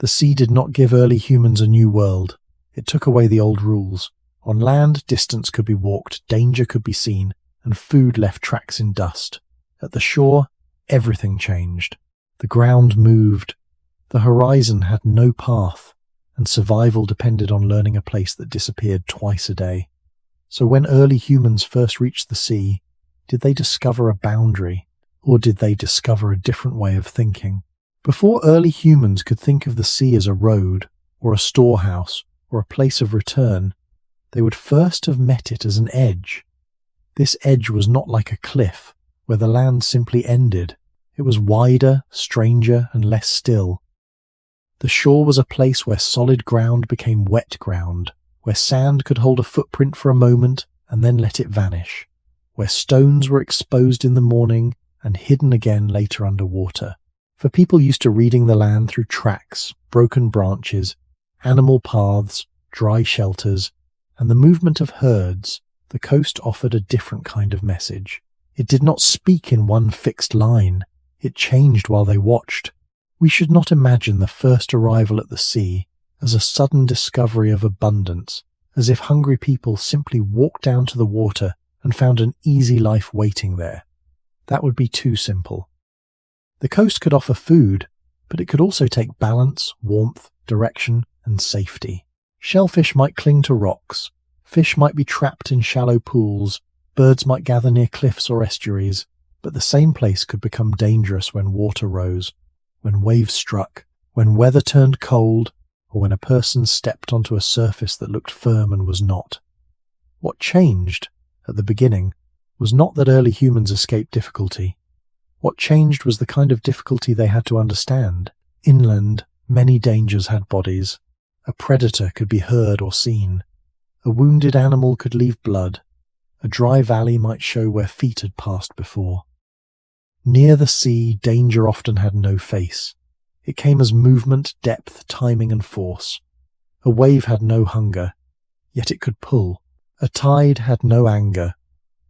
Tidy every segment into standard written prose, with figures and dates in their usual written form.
The sea did not give early humans a new world. It took away the old rules. On land, distance could be walked, danger could be seen, and food left tracks in dust. At the shore, everything changed. The ground moved. The horizon had no path, and survival depended on learning a place that disappeared twice a day. So when early humans first reached the sea, did they discover a boundary, or did they discover a different way of thinking? Before early humans could think of the sea as a road, or a storehouse, or a place of return, they would first have met it as an edge. This edge was not like a cliff, where the land simply ended. It was wider, stranger, and less still. The shore was a place where solid ground became wet ground, where sand could hold a footprint for a moment and then let it vanish, where stones were exposed in the morning and hidden again later underwater. For people used to reading the land through tracks, broken branches, animal paths, dry shelters, and the movement of herds, the coast offered a different kind of message. It did not speak in one fixed line. It changed while they watched. We should not imagine the first arrival at the sea as a sudden discovery of abundance, as if hungry people simply walked down to the water and found an easy life waiting there. That would be too simple. The coast could offer food, but it could also take balance, warmth, direction, and safety. Shellfish might cling to rocks, fish might be trapped in shallow pools, birds might gather near cliffs or estuaries, but the same place could become dangerous when water rose, when waves struck, when weather turned cold, or when a person stepped onto a surface that looked firm and was not. What changed, at the beginning, was not that early humans escaped difficulty. What changed was the kind of difficulty they had to understand. Inland, many dangers had bodies. A predator could be heard or seen. A wounded animal could leave blood. A dry valley might show where feet had passed before. Near the sea, danger often had no face. It came as movement, depth, timing, and force. A wave had no hunger, yet it could pull. A tide had no anger,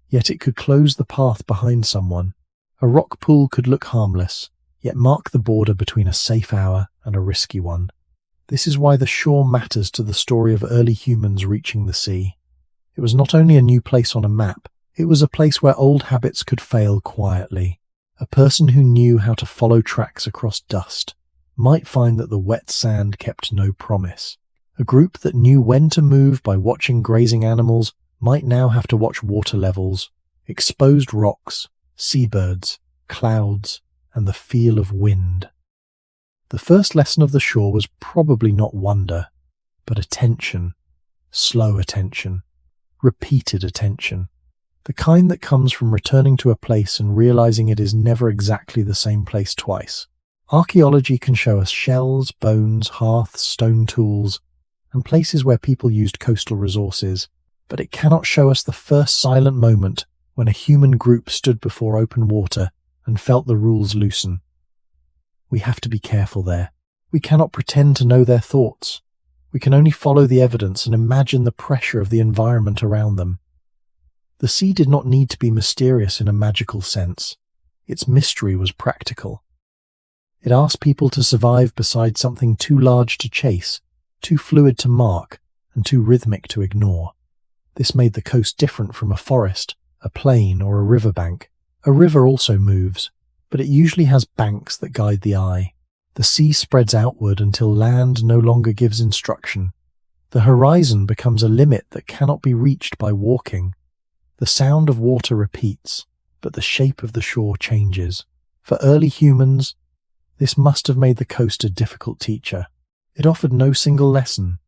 yet it could close the path behind someone. A rock pool could look harmless, yet mark the border between a safe hour and a risky one. This is why the shore matters to the story of early humans reaching the sea. It was not only a new place on a map, it was a place where old habits could fail quietly. A person who knew how to follow tracks across dust might find that the wet sand kept no promise. A group that knew when to move by watching grazing animals might now have to watch water levels, exposed rocks, seabirds, clouds, and the feel of wind. The first lesson of the shore was probably not wonder, but attention, slow attention, repeated attention, the kind that comes from returning to a place and realizing it is never exactly the same place twice. Archaeology can show us shells, bones, hearths, stone tools, and places where people used coastal resources, but it cannot show us the first silent moment when a human group stood before open water and felt the rules loosen. We have to be careful there. We cannot pretend to know their thoughts. We can only follow the evidence and imagine the pressure of the environment around them. The sea did not need to be mysterious in a magical sense. Its mystery was practical. It asked people to survive beside something too large to chase, too fluid to mark, and too rhythmic to ignore. This made the coast different from a forest, a plain, or a riverbank. A river also moves, but it usually has banks that guide the eye. The sea spreads outward until land no longer gives instruction. The horizon becomes a limit that cannot be reached by walking. The sound of water repeats, but the shape of the shore changes. For early humans, this must have made the coast a difficult teacher. It offered no single lesson.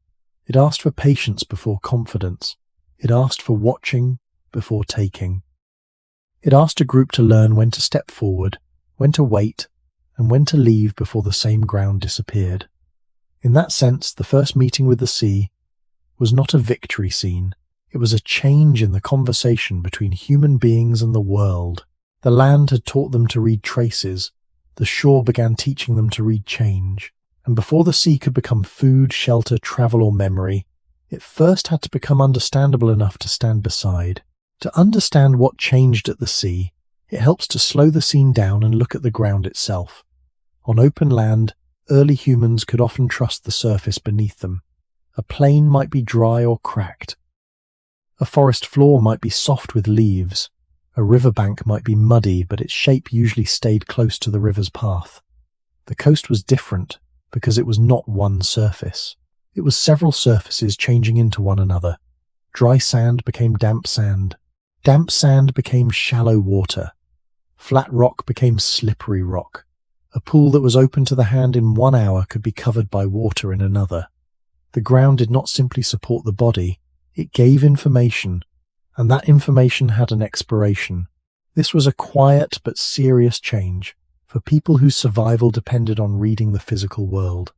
It asked for patience before confidence. It asked for watching before taking. It asked a group to learn when to step forward, when to wait, and when to leave before the same ground disappeared. In that sense, the first meeting with the sea was not a victory scene. It was a change in the conversation between human beings and the world. The land had taught them to read traces. The shore began teaching them to read change. And before the sea could become food, shelter, travel, or memory, it first had to become understandable enough to stand beside. To understand what changed at the sea, it helps to slow the scene down and look at the ground itself. On open land, Early humans could often trust the surface beneath them. A plain might be dry or cracked. A forest floor might be soft with leaves. A riverbank might be muddy, but its shape usually stayed close to the river's path. The coast was different because it was not one surface. It was several surfaces changing into one another. Dry sand became damp sand. Damp sand became shallow water. Flat rock became slippery rock. A pool that was open to the hand in 1 hour could be covered by water in another. The ground did not simply support the body, it gave information, and that information had an expiration. This was a quiet but serious change for people whose survival depended on reading the physical world.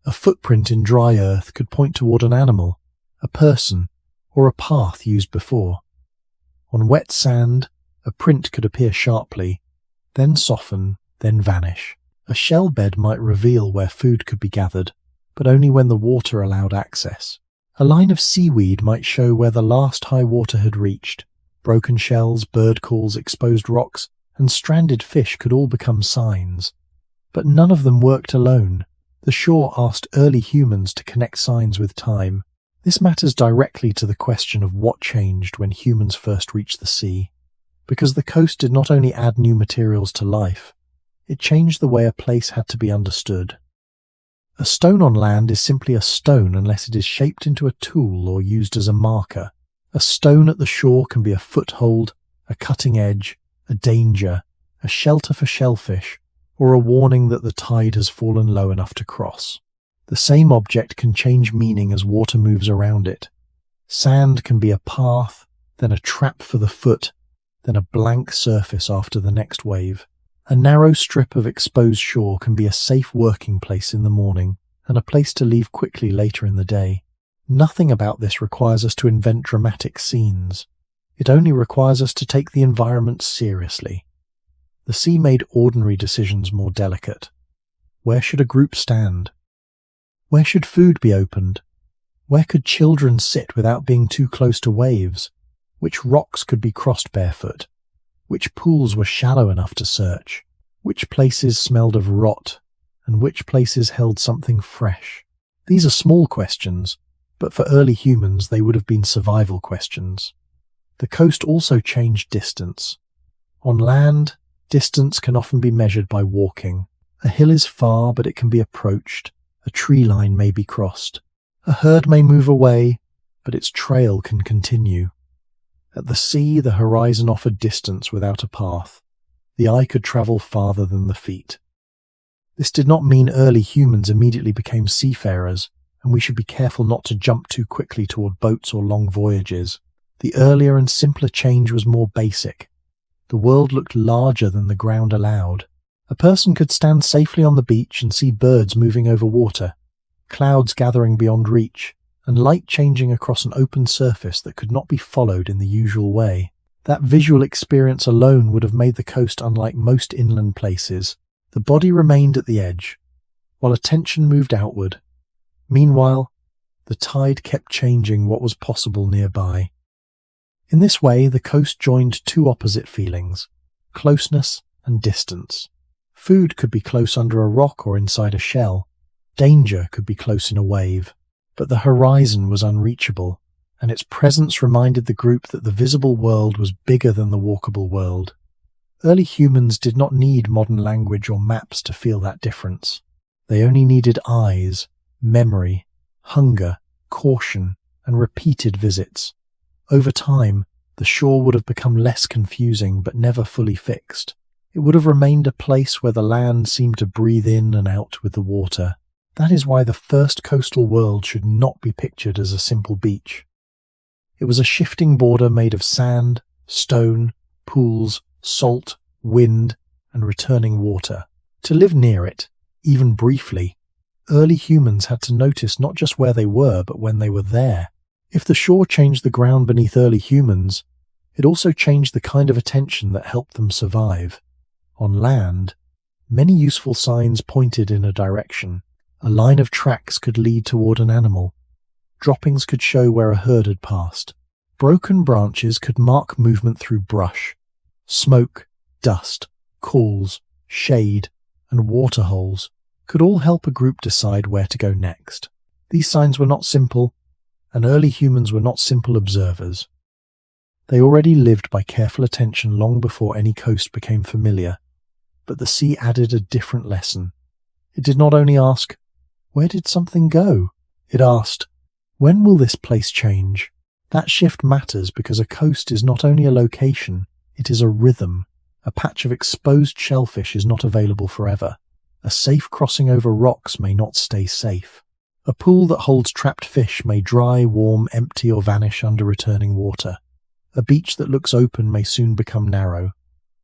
A footprint in dry earth could point toward an animal, a person, or a path used before. On wet sand, a print could appear sharply, then soften, then vanish. A shell bed might reveal where food could be gathered, but only when the water allowed access. A line of seaweed might show where the last high water had reached. Broken shells, bird calls, exposed rocks, and stranded fish could all become signs. But none of them worked alone. The shore asked early humans to connect signs with time. This matters directly to the question of what changed when humans first reached the sea. Because the coast did not only add new materials to life, it changed the way a place had to be understood. A stone on land is simply a stone unless it is shaped into a tool or used as a marker. A stone at the shore can be a foothold, a cutting edge, a danger, a shelter for shellfish, or a warning that the tide has fallen low enough to cross. The same object can change meaning as water moves around it. Sand can be a path, then a trap for the foot, then a blank surface after the next wave. A narrow strip of exposed shore can be a safe working place in the morning and a place to leave quickly later in the day. Nothing about this requires us to invent dramatic scenes. It only requires us to take the environment seriously. The sea made ordinary decisions more delicate. Where should a group stand? Where should food be opened? Where could children sit without being too close to waves? Which rocks could be crossed barefoot? Which pools were shallow enough to search? Which places smelled of rot? And which places held something fresh? These are small questions, but for early humans they would have been survival questions. The coast also changed distance. On land, distance can often be measured by walking. A hill is far, but it can be approached. A tree line may be crossed. A herd may move away, but its trail can continue. At the sea, the horizon offered distance without a path. The eye could travel farther than the feet. This did not mean early humans immediately became seafarers, and we should be careful not to jump too quickly toward boats or long voyages. The earlier and simpler change was more basic. The world looked larger than the ground allowed. A person could stand safely on the beach and see birds moving over water, clouds gathering beyond reach, and light changing across an open surface that could not be followed in the usual way. That visual experience alone would have made the coast unlike most inland places. The body remained at the edge, while attention moved outward. Meanwhile, the tide kept changing what was possible nearby. In this way, the coast joined two opposite feelings, closeness and distance. Food could be close under a rock or inside a shell. Danger could be close in a wave. But the horizon was unreachable, and its presence reminded the group that the visible world was bigger than the walkable world. Early humans did not need modern language or maps to feel that difference. They only needed eyes, memory, hunger, caution, and repeated visits. Over time, the shore would have become less confusing but never fully fixed. It would have remained a place where the land seemed to breathe in and out with the water. That is why the first coastal world should not be pictured as a simple beach. It was a shifting border made of sand, stone, pools, salt, wind, and returning water. To live near it, even briefly, early humans had to notice not just where they were, but when they were there. If the shore changed the ground beneath early humans, it also changed the kind of attention that helped them survive. On land, many useful signs pointed in a direction. A line of tracks could lead toward an animal. Droppings could show where a herd had passed. Broken branches could mark movement through brush. Smoke, dust, calls, shade, and water holes could all help a group decide where to go next. These signs were not simple, and early humans were not simple observers. They already lived by careful attention long before any coast became familiar, but the sea added a different lesson. It did not only ask, "Where did something go?" It asked, "When will this place change?" That shift matters because a coast is not only a location, it is a rhythm. A patch of exposed shellfish is not available forever. A safe crossing over rocks may not stay safe. A pool that holds trapped fish may dry, warm, empty, or vanish under returning water. A beach that looks open may soon become narrow.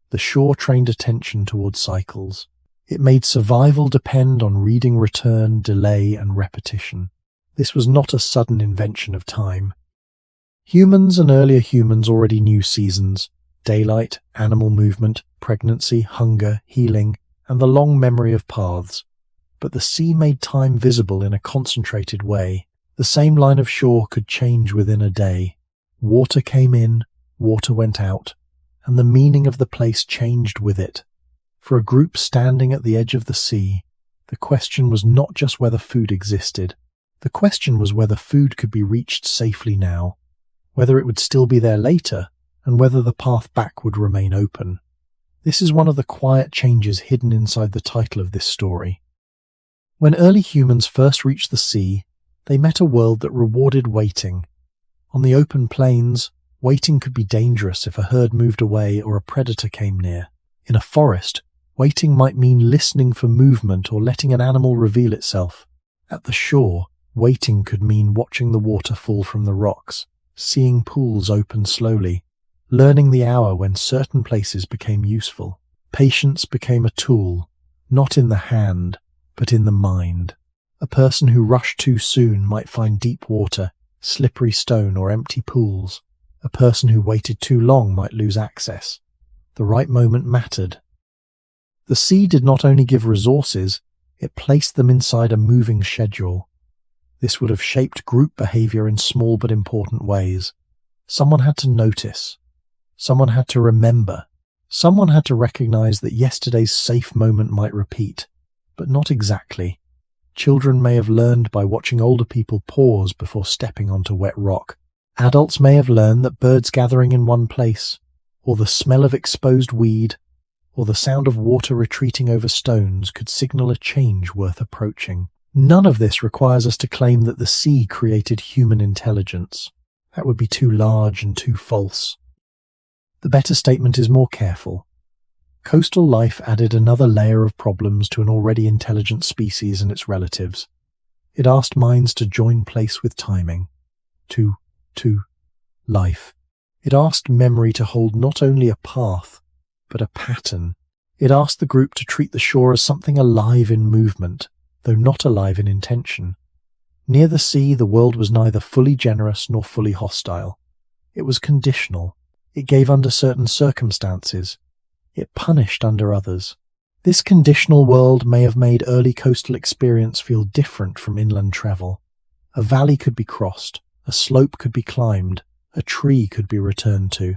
The shore trained attention towards cycles. It made survival depend on reading return, delay, and repetition. This was not a sudden invention of time. Humans and earlier humans already knew seasons: daylight, animal movement, pregnancy, hunger, healing, and the long memory of paths. But the sea made time visible in a concentrated way. The same line of shore could change within a day. Water came in, water went out, and the meaning of the place changed with it. For a group standing at the edge of the sea, the question was not just whether food existed. The question was whether food could be reached safely now, whether it would still be there later, and whether the path back would remain open. This is one of the quiet changes hidden inside the title of this story. When early humans first reached the sea, they met a world that rewarded waiting. On the open plains, waiting could be dangerous if a herd moved away or a predator came near. In a forest, waiting might mean listening for movement or letting an animal reveal itself. At the shore, waiting could mean watching the water fall from the rocks, seeing pools open slowly, learning the hour when certain places became useful. Patience became a tool, not in the hand, but in the mind. A person who rushed too soon might find deep water, slippery stone, or empty pools. A person who waited too long might lose access. The right moment mattered. The sea did not only give resources, it placed them inside a moving schedule. This would have shaped group behavior in small but important ways. Someone had to notice. Someone had to remember. Someone had to recognize that yesterday's safe moment might repeat, but not exactly. Children may have learned by watching older people pause before stepping onto wet rock. Adults may have learned that birds gathering in one place, or the smell of exposed weed, or the sound of water retreating over stones could signal a change worth approaching. None of this requires us to claim that the sea created human intelligence. That would be too large and too false. The better statement is more careful. Coastal life added another layer of problems to an already intelligent species and its relatives. It asked minds to join place with timing, to life. It asked memory to hold not only a path, but a pattern. It asked the group to treat the shore as something alive in movement, though not alive in intention. Near the sea, the world was neither fully generous nor fully hostile. It was conditional. It gave under certain circumstances. It punished under others. This conditional world may have made early coastal experience feel different from inland travel. A valley could be crossed, a slope could be climbed, a tree could be returned to.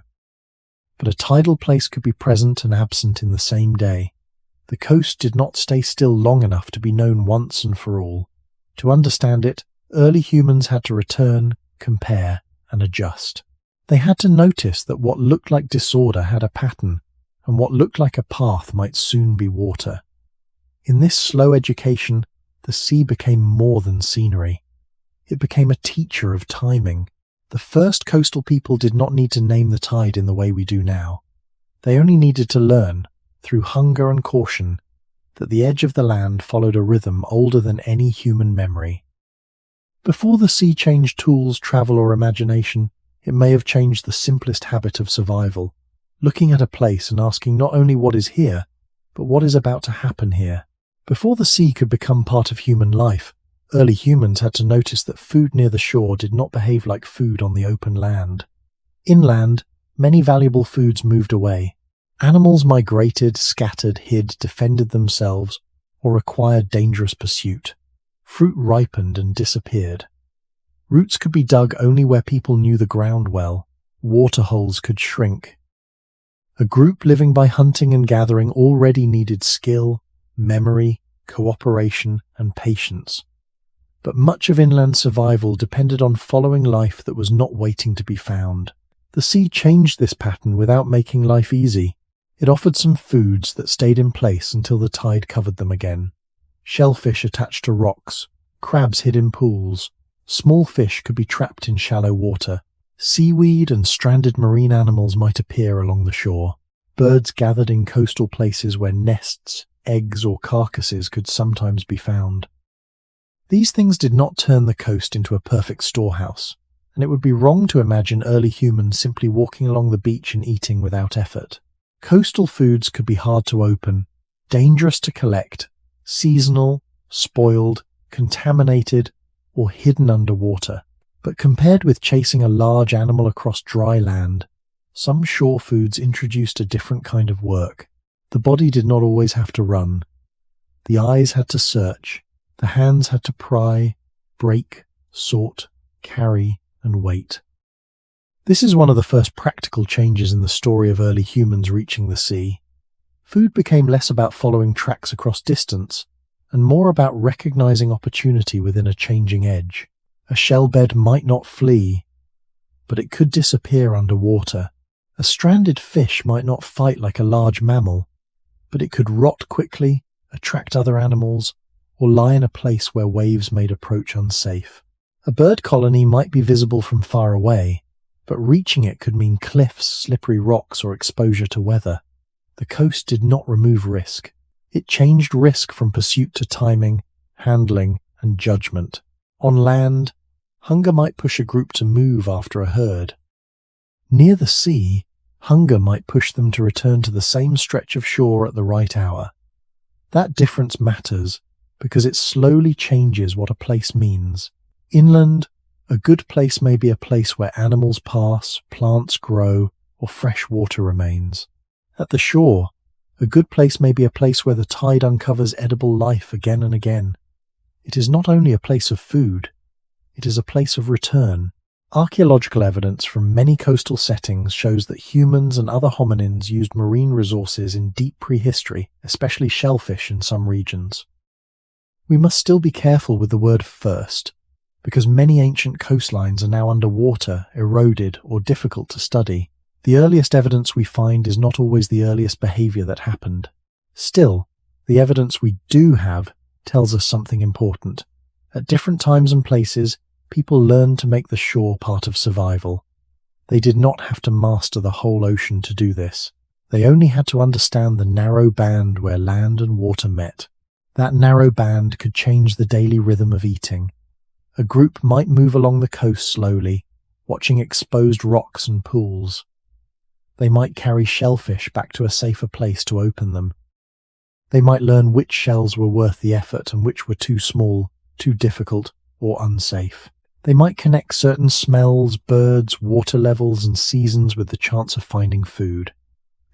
But a tidal place could be present and absent in the same day. The coast did not stay still long enough to be known once and for all. To understand it, early humans had to return, compare, and adjust. They had to notice that what looked like disorder had a pattern, and what looked like a path might soon be water. In this slow education, the sea became more than scenery. It became a teacher of timing. The first coastal people did not need to name the tide in the way we do now. They only needed to learn, through hunger and caution, that the edge of the land followed a rhythm older than any human memory. Before the sea changed tools, travel, or imagination, it may have changed the simplest habit of survival, looking at a place and asking not only what is here, but what is about to happen here. Before the sea could become part of human life, early humans had to notice that food near the shore did not behave like food on the open land. Inland, many valuable foods moved away. Animals migrated, scattered, hid, defended themselves, or required dangerous pursuit. Fruit ripened and disappeared. Roots could be dug only where people knew the ground well. Waterholes could shrink. A group living by hunting and gathering already needed skill, memory, cooperation, and patience. But much of inland survival depended on following life that was not waiting to be found. The sea changed this pattern without making life easy. It offered some foods that stayed in place until the tide covered them again. Shellfish attached to rocks, crabs hid in pools, small fish could be trapped in shallow water, seaweed and stranded marine animals might appear along the shore. Birds gathered in coastal places where nests, eggs, or carcasses could sometimes be found. These things did not turn the coast into a perfect storehouse, and it would be wrong to imagine early humans simply walking along the beach and eating without effort. Coastal foods could be hard to open, dangerous to collect, seasonal, spoiled, contaminated, or hidden underwater. But compared with chasing a large animal across dry land, some shore foods introduced a different kind of work. The body did not always have to run. The eyes had to search, the hands had to pry, break, sort, carry, and wait. This is one of the first practical changes in the story of early humans reaching the sea. Food became less about following tracks across distance, and more about recognizing opportunity within a changing edge. A shell bed might not flee, but it could disappear underwater. A stranded fish might not fight like a large mammal, but it could rot quickly, attract other animals, or lie in a place where waves made approach unsafe. A bird colony might be visible from far away, but reaching it could mean cliffs, slippery rocks, or exposure to weather. The coast did not remove risk. It changed risk from pursuit to timing, handling, and judgment. On land, hunger might push a group to move after a herd. Near the sea, hunger might push them to return to the same stretch of shore at the right hour. That difference matters because it slowly changes what a place means. Inland, a good place may be a place where animals pass, plants grow, or fresh water remains. At the shore, a good place may be a place where the tide uncovers edible life again and again. It is not only a place of food, it is a place of return. Archaeological evidence from many coastal settings shows that humans and other hominins used marine resources in deep prehistory, especially shellfish in some regions. We must still be careful with the word first, because many ancient coastlines are now underwater, eroded, or difficult to study. The earliest evidence we find is not always the earliest behavior that happened. Still, the evidence we do have tells us something important. At different times and places, people learned to make the shore part of survival. They did not have to master the whole ocean to do this. They only had to understand the narrow band where land and water met. That narrow band could change the daily rhythm of eating. A group might move along the coast slowly, watching exposed rocks and pools. They might carry shellfish back to a safer place to open them. They might learn which shells were worth the effort and which were too small, too difficult, or unsafe. They might connect certain smells, birds, water levels, and seasons with the chance of finding food.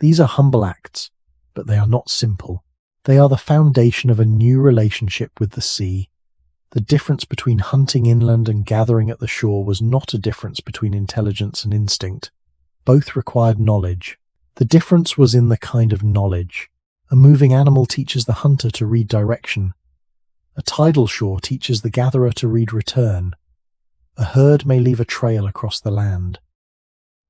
These are humble acts, but they are not simple. They are the foundation of a new relationship with the sea. The difference between hunting inland and gathering at the shore was not a difference between intelligence and instinct. Both required knowledge. The difference was in the kind of knowledge. A moving animal teaches the hunter to read direction. A tidal shore teaches the gatherer to read return. A herd may leave a trail across the land.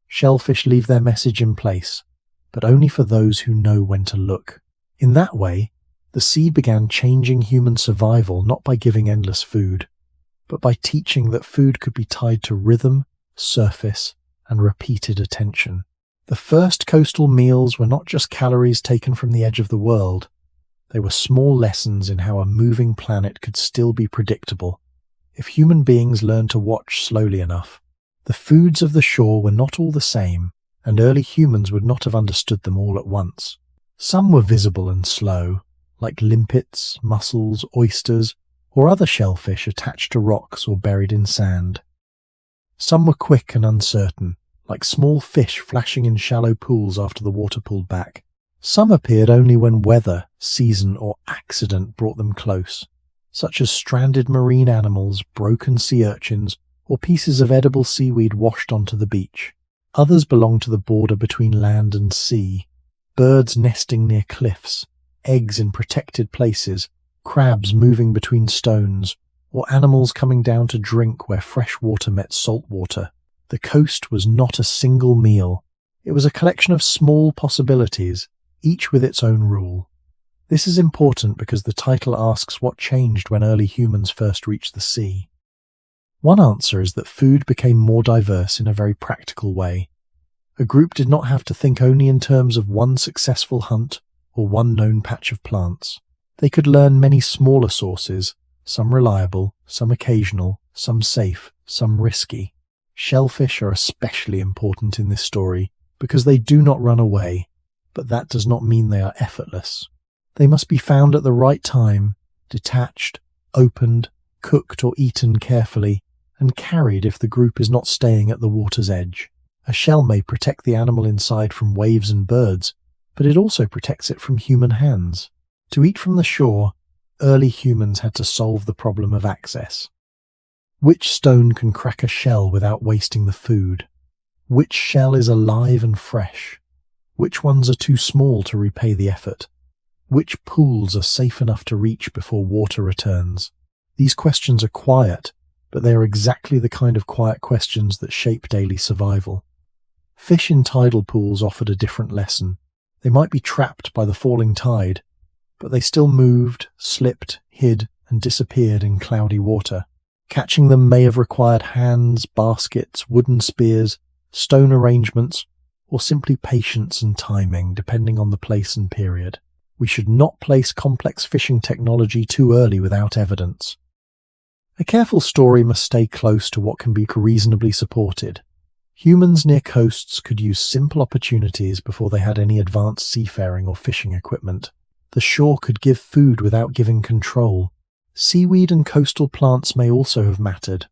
Shellfish leave their message in place, but only for those who know when to look. In that way, the sea began changing human survival not by giving endless food, but by teaching that food could be tied to rhythm, surface, and repeated attention. The first coastal meals were not just calories taken from the edge of the world. They were small lessons in how a moving planet could still be predictable, if human beings learned to watch slowly enough. The foods of the shore were not all the same, and early humans would not have understood them all at once. Some were visible and slow, like limpets, mussels, oysters, or other shellfish attached to rocks or buried in sand. Some were quick and uncertain, like small fish flashing in shallow pools after the water pulled back. Some appeared only when weather, season, or accident brought them close, such as stranded marine animals, broken sea urchins, or pieces of edible seaweed washed onto the beach. Others belonged to the border between land and sea, birds nesting near cliffs, eggs in protected places, crabs moving between stones, or animals coming down to drink where fresh water met salt water. The coast was not a single meal. It was a collection of small possibilities, each with its own rule. This is important because the title asks what changed when early humans first reached the sea. One answer is that food became more diverse in a very practical way. A group did not have to think only in terms of one successful hunt or one known patch of plants. They could learn many smaller sources, some reliable, some occasional, some safe, some risky. Shellfish are especially important in this story because they do not run away, but that does not mean they are effortless. They must be found at the right time, detached, opened, cooked or eaten carefully, and carried if the group is not staying at the water's edge. A shell may protect the animal inside from waves and birds, but it also protects it from human hands. To eat from the shore, early humans had to solve the problem of access. Which stone can crack a shell without wasting the food? Which shell is alive and fresh? Which ones are too small to repay the effort? Which pools are safe enough to reach before water returns? These questions are quiet, but they are exactly the kind of quiet questions that shape daily survival. Fish in tidal pools offered a different lesson. They might be trapped by the falling tide, but they still moved, slipped, hid, and disappeared in cloudy water. Catching them may have required hands, baskets, wooden spears, stone arrangements, or simply patience and timing, depending on the place and period. We should not place complex fishing technology too early without evidence. A careful story must stay close to what can be reasonably supported. Humans near coasts could use simple opportunities before they had any advanced seafaring or fishing equipment. The shore could give food without giving control. Seaweed and coastal plants may also have mattered,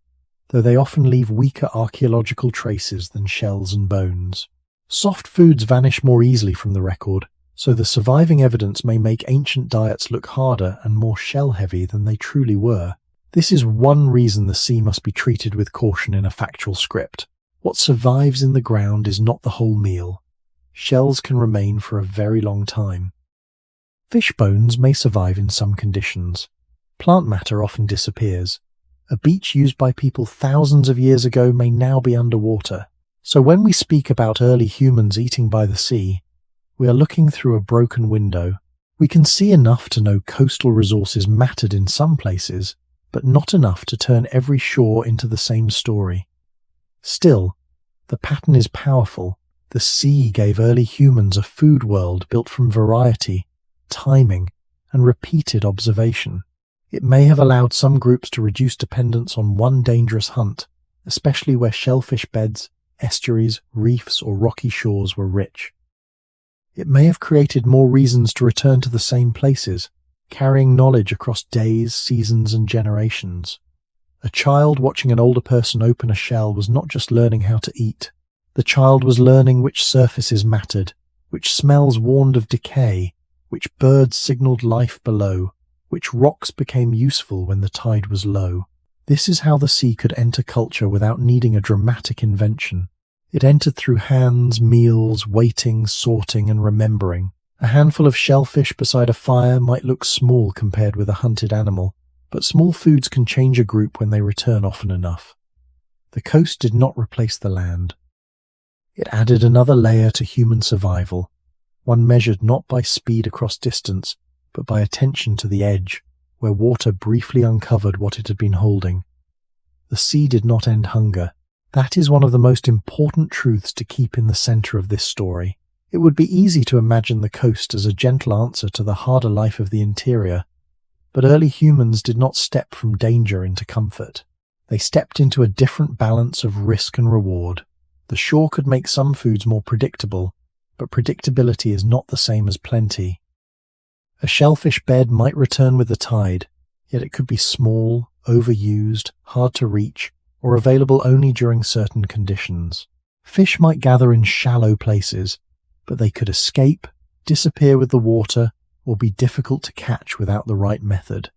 though they often leave weaker archaeological traces than shells and bones. Soft foods vanish more easily from the record, so the surviving evidence may make ancient diets look harder and more shell-heavy than they truly were. This is one reason the sea must be treated with caution in a factual script. What survives in the ground is not the whole meal. Shells can remain for a very long time. Fish bones may survive in some conditions. Plant matter often disappears. A beach used by people thousands of years ago may now be underwater. So when we speak about early humans eating by the sea, we are looking through a broken window. We can see enough to know coastal resources mattered in some places, but not enough to turn every shore into the same story. Still, the pattern is powerful. The sea gave early humans a food world built from variety, timing, and repeated observation. It may have allowed some groups to reduce dependence on one dangerous hunt, especially where shellfish beds, estuaries, reefs, or rocky shores were rich. It may have created more reasons to return to the same places, carrying knowledge across days, seasons, and generations. A child watching an older person open a shell was not just learning how to eat. The child was learning which surfaces mattered, which smells warned of decay, which birds signaled life below, which rocks became useful when the tide was low. This is how the sea could enter culture without needing a dramatic invention. It entered through hands, meals, waiting, sorting, and remembering. A handful of shellfish beside a fire might look small compared with a hunted animal, but small foods can change a group when they return often enough. The coast did not replace the land. It added another layer to human survival, one measured not by speed across distance, but by attention to the edge, where water briefly uncovered what it had been holding. The sea did not end hunger. That is one of the most important truths to keep in the center of this story. It would be easy to imagine the coast as a gentle answer to the harder life of the interior, but early humans did not step from danger into comfort. They stepped into a different balance of risk and reward. The shore could make some foods more predictable, but predictability is not the same as plenty. A shellfish bed might return with the tide, yet it could be small, overused, hard to reach, or available only during certain conditions. Fish might gather in shallow places, but they could escape, disappear with the water, or be difficult to catch without the right method.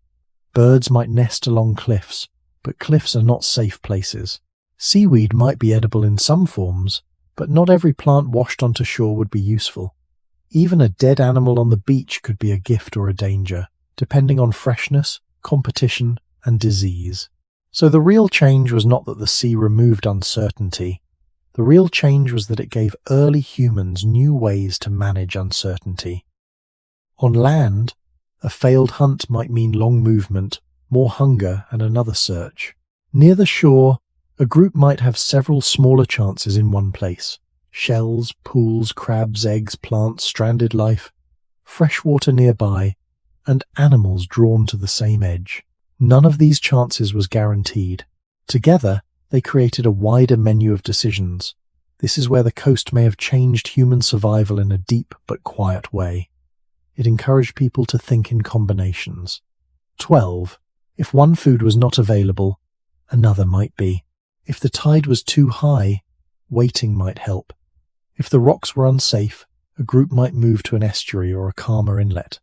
Birds might nest along cliffs, but cliffs are not safe places. Seaweed might be edible in some forms, but not every plant washed onto shore would be useful. Even a dead animal on the beach could be a gift or a danger. depending on freshness, competition, and disease. So the real change was not that the sea removed uncertainty. The real change was that it gave early humans new ways to manage uncertainty. On land, a failed hunt might mean long movement, more hunger, and another search. Near the shore, a group might have several smaller chances in one place. Shells, pools, crabs, eggs, plants, stranded life, fresh water nearby, and animals drawn to the same edge. None of these chances was guaranteed. Together, they created a wider menu of decisions. This is where the coast may have changed human survival in a deep but quiet way. It encouraged people to think in combinations. 12. If one food was not available, another might be. If the tide was too high, waiting might help. If the rocks were unsafe, a group might move to an estuary or a calmer inlet.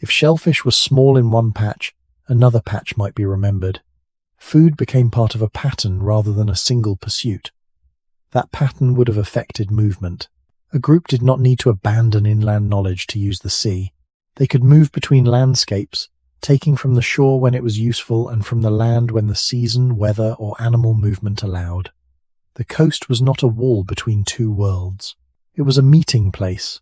If shellfish were small in one patch, another patch might be remembered. Food became part of a pattern rather than a single pursuit. That pattern would have affected movement. A group did not need to abandon inland knowledge to use the sea. They could move between landscapes, taking from the shore when it was useful and from the land when the season, weather, or animal movement allowed. The coast was not a wall between two worlds. It was a meeting place.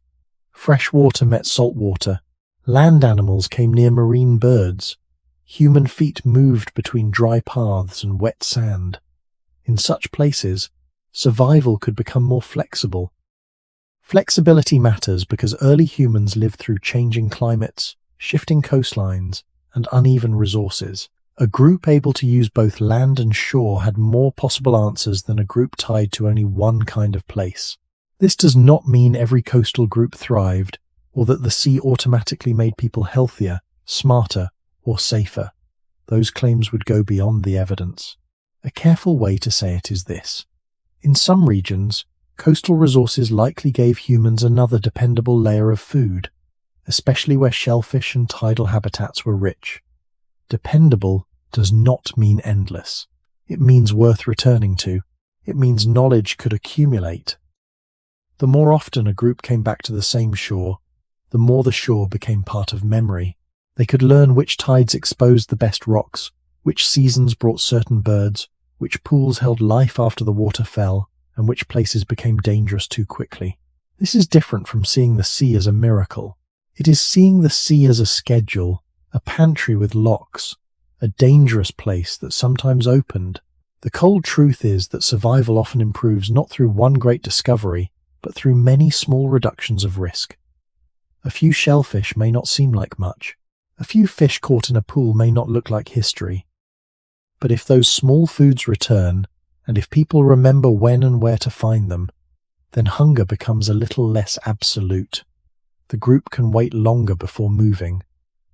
Fresh water met salt water. Land animals came near marine birds. Human feet moved between dry paths and wet sand. In such places, survival could become more flexible. Flexibility matters because early humans lived through changing climates, shifting coastlines, and uneven resources. A group able to use both land and shore had more possible answers than a group tied to only one kind of place. This does not mean every coastal group thrived, or that the sea automatically made people healthier, smarter, or safer. Those claims would go beyond the evidence. A careful way to say it is this. In some regions, coastal resources likely gave humans another dependable layer of food, especially where shellfish and tidal habitats were rich. Dependable does not mean endless. It means worth returning to. It means knowledge could accumulate. The more often a group came back to the same shore, the more the shore became part of memory. They could learn which tides exposed the best rocks, which seasons brought certain birds, which pools held life after the water fell, and which places became dangerous too quickly. This is different from seeing the sea as a miracle. It is seeing the sea as a schedule, a pantry with locks, a dangerous place that sometimes opened. The cold truth is that survival often improves not through one great discovery, but through many small reductions of risk. A few shellfish may not seem like much. A few fish caught in a pool may not look like history. But if those small foods return, and if people remember when and where to find them, then hunger becomes a little less absolute. The group can wait longer before moving.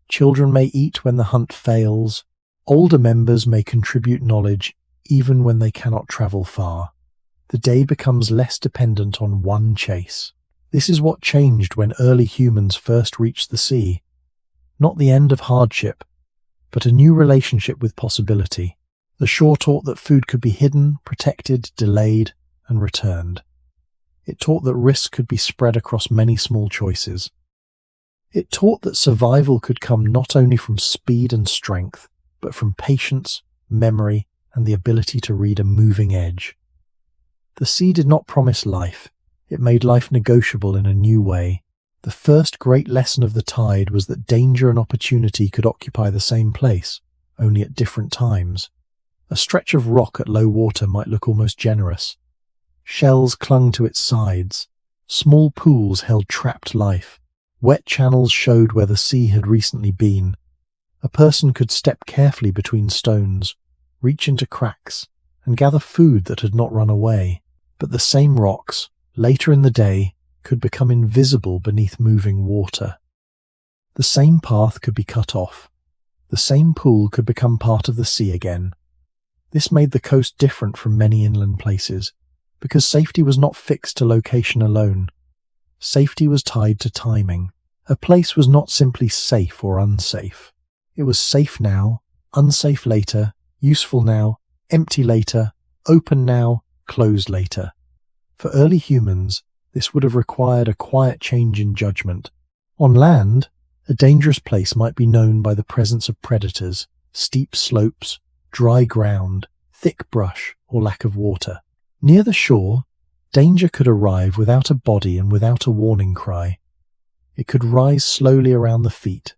Children may eat when the hunt fails. Older members may contribute knowledge even when they cannot travel far. The day becomes less dependent on one chase. This is what changed when early humans first reached the sea. Not the end of hardship, but a new relationship with possibility. The shore taught that food could be hidden, protected, delayed, and returned. It taught that risk could be spread across many small choices. It taught that survival could come not only from speed and strength, but from patience, memory, and the ability to read a moving edge. The sea did not promise life. It made life negotiable in a new way. The first great lesson of the tide was that danger and opportunity could occupy the same place, only at different times. A stretch of rock at low water might look almost generous. Shells clung to its sides. Small pools held trapped life. Wet channels showed where the sea had recently been. A person could step carefully between stones, reach into cracks, and gather food that had not run away. But the same rocks, later in the day, could become invisible beneath moving water. The same path could be cut off. The same pool could become part of the sea again. This made the coast different from many inland places, because safety was not fixed to location alone. Safety was tied to timing. A place was not simply safe or unsafe. It was safe now, unsafe later, useful now, empty later, open now, closed later. For early humans, this would have required a quiet change in judgment. On land, A dangerous place might be known by the presence of predators, steep slopes, dry ground, thick brush, or lack of water. Near the shore, danger could arrive without a body and without a warning cry. It could rise slowly around the feet.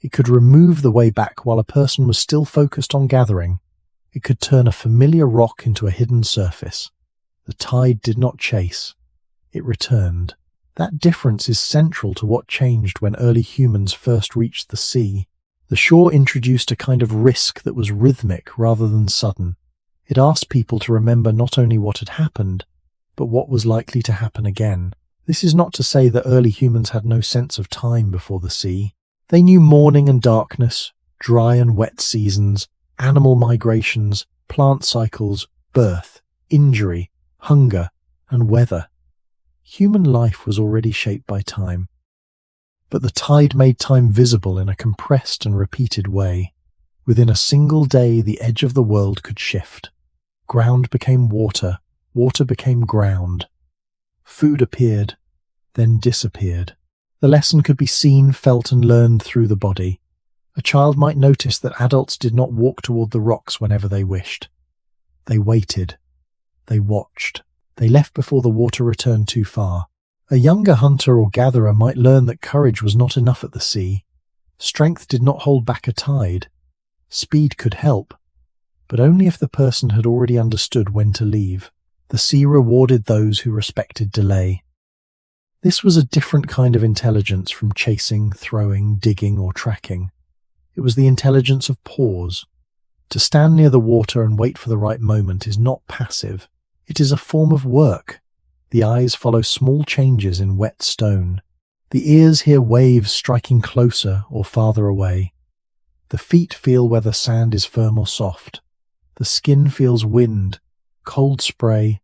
It could remove the way back while a person was still focused on gathering. It could turn a familiar rock into a hidden surface. The tide did not chase. It returned. That difference is central to what changed when early humans first reached the sea. The shore introduced a kind of risk that was rhythmic rather than sudden. It asked people to remember not only what had happened, but what was likely to happen again. This is not to say that early humans had no sense of time before the sea. They knew morning and darkness, dry and wet seasons, animal migrations, plant cycles, birth, injury, hunger, and weather. Human life was already shaped by time. But the tide made time visible in a compressed and repeated way. Within a single day, the edge of the world could shift. Ground became water, water became ground. Food appeared, then disappeared. The lesson could be seen, felt, and learned through the body. A child might notice that adults did not walk toward the rocks whenever they wished. They waited. They watched. They left before the water returned too far. A younger hunter or gatherer might learn that courage was not enough at the sea. Strength did not hold back a tide. Speed could help, but only if the person had already understood when to leave. The sea rewarded those who respected delay. This was a different kind of intelligence from chasing, throwing, digging, or tracking. It was the intelligence of pause. To stand near the water and wait for the right moment is not passive. It is a form of work. The eyes follow small changes in wet stone. The ears hear waves striking closer or farther away. The feet feel whether sand is firm or soft. The skin feels wind, cold spray,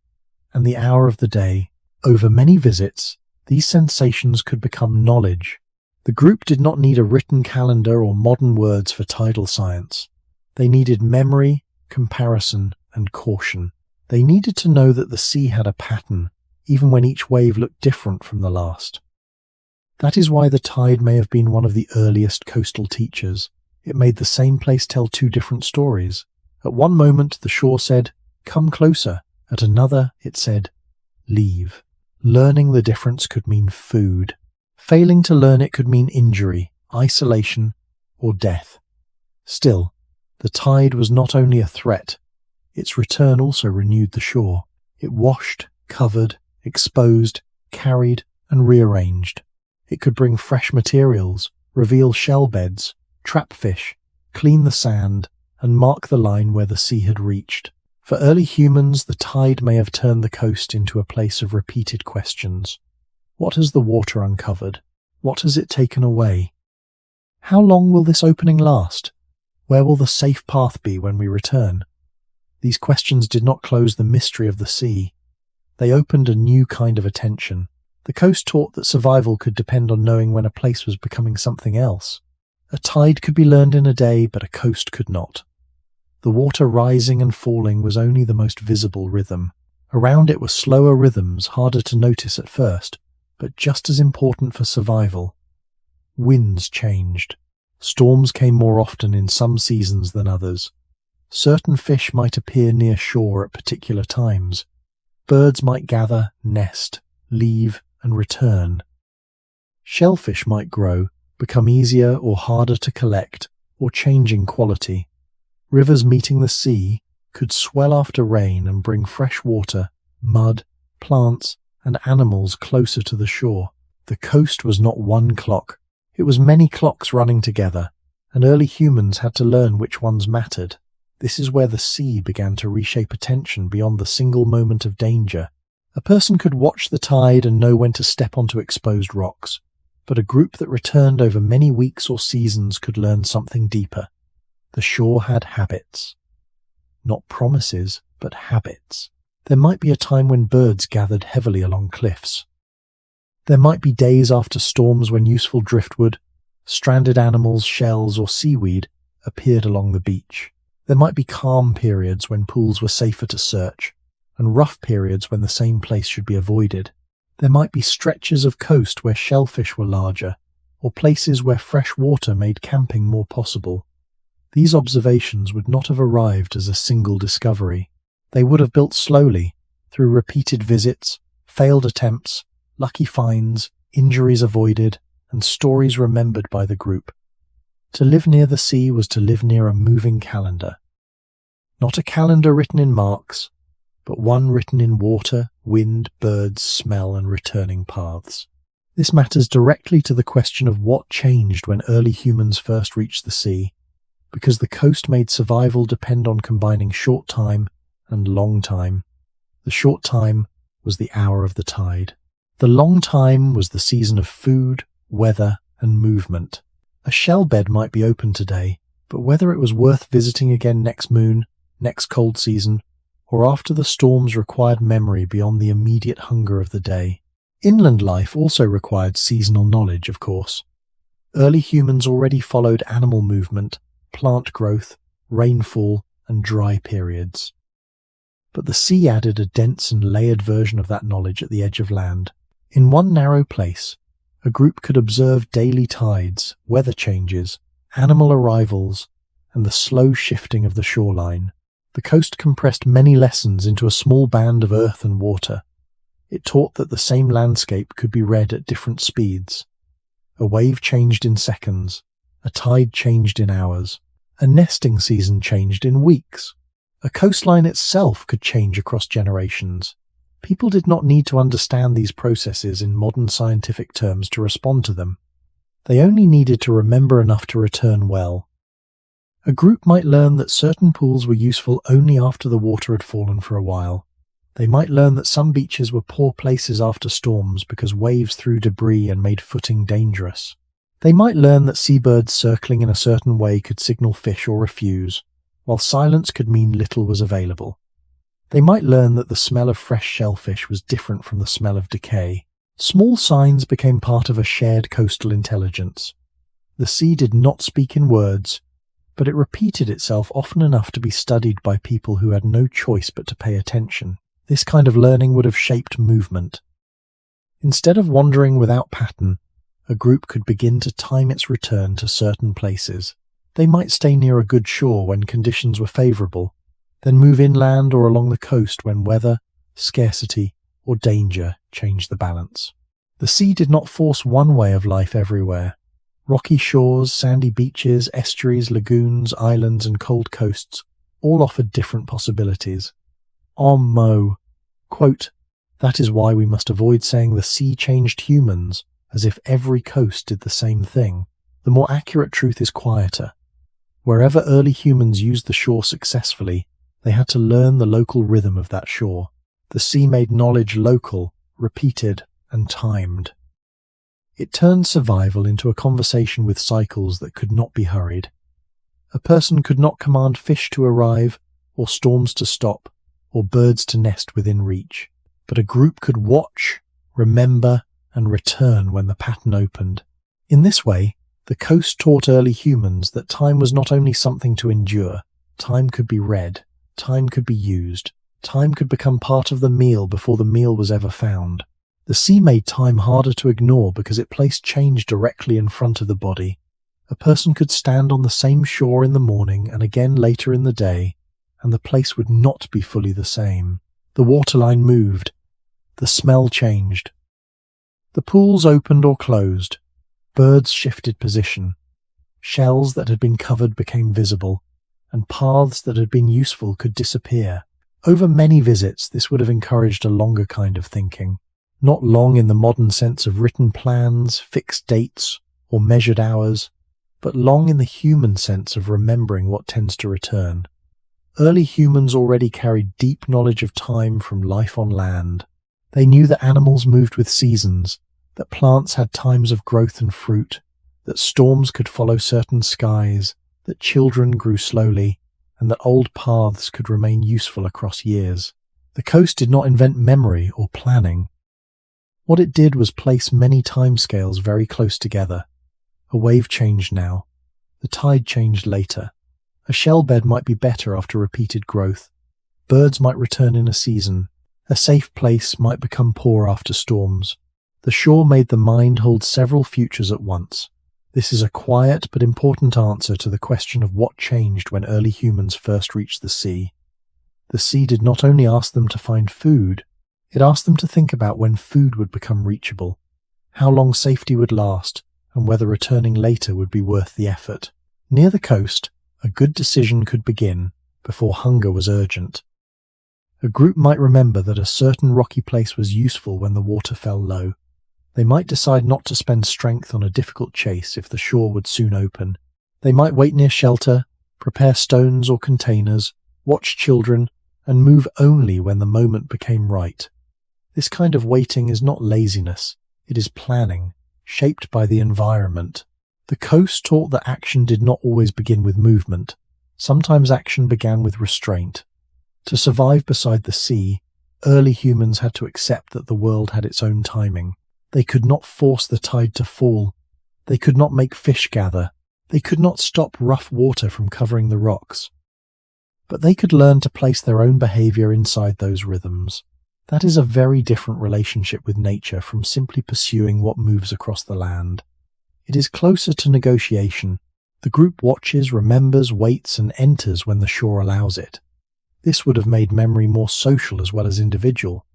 and the hour of the day. Over many visits, these sensations could become knowledge. The group did not need a written calendar or modern words for tidal science. They needed memory, comparison, and caution. They needed to know that the sea had a pattern, even when each wave looked different from the last. That is why the tide may have been one of the earliest coastal teachers. It made the same place tell two different stories. At one moment, the shore said, "Come closer." At another, it said, "Leave." Learning the difference could mean food. Failing to learn it could mean injury, isolation, or death. Still, the tide was not only a threat. Its return also renewed the shore. It washed, covered, exposed, carried, and rearranged. It could bring fresh materials, reveal shell beds, trap fish, clean the sand, and mark the line where the sea had reached. For early humans, the tide may have turned the coast into a place of repeated questions. What has the water uncovered? What has it taken away? How long will this opening last? Where will the safe path be when we return? These questions did not close the mystery of the sea. They opened a new kind of attention. The coast taught that survival could depend on knowing when a place was becoming something else. A tide could be learned in a day, but a coast could not. The water rising and falling was only the most visible rhythm. Around it were slower rhythms, harder to notice at first, but just as important for survival. Winds changed. Storms came more often in some seasons than others. Certain fish might appear near shore at particular times. Birds might gather, nest, leave, and return. Shellfish might grow, become easier or harder to collect, or change in quality. Rivers meeting the sea could swell after rain and bring fresh water, mud, plants, and animals closer to the shore. The coast was not one clock. It was many clocks running together, and early humans had to learn which ones mattered. This is where the sea began to reshape attention beyond the single moment of danger. A person could watch the tide and know when to step onto exposed rocks, but a group that returned over many weeks or seasons could learn something deeper. The shore had habits. Not promises, but habits. There might be a time when birds gathered heavily along cliffs. There might be days after storms when useful driftwood, stranded animals, shells, or seaweed appeared along the beach. There might be calm periods when pools were safer to search, and rough periods when the same place should be avoided. There might be stretches of coast where shellfish were larger, or places where fresh water made camping more possible. These observations would not have arrived as a single discovery. They would have built slowly, through repeated visits, failed attempts, lucky finds, injuries avoided, and stories remembered by the group. To live near the sea was to live near a moving calendar. Not a calendar written in marks, but one written in water, wind, birds, smell, and returning paths. This matters directly to the question of what changed when early humans first reached the sea, because the coast made survival depend on combining short time and long time. The short time was the hour of the tide. The long time was the season of food, weather, and movement. A shell bed might be open today, but whether it was worth visiting again next moon, next cold season, or after the storms required memory beyond the immediate hunger of the day. Inland life also required seasonal knowledge, of course. Early humans already followed animal movement, plant growth, rainfall, and dry periods. But the sea added a dense and layered version of that knowledge at the edge of land. In one narrow place, a group could observe daily tides, weather changes, animal arrivals, and the slow shifting of the shoreline. The coast compressed many lessons into a small band of earth and water. It taught that the same landscape could be read at different speeds. A wave changed in seconds, a tide changed in hours, a nesting season changed in weeks. A coastline itself could change across generations. People did not need to understand these processes in modern scientific terms to respond to them. They only needed to remember enough to return well. A group might learn that certain pools were useful only after the water had fallen for a while. They might learn that some beaches were poor places after storms because waves threw debris and made footing dangerous. They might learn that seabirds circling in a certain way could signal fish or refuse, while silence could mean little was available. They might learn that the smell of fresh shellfish was different from the smell of decay. Small signs became part of a shared coastal intelligence. The sea did not speak in words, but it repeated itself often enough to be studied by people who had no choice but to pay attention. This kind of learning would have shaped movement. Instead of wandering without pattern, a group could begin to time its return to certain places. They might stay near a good shore when conditions were favourable, then move inland or along the coast when weather, scarcity, or danger changed the balance. The sea did not force one way of life everywhere. Rocky shores, sandy beaches, estuaries, lagoons, islands, and cold coasts all offered different possibilities. Mo. Quote, "That is why we must avoid saying the sea changed humans, as if every coast did the same thing. The more accurate truth is quieter. Wherever early humans used the shore successfully, they had to learn the local rhythm of that shore. The sea made knowledge local, repeated, and timed. It turned survival into a conversation with cycles that could not be hurried. A person could not command fish to arrive, or storms to stop, or birds to nest within reach. But a group could watch, remember, and return when the pattern opened. In this way, the coast taught early humans that time was not only something to endure, time could be read, time could be used, time could become part of the meal before the meal was ever found. The sea made time harder to ignore because it placed change directly in front of the body. A person could stand on the same shore in the morning and again later in the day, and the place would not be fully the same. The waterline moved. The smell changed. The pools opened or closed. Birds shifted position. Shells that had been covered became visible, and paths that had been useful could disappear. Over many visits, this would have encouraged a longer kind of thinking. Not long in the modern sense of written plans, fixed dates, or measured hours, but long in the human sense of remembering what tends to return. Early humans already carried deep knowledge of time from life on land. They knew that animals moved with seasons, that plants had times of growth and fruit, that storms could follow certain skies, that children grew slowly, and that old paths could remain useful across years. The coast did not invent memory or planning. What it did was place many timescales very close together. A wave changed now. The tide changed later. A shell bed might be better after repeated growth. Birds might return in a season. A safe place might become poor after storms. The shore made the mind hold several futures at once. This is a quiet but important answer to the question of what changed when early humans first reached the sea. The sea did not only ask them to find food, it asked them to think about when food would become reachable, how long safety would last, and whether returning later would be worth the effort. Near the coast, a good decision could begin before hunger was urgent. A group might remember that a certain rocky place was useful when the water fell low. They might decide not to spend strength on a difficult chase if the shore would soon open. They might wait near shelter, prepare stones or containers, watch children, and move only when the moment became right. This kind of waiting is not laziness, it is planning, shaped by the environment. The coast taught that action did not always begin with movement. Sometimes action began with restraint. To survive beside the sea, early humans had to accept that the world had its own timing. They could not force the tide to fall. They could not make fish gather. They could not stop rough water from covering the rocks. But they could learn to place their own behavior inside those rhythms. That is a very different relationship with nature from simply pursuing what moves across the land. It is closer to negotiation. The group watches, remembers, waits, and enters when the shore allows it. This would have made memory more social as well as individual.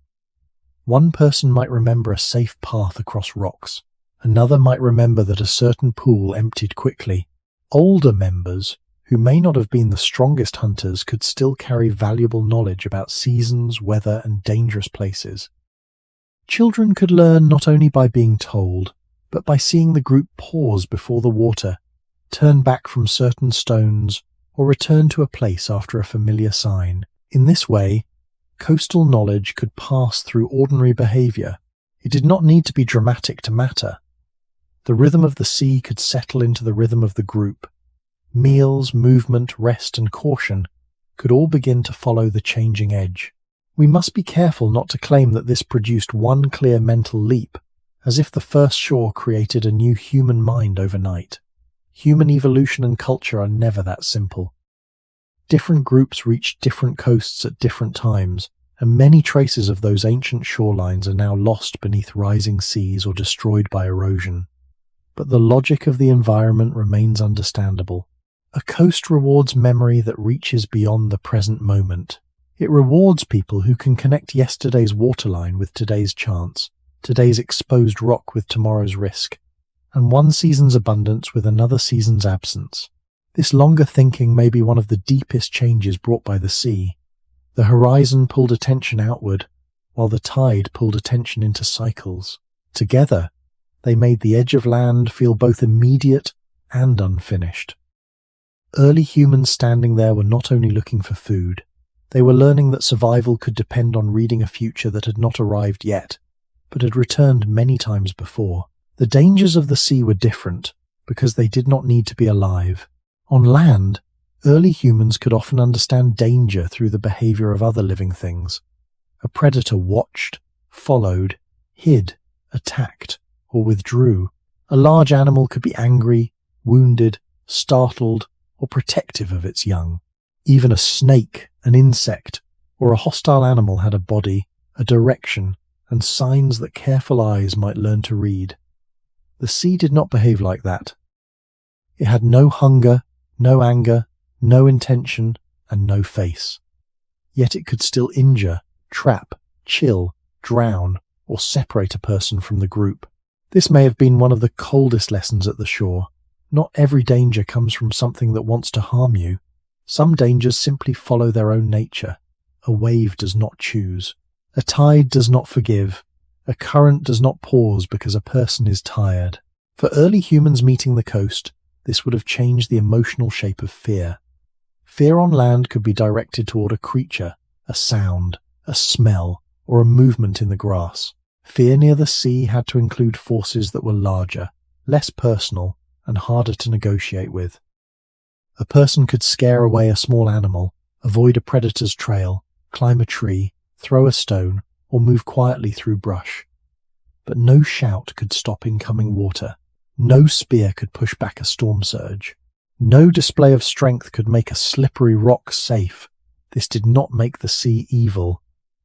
One person might remember a safe path across rocks. Another might remember that a certain pool emptied quickly. Older members, who may not have been the strongest hunters, could still carry valuable knowledge about seasons, weather, and dangerous places. Children could learn not only by being told, but by seeing the group pause before the water, turn back from certain stones, or return to a place after a familiar sign. In this way, coastal knowledge could pass through ordinary behavior. It did not need to be dramatic to matter. The rhythm of the sea could settle into the rhythm of the group. Meals, movement, rest, and caution could all begin to follow the changing edge. We must be careful not to claim that this produced one clear mental leap, as if the first shore created a new human mind overnight. Human evolution and culture are never that simple. Different groups reached different coasts at different times, and many traces of those ancient shorelines are now lost beneath rising seas or destroyed by erosion. But the logic of the environment remains understandable. A coast rewards memory that reaches beyond the present moment. It rewards people who can connect yesterday's waterline with today's chance, today's exposed rock with tomorrow's risk, and one season's abundance with another season's absence. This longer thinking may be one of the deepest changes brought by the sea. The horizon pulled attention outward, while the tide pulled attention into cycles. Together, they made the edge of land feel both immediate and unfinished. Early humans standing there were not only looking for food, they were learning that survival could depend on reading a future that had not arrived yet, but had returned many times before. The dangers of the sea were different, because they did not need to be alive. On land, early humans could often understand danger through the behavior of other living things. A predator watched, followed, hid, attacked, or withdrew. A large animal could be angry, wounded, startled, or protective of its young. Even a snake, an insect, or a hostile animal had a body, a direction, and signs that careful eyes might learn to read. The sea did not behave like that. It had no hunger, no anger, no intention, and no face. Yet it could still injure, trap, chill, drown, or separate a person from the group. This may have been one of the coldest lessons at the shore. Not every danger comes from something that wants to harm you. Some dangers simply follow their own nature. A wave does not choose. A tide does not forgive. A current does not pause because a person is tired. For early humans meeting the coast, this would have changed the emotional shape of fear. Fear on land could be directed toward a creature, a sound, a smell, or a movement in the grass. Fear near the sea had to include forces that were larger, less personal, and harder to negotiate with. A person could scare away a small animal, avoid a predator's trail, climb a tree, throw a stone, or move quietly through brush. But no shout could stop incoming water. No spear could push back a storm surge. No display of strength could make a slippery rock safe. This did not make the sea evil.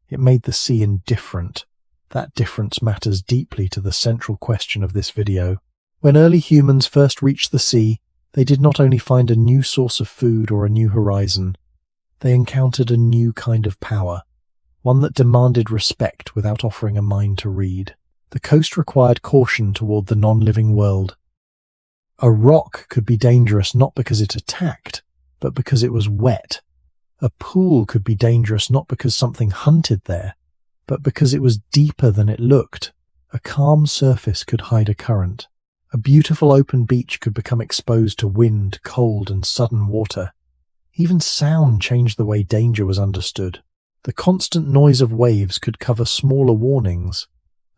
It made the sea indifferent. That difference matters deeply to the central question of this video. When early humans first reached the sea, they did not only find a new source of food or a new horizon, they encountered a new kind of power, one that demanded respect without offering a mind to read. The coast required caution toward the non-living world. A rock could be dangerous not because it attacked, but because it was wet. A pool could be dangerous not because something hunted there, but because it was deeper than it looked. A calm surface could hide a current. A beautiful open beach could become exposed to wind, cold, and sudden water. Even sound changed the way danger was understood. The constant noise of waves could cover smaller warnings.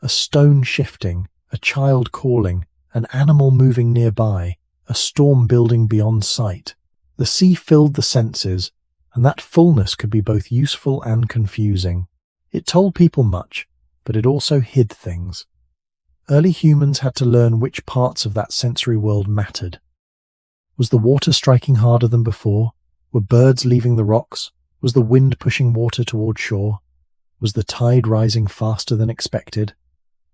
A stone shifting, a child calling, an animal moving nearby, a storm building beyond sight. The sea filled the senses, and that fullness could be both useful and confusing. It told people much, but it also hid things. Early humans had to learn which parts of that sensory world mattered. Was the water striking harder than before? Were birds leaving the rocks? Was the wind pushing water toward shore? Was the tide rising faster than expected?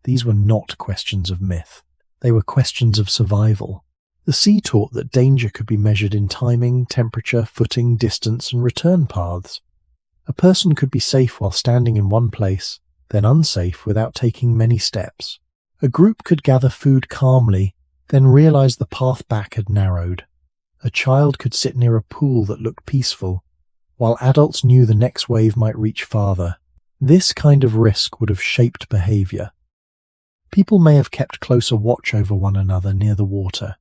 These were not questions of myth. They were questions of survival. The sea taught that danger could be measured in timing, temperature, footing, distance, and return paths. A person could be safe while standing in one place, then unsafe without taking many steps. A group could gather food calmly, then realize the path back had narrowed. A child could sit near a pool that looked peaceful, while adults knew the next wave might reach farther. This kind of risk would have shaped behavior. People may have kept closer watch over one another near the water.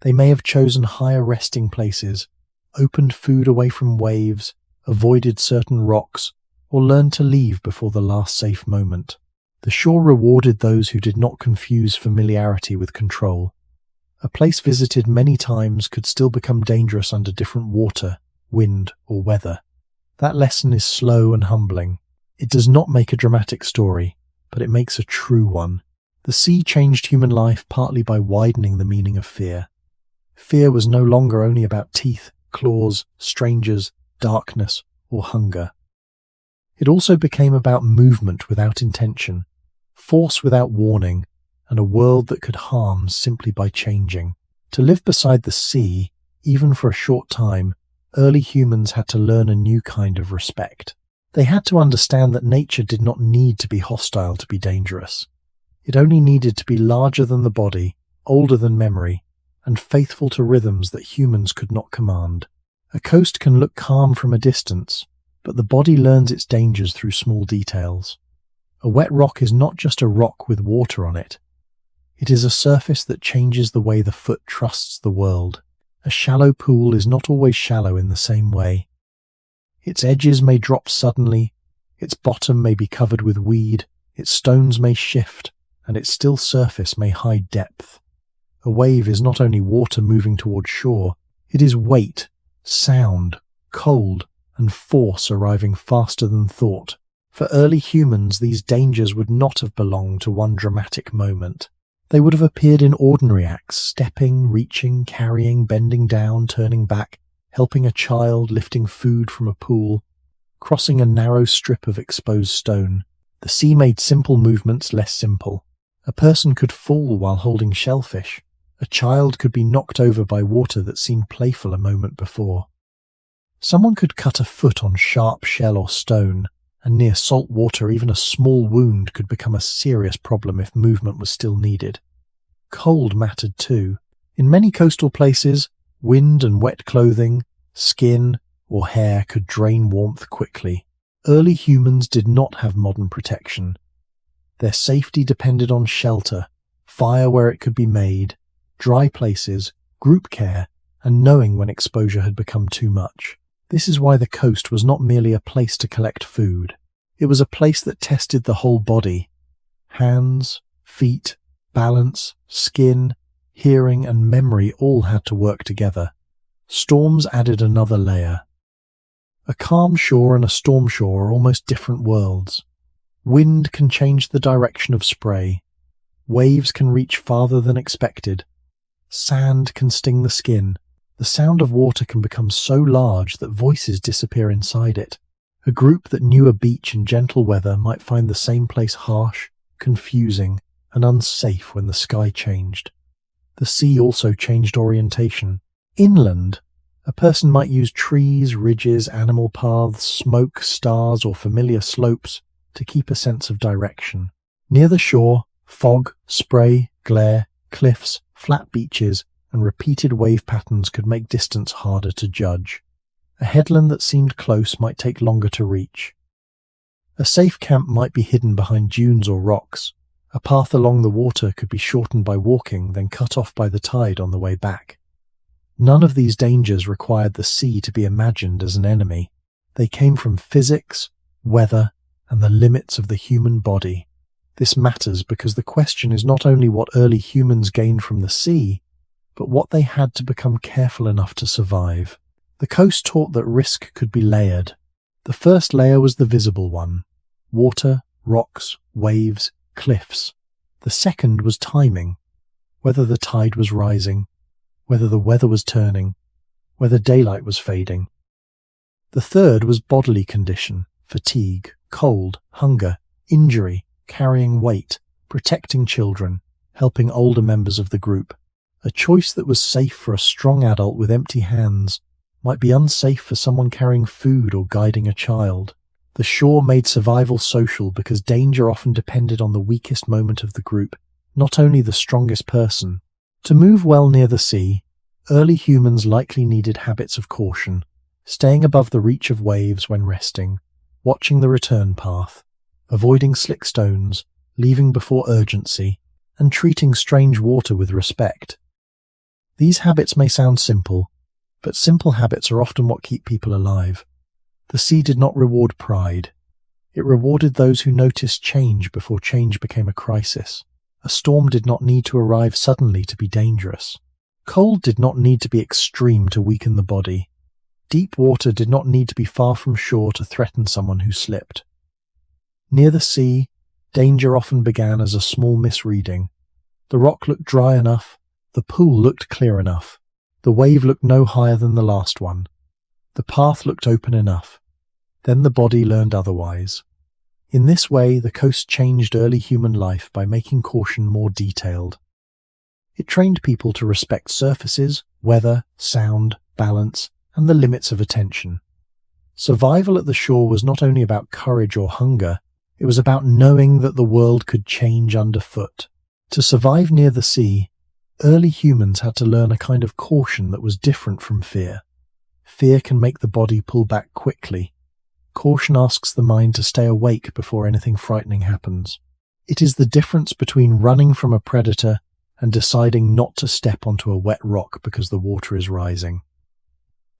They may have chosen higher resting places, opened food away from waves, avoided certain rocks, or learned to leave before the last safe moment. The shore rewarded those who did not confuse familiarity with control. A place visited many times could still become dangerous under different water, wind, or weather. That lesson is slow and humbling. It does not make a dramatic story, but it makes a true one. The sea changed human life partly by widening the meaning of fear. Fear was no longer only about teeth, claws, strangers, darkness, or hunger. It also became about movement without intention, force without warning, and a world that could harm simply by changing. To live beside the sea, even for a short time, early humans had to learn a new kind of respect. They had to understand that nature did not need to be hostile to be dangerous. It only needed to be larger than the body, older than memory, and faithful to rhythms that humans could not command. A coast can look calm from a distance, but the body learns its dangers through small details. A wet rock is not just a rock with water on it. It is a surface that changes the way the foot trusts the world. A shallow pool is not always shallow in the same way. Its edges may drop suddenly, its bottom may be covered with weed, its stones may shift, and its still surface may hide depth. A wave is not only water moving toward shore, it is weight, sound, cold, and force arriving faster than thought. For early humans, these dangers would not have belonged to one dramatic moment. They would have appeared in ordinary acts, stepping, reaching, carrying, bending down, turning back, helping a child, lifting food from a pool, crossing a narrow strip of exposed stone. The sea made simple movements less simple. A person could fall while holding shellfish. A child could be knocked over by water that seemed playful a moment before. Someone could cut a foot on sharp shell or stone, and near salt water even a small wound could become a serious problem if movement was still needed. Cold mattered too. In many coastal places, wind and wet clothing, skin, or hair could drain warmth quickly. Early humans did not have modern protection. Their safety depended on shelter, fire where it could be made, dry places, group care, and knowing when exposure had become too much. This is why the coast was not merely a place to collect food. It was a place that tested the whole body. Hands, feet, balance, skin, hearing, and memory all had to work together. Storms added another layer. A calm shore and a storm shore are almost different worlds. Wind can change the direction of spray. Waves can reach farther than expected. Sand can sting the skin. The sound of water can become so large that voices disappear inside it. A group that knew a beach in gentle weather might find the same place harsh, confusing, and unsafe when the sky changed. The sea also changed orientation. Inland, a person might use trees, ridges, animal paths, smoke, stars, or familiar slopes to keep a sense of direction. Near the shore, fog, spray, glare, cliffs, flat beaches, and repeated wave patterns could make distance harder to judge. A headland that seemed close might take longer to reach. A safe camp might be hidden behind dunes or rocks. A path along the water could be shortened by walking, then cut off by the tide on the way back. None of these dangers required the sea to be imagined as an enemy. They came from physics, weather, and the limits of the human body. This matters because the question is not only what early humans gained from the sea, but what they had to become careful enough to survive. The coast taught that risk could be layered. The first layer was the visible one: water, rocks, waves, cliffs. The second was timing, whether the tide was rising, whether the weather was turning, whether daylight was fading. The third was bodily condition: fatigue, cold, hunger, injury, carrying weight, protecting children, helping older members of the group. A choice that was safe for a strong adult with empty hands might be unsafe for someone carrying food or guiding a child. The shore made survival social because danger often depended on the weakest moment of the group, not only the strongest person. To move well near the sea, early humans likely needed habits of caution, staying above the reach of waves when resting, watching the return path, avoiding slick stones, leaving before urgency, and treating strange water with respect. These habits may sound simple, but simple habits are often what keep people alive. The sea did not reward pride. It rewarded those who noticed change before change became a crisis. A storm did not need to arrive suddenly to be dangerous. Cold did not need to be extreme to weaken the body. Deep water did not need to be far from shore to threaten someone who slipped. Near the sea, danger often began as a small misreading. The rock looked dry enough, the pool looked clear enough, the wave looked no higher than the last one. The path looked open enough. Then the body learned otherwise. In this way, the coast changed early human life by making caution more detailed. It trained people to respect surfaces, weather, sound, balance, and the limits of attention. Survival at the shore was not only about courage or hunger, it was about knowing that the world could change underfoot. To survive near the sea, early humans had to learn a kind of caution that was different from fear. Fear can make the body pull back quickly. Caution asks the mind to stay awake before anything frightening happens. It is the difference between running from a predator and deciding not to step onto a wet rock because the water is rising.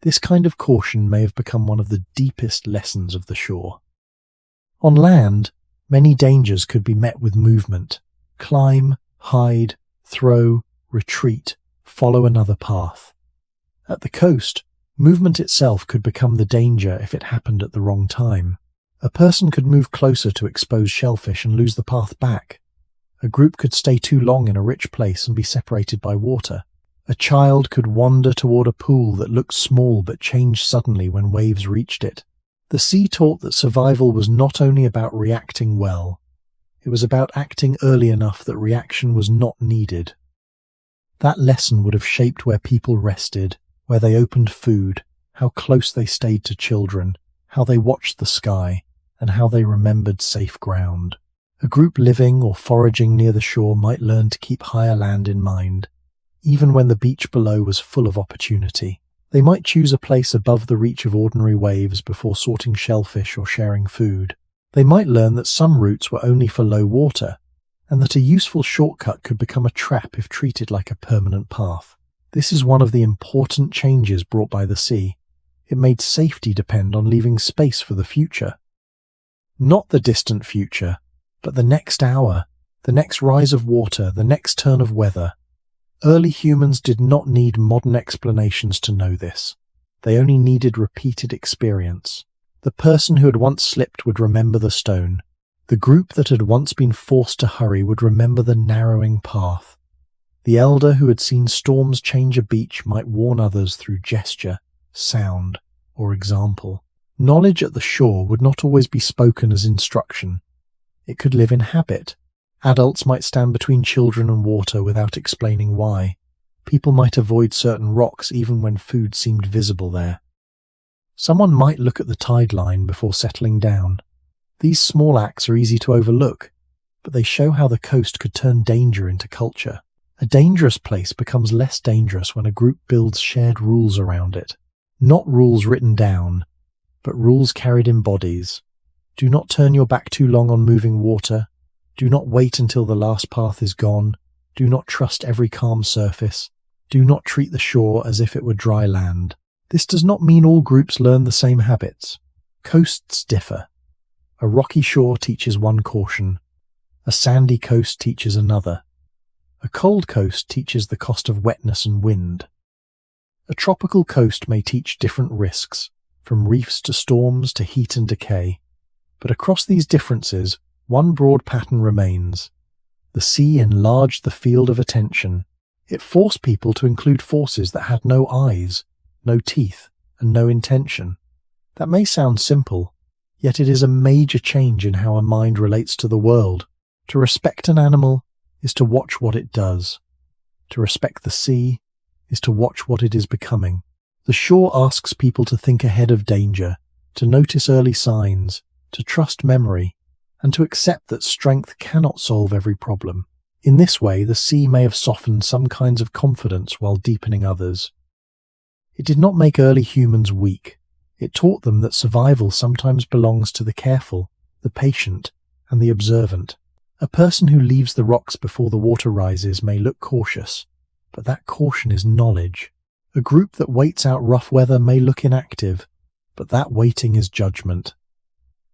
This kind of caution may have become one of the deepest lessons of the shore. On land, many dangers could be met with movement. Climb, hide, throw, retreat, follow another path. At the coast, movement itself could become the danger if it happened at the wrong time. A person could move closer to exposed shellfish and lose the path back. A group could stay too long in a rich place and be separated by water. A child could wander toward a pool that looked small but changed suddenly when waves reached it. The sea taught that survival was not only about reacting well, it was about acting early enough that reaction was not needed. That lesson would have shaped where people rested, where they opened food, how close they stayed to children, how they watched the sky, and how they remembered safe ground. A group living or foraging near the shore might learn to keep higher land in mind, even when the beach below was full of opportunity. They might choose a place above the reach of ordinary waves before sorting shellfish or sharing food. They might learn that some routes were only for low water, and that a useful shortcut could become a trap if treated like a permanent path. This is one of the important changes brought by the sea. It made safety depend on leaving space for the future. Not the distant future, but the next hour, the next rise of water, the next turn of weather. Early humans did not need modern explanations to know this. They only needed repeated experience. The person who had once slipped would remember the stone. The group that had once been forced to hurry would remember the narrowing path. The elder who had seen storms change a beach might warn others through gesture, sound, or example. Knowledge at the shore would not always be spoken as instruction. It could live in habit. Adults might stand between children and water without explaining why. People might avoid certain rocks even when food seemed visible there. Someone might look at the tide line before settling down. These small acts are easy to overlook, but they show how the coast could turn danger into culture. A dangerous place becomes less dangerous when a group builds shared rules around it. Not rules written down, but rules carried in bodies. Do not turn your back too long on moving water. Do not wait until the last path is gone. Do not trust every calm surface. Do not treat the shore as if it were dry land. This does not mean all groups learn the same habits. Coasts differ. A rocky shore teaches one caution. A sandy coast teaches another. A cold coast teaches the cost of wetness and wind. A tropical coast may teach different risks, from reefs to storms to heat and decay. But across these differences, one broad pattern remains. The sea enlarged the field of attention. It forced people to include forces that had no eyes, no teeth, and no intention. That may sound simple, yet it is a major change in how a mind relates to the world. To respect an animal is to watch what it does. To respect the sea is to watch what it is becoming. The shore asks people to think ahead of danger, to notice early signs, to trust memory, and to accept that strength cannot solve every problem. In this way, the sea may have softened some kinds of confidence while deepening others. It did not make early humans weak. It taught them that survival sometimes belongs to the careful, the patient, and the observant. A person who leaves the rocks before the water rises may look cautious, but that caution is knowledge. A group that waits out rough weather may look inactive, but that waiting is judgment.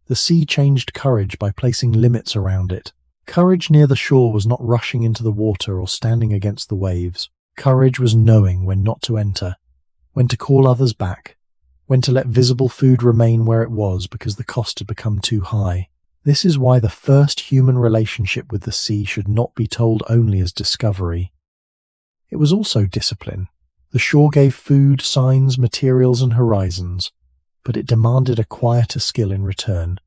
The sea changed courage by placing limits around it. Courage near the shore was not rushing into the water or standing against the waves. Courage was knowing when not to enter, when to call others back, when to let visible food remain where it was because the cost had become too high. This is why the first human relationship with the sea should not be told only as discovery. It was also discipline. The shore gave food, signs, materials, and horizons, but it demanded a quieter skill in return,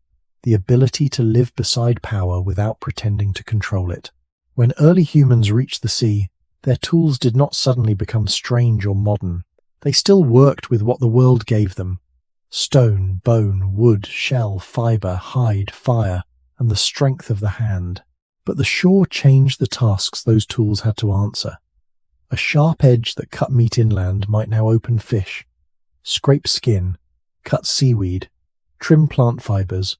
the ability to live beside power without pretending to control it. When early humans reached the sea, their tools did not suddenly become strange or modern. They still worked with what the world gave them: stone, bone, wood, shell, fibre, hide, fire, and the strength of the hand. But the shore changed the tasks those tools had to answer. A sharp edge that cut meat inland might now open fish, scrape skin, cut seaweed, trim plant fibres,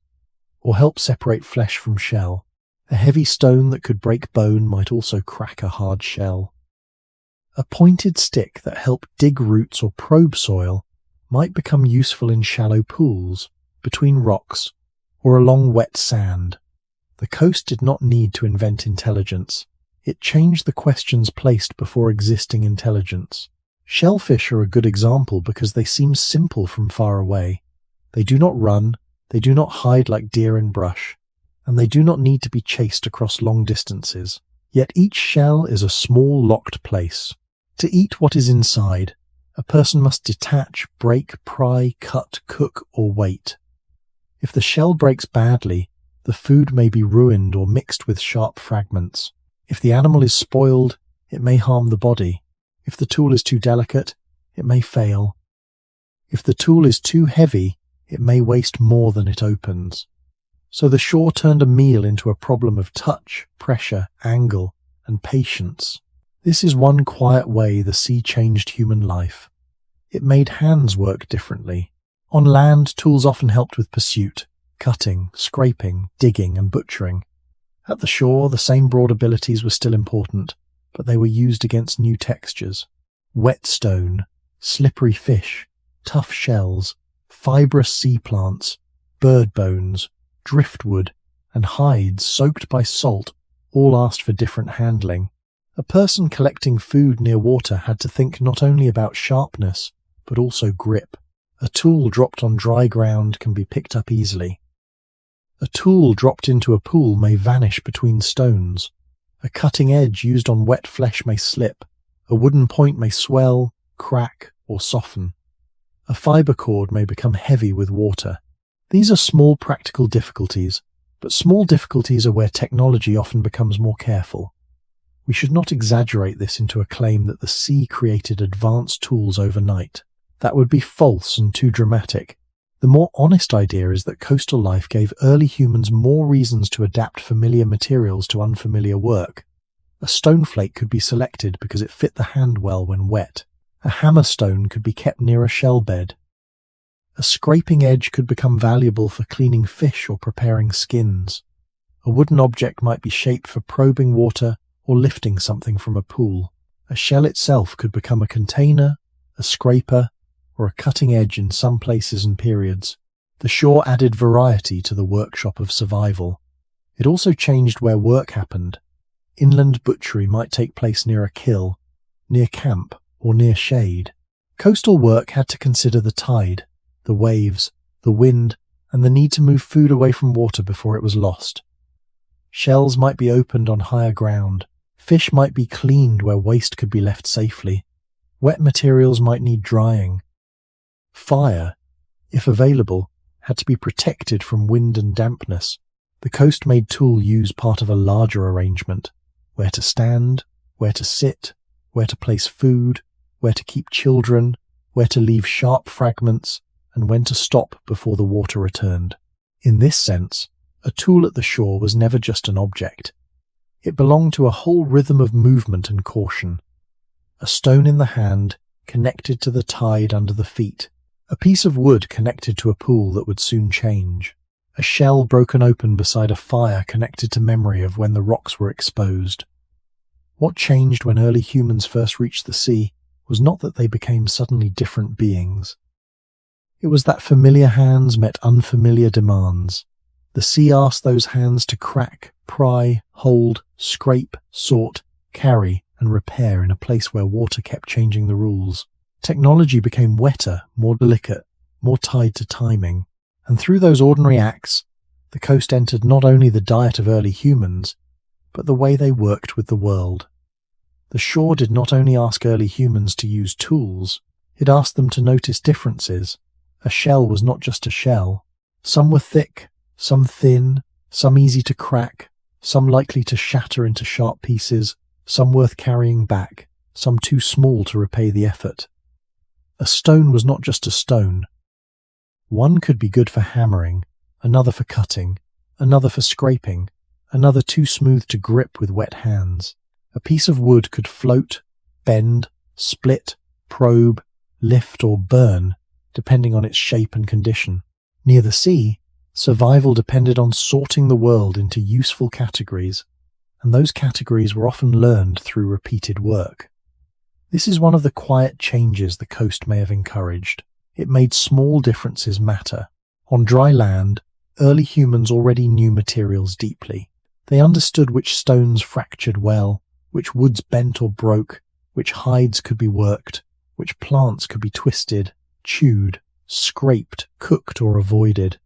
or help separate flesh from shell. A heavy stone that could break bone might also crack a hard shell. A pointed stick that helped dig roots or probe soil might become useful in shallow pools, between rocks, or along wet sand. The coast did not need to invent intelligence. It changed the questions placed before existing intelligence. Shellfish are a good example because they seem simple from far away. They do not run, they do not hide like deer in brush, and they do not need to be chased across long distances. Yet each shell is a small locked place. To eat what is inside, a person must detach, break, pry, cut, cook, or wait. If the shell breaks badly, the food may be ruined or mixed with sharp fragments. If the animal is spoiled, it may harm the body. If the tool is too delicate, it may fail. If the tool is too heavy, it may waste more than it opens. So the shore turned a meal into a problem of touch, pressure, angle, and patience. This is one quiet way the sea changed human life. It made hands work differently. On land, tools often helped with pursuit, cutting, scraping, digging, and butchering. At the shore, the same broad abilities were still important, but they were used against new textures. Wet stone, slippery fish, tough shells, fibrous sea plants, bird bones, driftwood, and hides soaked by salt all asked for different handling. A person collecting food near water had to think not only about sharpness, but also grip. A tool dropped on dry ground can be picked up easily. A tool dropped into a pool may vanish between stones. A cutting edge used on wet flesh may slip. A wooden point may swell, crack, or soften. A fibre cord may become heavy with water. These are small practical difficulties, But small difficulties are where technology often becomes more careful. We should not exaggerate this into a claim that the sea created advanced tools overnight. That would be false and too dramatic. The more honest idea is that coastal life gave early humans more reasons to adapt familiar materials to unfamiliar work. A stone flake could be selected because it fit the hand well when wet. A hammer stone could be kept near a shell bed. A scraping edge could become valuable for cleaning fish or preparing skins. A wooden object might be shaped for probing water or lifting something from a pool. A shell itself could become a container, a scraper, or a cutting edge in some places and periods. The shore added variety to the workshop of survival. It also changed where work happened. Inland butchery might take place near a kill, near camp, or near shade. Coastal work had to consider the tide, the waves, the wind, and the need to move food away from water before it was lost. Shells might be opened on higher ground. Fish might be cleaned where waste could be left safely. Wet materials might need drying. Fire, if available, had to be protected from wind and dampness. The coast-made tool used part of a larger arrangement: where to stand, where to sit, where to place food, where to keep children, where to leave sharp fragments, and when to stop before the water returned. In this sense, a tool at the shore was never just an object. It belonged to a whole rhythm of movement and caution. A stone in the hand connected to the tide under the feet. A piece of wood connected to a pool that would soon change. A shell broken open beside a fire connected to memory of when the rocks were exposed. What changed when early humans first reached the sea was not that they became suddenly different beings. It was that familiar hands met unfamiliar demands. The sea asked those hands to crack, pry, hold, scrape, sort, carry, and repair in a place where water kept changing the rules. Technology became wetter, more delicate, more tied to timing. And through those ordinary acts, the coast entered not only the diet of early humans, but the way they worked with the world. The shore did not only ask early humans to use tools, it asked them to notice differences. A shell was not just a shell. Some were thick, some thin, some easy to crack, some likely to shatter into sharp pieces, some worth carrying back, some too small to repay the effort. A stone was not just a stone. One could be good for hammering, another for cutting, another for scraping, another too smooth to grip with wet hands. A piece of wood could float, bend, split, probe, lift or burn, depending on its shape and condition. Near the sea, survival depended on sorting the world into useful categories, and those categories were often learned through repeated work. This is one of the quiet changes the coast may have encouraged. It made small differences matter. On dry land, early humans already knew materials deeply. They understood which stones fractured well, which woods bent or broke, which hides could be worked, which plants could be twisted, chewed, scraped, cooked, or avoided.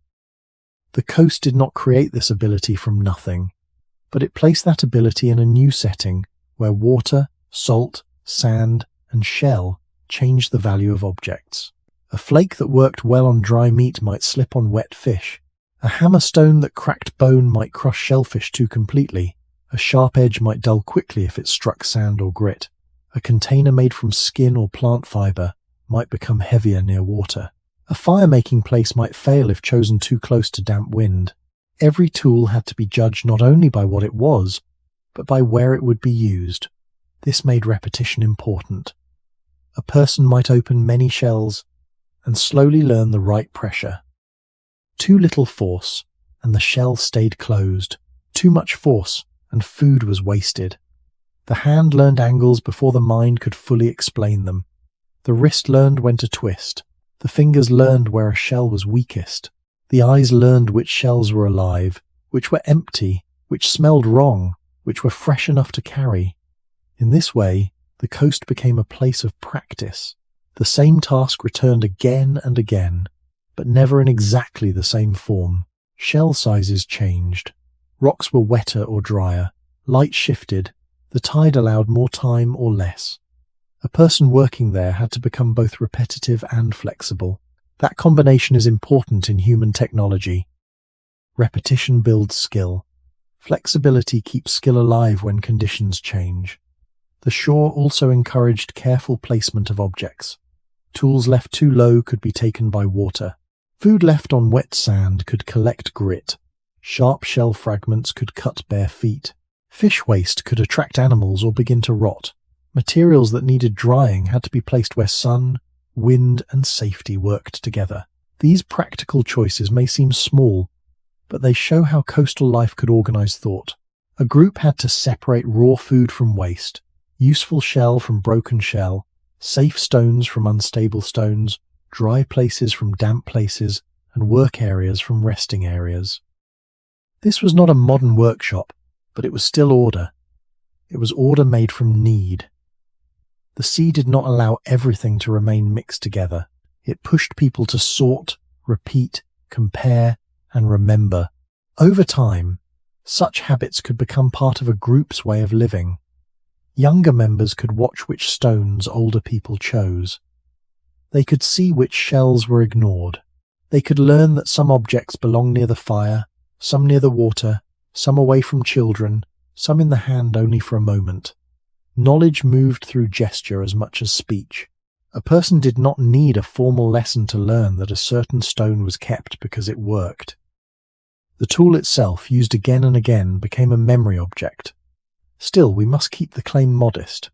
The coast did not create this ability from nothing, but it placed that ability in a new setting where water, salt, sand, and shell changed the value of objects. A flake that worked well on dry meat might slip on wet fish. A hammer stone that cracked bone might crush shellfish too completely. A sharp edge might dull quickly if it struck sand or grit. A container made from skin or plant fiber might become heavier near water. A fire-making place might fail if chosen too close to damp wind. Every tool had to be judged not only by what it was, but by where it would be used. This made repetition important. A person might open many shells and slowly learn the right pressure. Too little force, and the shell stayed closed. Too much force, and food was wasted. The hand learned angles before the mind could fully explain them. The wrist learned when to twist. The fingers learned where a shell was weakest. The eyes learned which shells were alive, which were empty, which smelled wrong, which were fresh enough to carry. In this way, the coast became a place of practice. The same task returned again and again, but never in exactly the same form. Shell sizes changed. Rocks were wetter or drier. Light shifted. The tide allowed more time or less. A person working there had to become both repetitive and flexible. That combination is important in human technology. Repetition builds skill. Flexibility keeps skill alive when conditions change. The shore also encouraged careful placement of objects. Tools left too low could be taken by water. Food left on wet sand could collect grit. Sharp shell fragments could cut bare feet. Fish waste could attract animals or begin to rot. Materials that needed drying had to be placed where sun, wind, and safety worked together. These practical choices may seem small, but they show how coastal life could organize thought. A group had to separate raw food from waste, useful shell from broken shell, safe stones from unstable stones, dry places from damp places, and work areas from resting areas. This was not a modern workshop, but it was still order. It was order made from need. The sea did not allow everything to remain mixed together. It pushed people to sort, repeat, compare, and remember. Over time, such habits could become part of a group's way of living. Younger members could watch which stones older people chose. They could see which shells were ignored. They could learn that some objects belong near the fire, some near the water, some away from children, some in the hand only for a moment. Knowledge moved through gesture as much as speech. A person did not need a formal lesson to learn that a certain stone was kept because it worked. The tool itself, used again and again, became a memory object. Still, we must keep the claim modest.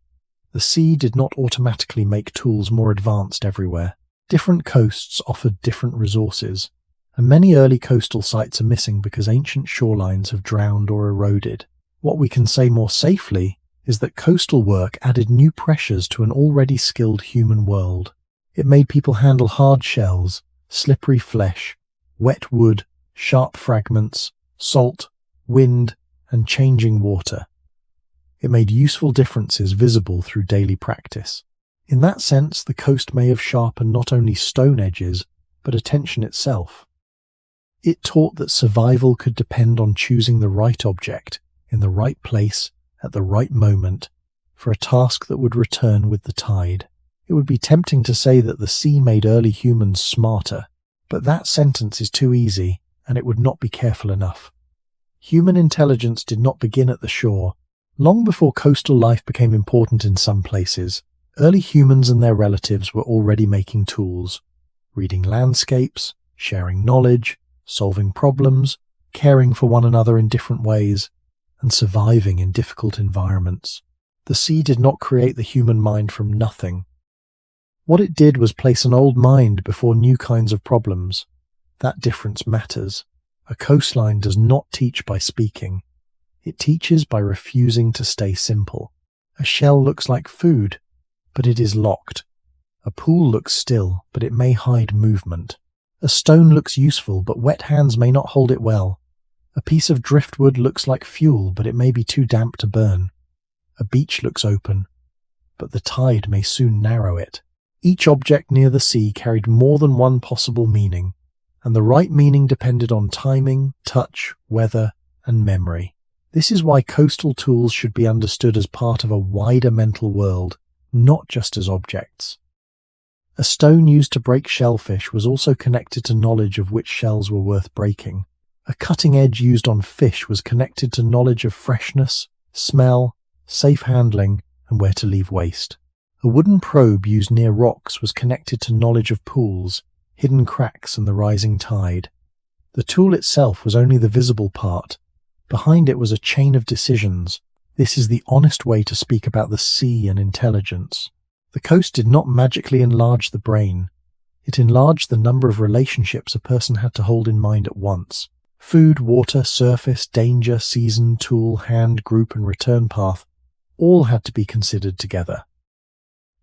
The sea did not automatically make tools more advanced everywhere. Different coasts offered different resources, and many early coastal sites are missing because ancient shorelines have drowned or eroded. What we can say more safely is that coastal work added new pressures to an already skilled human world. It made people handle hard shells, slippery flesh, wet wood, sharp fragments, salt, wind, and changing water. It made useful differences visible through daily practice. In that sense, the coast may have sharpened not only stone edges, but attention itself. It taught that survival could depend on choosing the right object, in the right place, at the right moment, for a task that would return with the tide. It would be tempting to say that the sea made early humans smarter, but that sentence is too easy, and it would not be careful enough. Human intelligence did not begin at the shore. Long before coastal life became important in some places, early humans and their relatives were already making tools, reading landscapes, sharing knowledge, solving problems, caring for one another in different ways, and surviving in difficult environments. The sea did not create the human mind from nothing. What it did was place an old mind before new kinds of problems. That difference matters. A coastline does not teach by speaking. It teaches by refusing to stay simple. A shell looks like food, but it is locked. A pool looks still, but it may hide movement. A stone looks useful, but wet hands may not hold it well. A piece of driftwood looks like fuel, but it may be too damp to burn. A beach looks open, but the tide may soon narrow it. Each object near the sea carried more than one possible meaning, and the right meaning depended on timing, touch, weather, and memory. This is why coastal tools should be understood as part of a wider mental world, not just as objects. A stone used to break shellfish was also connected to knowledge of which shells were worth breaking. A cutting edge used on fish was connected to knowledge of freshness, smell, safe handling, and where to leave waste. A wooden probe used near rocks was connected to knowledge of pools, hidden cracks, and the rising tide. The tool itself was only the visible part. Behind it was a chain of decisions. This is the honest way to speak about the sea and intelligence. The coast did not magically enlarge the brain. It enlarged the number of relationships a person had to hold in mind at once. Food, water, surface, danger, season, tool, hand, group, and return path all had to be considered together.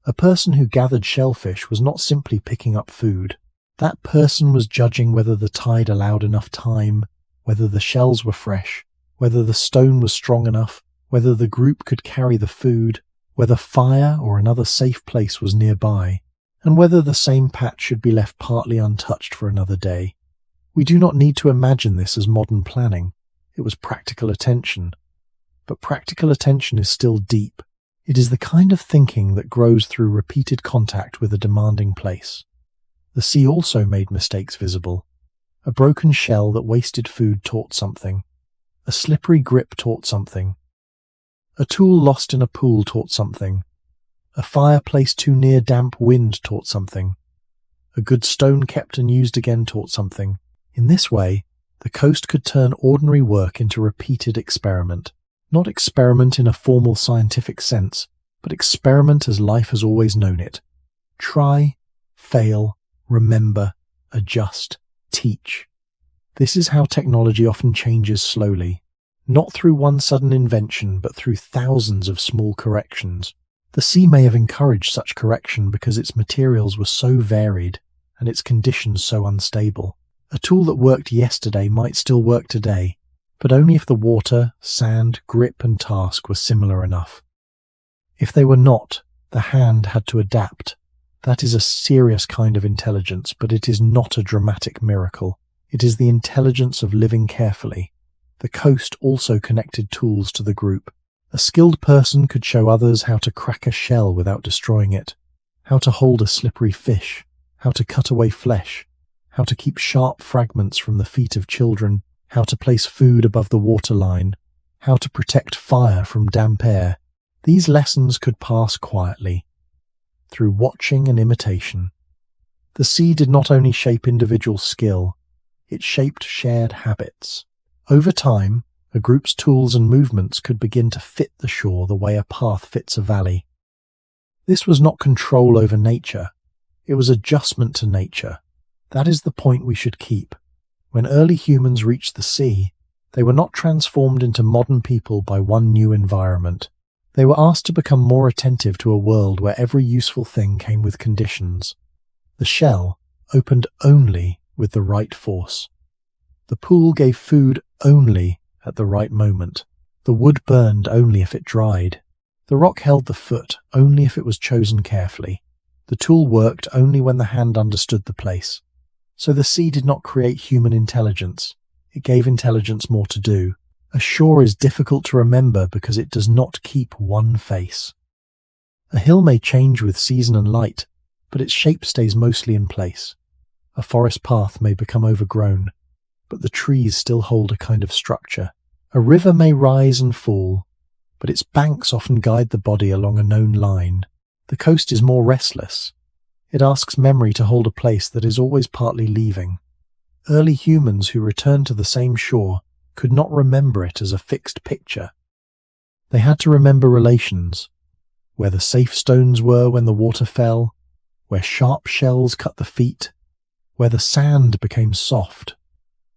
A person who gathered shellfish was not simply picking up food. That person was judging whether the tide allowed enough time, whether the shells were fresh, whether the stone was strong enough, whether the group could carry the food, whether fire or another safe place was nearby, and whether the same patch should be left partly untouched for another day. We do not need to imagine this as modern planning. It was practical attention. But practical attention is still deep. It is the kind of thinking that grows through repeated contact with a demanding place. The sea also made mistakes visible. A broken shell that wasted food taught something. A slippery grip taught something. A tool lost in a pool taught something. A fire placed too near damp wind taught something. A good stone kept and used again taught something. In this way, the coast could turn ordinary work into repeated experiment. Not experiment in a formal scientific sense, but experiment as life has always known it. Try, fail, remember, adjust, teach. This is how technology often changes slowly, not through one sudden invention, but through thousands of small corrections. The sea may have encouraged such correction because its materials were so varied and its conditions so unstable. A tool that worked yesterday might still work today, but only if the water, sand, grip and task were similar enough. If they were not, the hand had to adapt. That is a serious kind of intelligence, but it is not a dramatic miracle. It is the intelligence of living carefully. The coast also connected tools to the group. A skilled person could show others how to crack a shell without destroying it, how to hold a slippery fish, how to cut away flesh, how to keep sharp fragments from the feet of children, how to place food above the waterline, how to protect fire from damp air. These lessons could pass quietly, through watching and imitation. The sea did not only shape individual skill, it shaped shared habits. Over time, a group's tools and movements could begin to fit the shore the way a path fits a valley. This was not control over nature, it was adjustment to nature. That is the point we should keep. When early humans reached the sea, they were not transformed into modern people by one new environment. They were asked to become more attentive to a world where every useful thing came with conditions. The shell opened only with the right force. The pool gave food only at the right moment. The wood burned only if it dried. The rock held the foot only if it was chosen carefully. The tool worked only when the hand understood the place. So the sea did not create human intelligence. It gave intelligence more to do. A shore is difficult to remember because it does not keep one face. A hill may change with season and light, but its shape stays mostly in place. A forest path may become overgrown, but the trees still hold a kind of structure. A river may rise and fall, but its banks often guide the body along a known line. The coast is more restless. It asks memory to hold a place that is always partly leaving. Early humans who returned to the same shore could not remember it as a fixed picture. They had to remember relations, where the safe stones were when the water fell, where sharp shells cut the feet, where the sand became soft,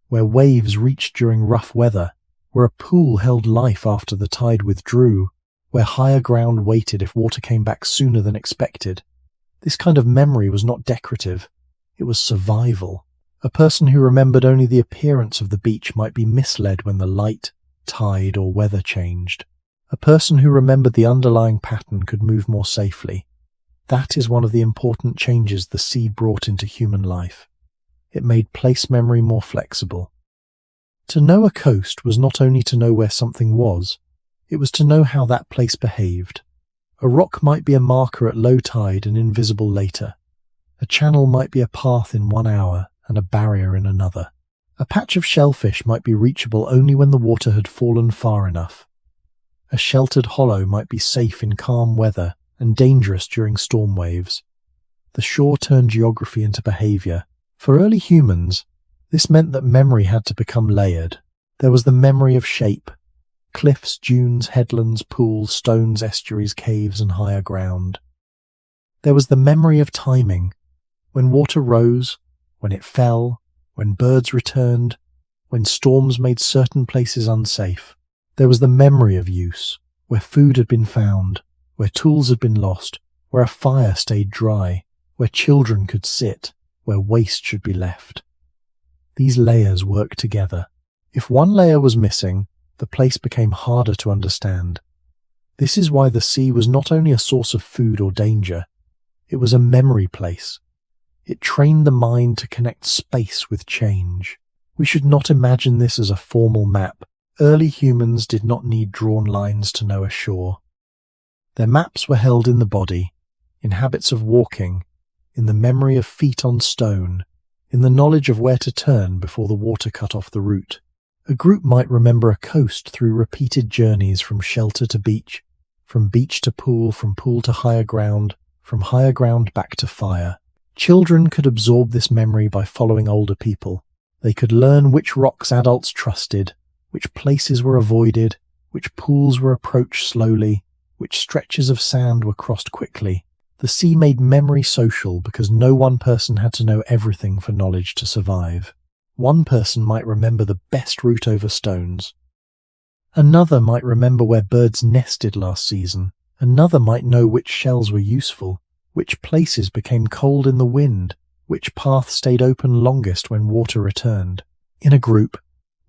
where waves reached during rough weather, where a pool held life after the tide withdrew, where higher ground waited if water came back sooner than expected. This kind of memory was not decorative, it was survival. A person who remembered only the appearance of the beach might be misled when the light, tide, or weather changed. A person who remembered the underlying pattern could move more safely. That is one of the important changes the sea brought into human life. It made place memory more flexible. To know a coast was not only to know where something was, it was to know how that place behaved. A rock might be a marker at low tide and invisible later. A channel might be a path in 1 hour and a barrier in another. A patch of shellfish might be reachable only when the water had fallen far enough. A sheltered hollow might be safe in calm weather and dangerous during storm waves. The shore turned geography into behavior. For early humans, this meant that memory had to become layered. There was the memory of shape: cliffs, dunes, headlands, pools, stones, estuaries, caves, and higher ground. There was the memory of timing: when water rose, when it fell, when birds returned, when storms made certain places unsafe. There was the memory of use: where food had been found, where tools had been lost, where a fire stayed dry, where children could sit, where waste should be left. These layers work together. If one layer was missing, the place became harder to understand. This is why the sea was not only a source of food or danger, it was a memory place. It trained the mind to connect space with change. We should not imagine this as a formal map. Early humans did not need drawn lines to know a shore. Their maps were held in the body, in habits of walking, in the memory of feet on stone, in the knowledge of where to turn before the water cut off the route. A group might remember a coast through repeated journeys from shelter to beach, from beach to pool, from pool to higher ground, from higher ground back to fire. Children could absorb this memory by following older people. They could learn which rocks adults trusted, which places were avoided, which pools were approached slowly, which stretches of sand were crossed quickly. The sea made memory social because no one person had to know everything for knowledge to survive. One person might remember the best route over stones. Another might remember where birds nested last season. Another might know which shells were useful, which places became cold in the wind, which path stayed open longest when water returned. In a group,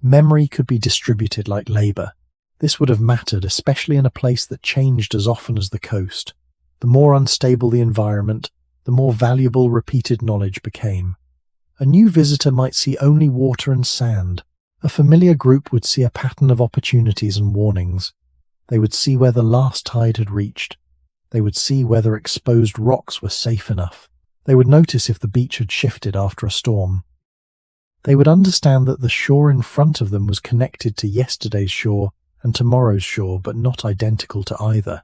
memory could be distributed like labor. This would have mattered, especially in a place that changed as often as the coast. The more unstable the environment, the more valuable repeated knowledge became. A new visitor might see only water and sand. A familiar group would see a pattern of opportunities and warnings. They would see where the last tide had reached. They would see whether exposed rocks were safe enough. They would notice if the beach had shifted after a storm. They would understand that the shore in front of them was connected to yesterday's shore and tomorrow's shore, but not identical to either.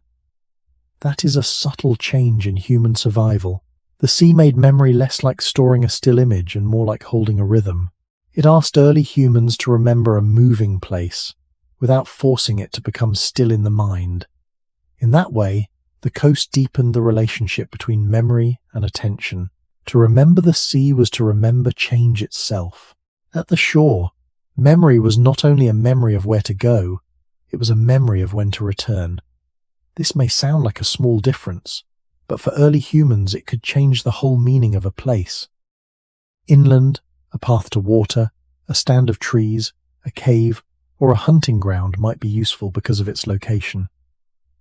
That is a subtle change in human survival. The sea made memory less like storing a still image and more like holding a rhythm. It asked early humans to remember a moving place, without forcing it to become still in the mind. In that way, the coast deepened the relationship between memory and attention. To remember the sea was to remember change itself. At the shore, memory was not only a memory of where to go, it was a memory of when to return. This may sound like a small difference, but for early humans it could change the whole meaning of a place. Inland, a path to water, a stand of trees, a cave, or a hunting ground might be useful because of its location.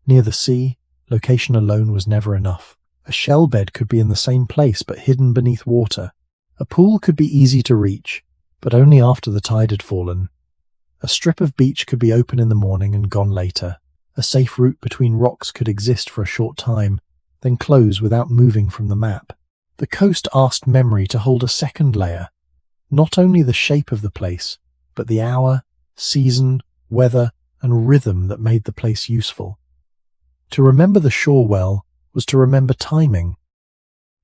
Near the sea, location alone was never enough. A shell bed could be in the same place but hidden beneath water. A pool could be easy to reach, but only after the tide had fallen. A strip of beach could be open in the morning and gone later. A safe route between rocks could exist for a short time, then close without moving from the map. The coast asked memory to hold a second layer, not only the shape of the place, but the hour, season, weather, and rhythm that made the place useful. To remember the shore well was to remember timing.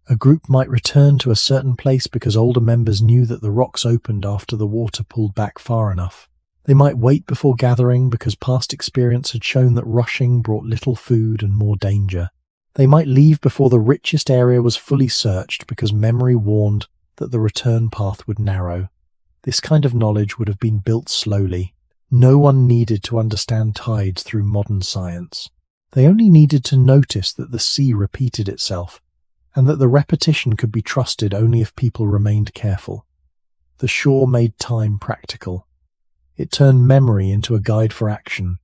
A group might return to a certain place because older members knew that the rocks opened after the water pulled back far enough. They might wait before gathering because past experience had shown that rushing brought little food and more danger. They might leave before the richest area was fully searched because memory warned that the return path would narrow. This kind of knowledge would have been built slowly. No one needed to understand tides through modern science. They only needed to notice that the sea repeated itself, and that the repetition could be trusted only if people remained careful. The shore made time practical. It turned memory into a guide for action.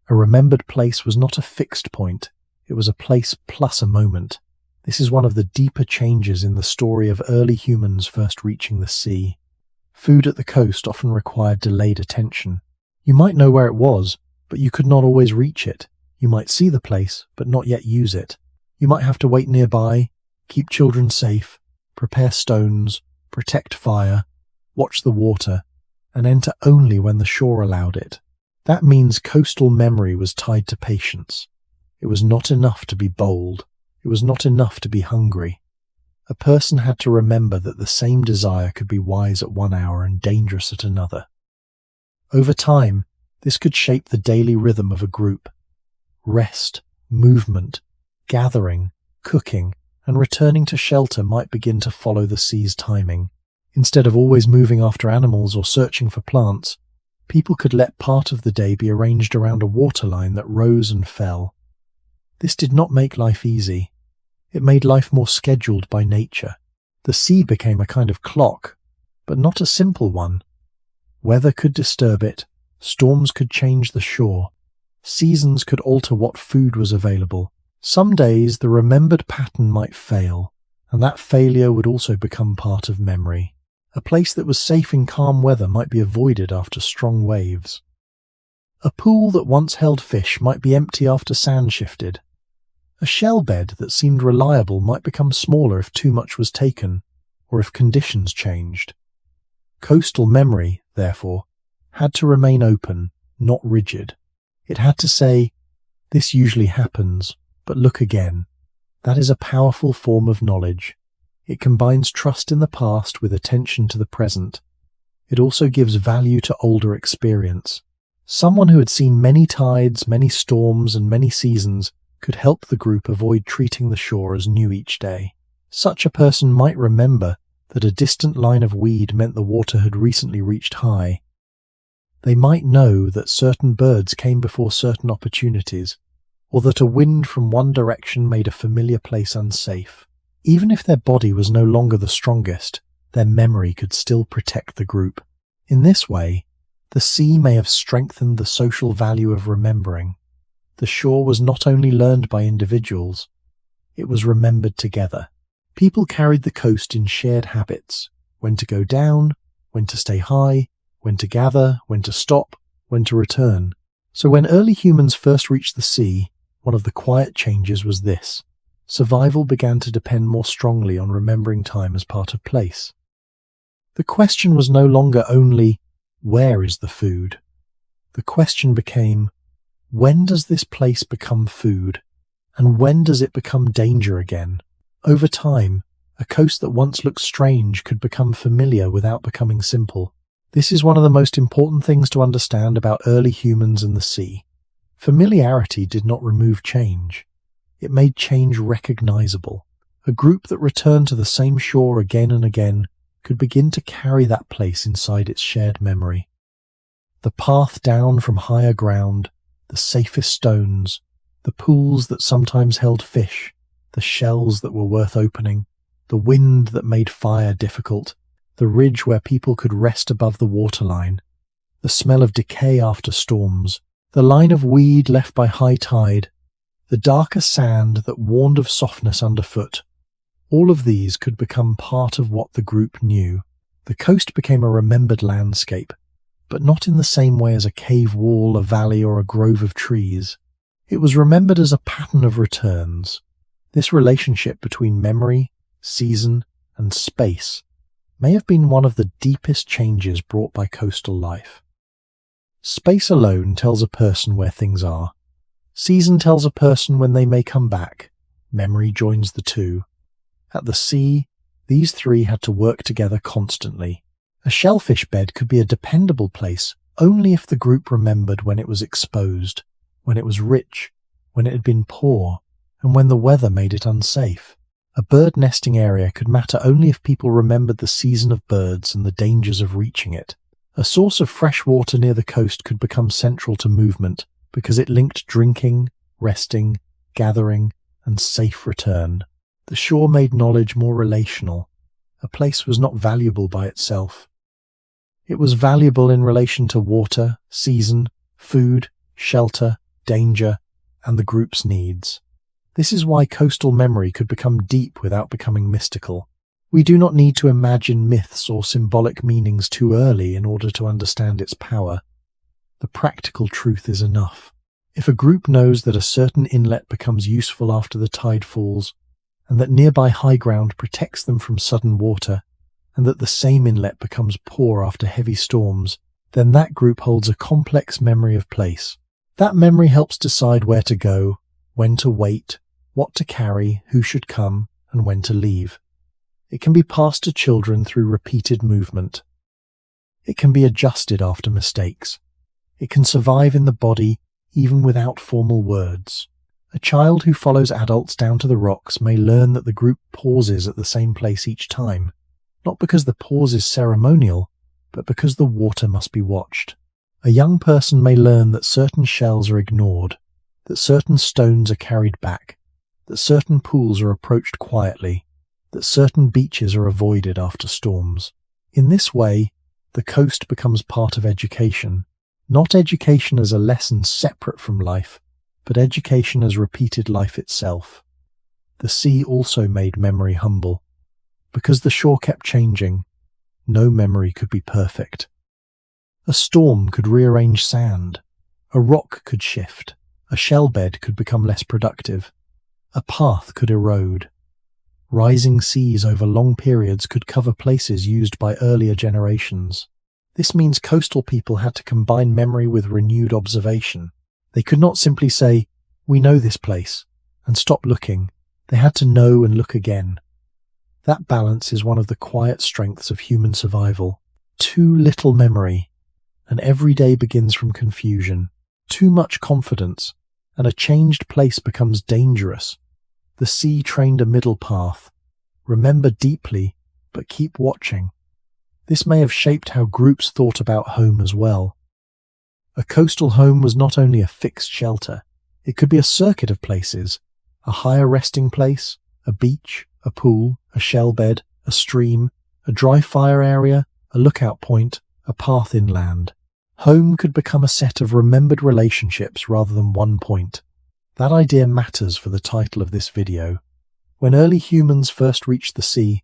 A remembered place was not a fixed point, it was a place plus a moment. This is one of the deeper changes in the story of early humans first reaching the sea. Food at the coast often required delayed attention. You might know where it was, but you could not always reach it. You might see the place, but not yet use it. You might have to wait nearby, keep children safe, prepare stones, protect fire, watch the water, and enter only when the shore allowed it. That means coastal memory was tied to patience. It was not enough to be bold. It was not enough to be hungry. A person had to remember that the same desire could be wise at 1 hour and dangerous at another. Over time, this could shape the daily rhythm of a group. Rest, movement, gathering, cooking, and returning to shelter might begin to follow the sea's timing. Instead of always moving after animals or searching for plants, people could let part of the day be arranged around a waterline that rose and fell. This did not make life easy. It made life more scheduled by nature. The sea became a kind of clock, but not a simple one. Weather could disturb it, storms could change the shore, seasons could alter what food was available. Some days the remembered pattern might fail, and that failure would also become part of memory. A place that was safe in calm weather might be avoided after strong waves. A pool that once held fish might be empty after sand shifted. A shell bed that seemed reliable might become smaller if too much was taken. or if conditions changed. Coastal memory, therefore, had to remain open, not rigid. It had to say, "This usually happens, but look again." That is a powerful form of knowledge. It combines trust in the past with attention to the present. It also gives value to older experience. Someone who had seen many tides, many storms, and many seasons could help the group avoid treating the shore as new each day. Such a person might remember that a distant line of weed meant the water had recently reached high. They might know that certain birds came before certain opportunities, or that a wind from one direction made a familiar place unsafe. Even if their body was no longer the strongest, their memory could still protect the group. In this way, the sea may have strengthened the social value of remembering. The shore was not only learned by individuals, it was remembered together. People carried the coast in shared habits: when to go down, when to stay high, when to gather, when to stop, when to return. So when early humans first reached the sea, one of the quiet changes was this: survival began to depend more strongly on remembering time as part of place. The question was no longer only, where is the food? The question became, when does this place become food? And when does it become danger again? Over time, a coast that once looked strange could become familiar without becoming simple. This is one of the most important things to understand about early humans and the sea. Familiarity did not remove change. It made change recognizable. A group that returned to the same shore again and again could begin to carry that place inside its shared memory. The path down from higher ground, the safest stones, the pools that sometimes held fish, the shells that were worth opening, the wind that made fire difficult, the ridge where people could rest above the waterline, the smell of decay after storms, the line of weed left by high tide, the darker sand that warned of softness underfoot. All of these could become part of what the group knew. The coast became a remembered landscape, but not in the same way as a cave wall, a valley, or a grove of trees. It was remembered as a pattern of returns. This relationship between memory, season, and space may have been one of the deepest changes brought by coastal life. Space alone tells a person where things are. Season tells a person when they may come back. Memory joins the two. At the sea, these three had to work together constantly. A shellfish bed could be a dependable place only if the group remembered when it was exposed, when it was rich, when it had been poor, and when the weather made it unsafe. A bird nesting area could matter only if people remembered the season of birds and the dangers of reaching it. A source of fresh water near the coast could become central to movement because it linked drinking, resting, gathering, and safe return. The shore made knowledge more relational. A place was not valuable by itself. It was valuable in relation to water, season, food, shelter, danger, and the group's needs. This is why coastal memory could become deep without becoming mystical. We do not need to imagine myths or symbolic meanings too early in order to understand its power. The practical truth is enough. If a group knows that a certain inlet becomes useful after the tide falls, and that nearby high ground protects them from sudden water, and that the same inlet becomes poor after heavy storms, then that group holds a complex memory of place. That memory helps decide where to go, when to wait, what to carry, who should come, and when to leave. It can be passed to children through repeated movement. It can be adjusted after mistakes. It can survive in the body even without formal words. A child who follows adults down to the rocks may learn that the group pauses at the same place each time, not because the pause is ceremonial, but because the water must be watched. A young person may learn that certain shells are ignored, that certain stones are carried back, that certain pools are approached quietly, that certain beaches are avoided after storms. In this way, the coast becomes part of education, not education as a lesson separate from life, but education as repeated life itself. The sea also made memory humble. Because the shore kept changing, no memory could be perfect. A storm could rearrange sand, a rock could shift, a shell bed could become less productive, a path could erode. Rising seas over long periods could cover places used by earlier generations. This means coastal people had to combine memory with renewed observation. They could not simply say, "We know this place," and stop looking. They had to know and look again. That balance is one of the quiet strengths of human survival. Too little memory, and every day begins from confusion. Too much confidence, and a changed place becomes dangerous. The sea trained a middle path. Remember deeply, but keep watching. This may have shaped how groups thought about home as well. A coastal home was not only a fixed shelter, it could be a circuit of places, a higher resting place, a beach, a pool, a shell bed, a stream, a dry fire area, a lookout point, a path inland. Home could become a set of remembered relationships rather than one point. That idea matters for the title of this video. When early humans first reached the sea,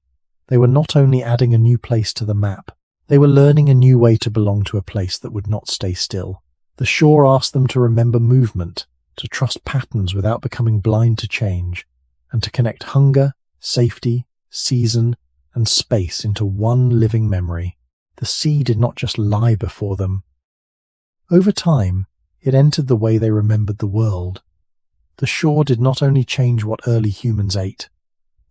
they were not only adding a new place to the map, they were learning a new way to belong to a place that would not stay still. The shore asked them to remember movement, to trust patterns without becoming blind to change, and to connect hunger, safety, season, and space into one living memory. The sea did not just lie before them. Over time, it entered the way they remembered the world. The shore did not only change what early humans ate,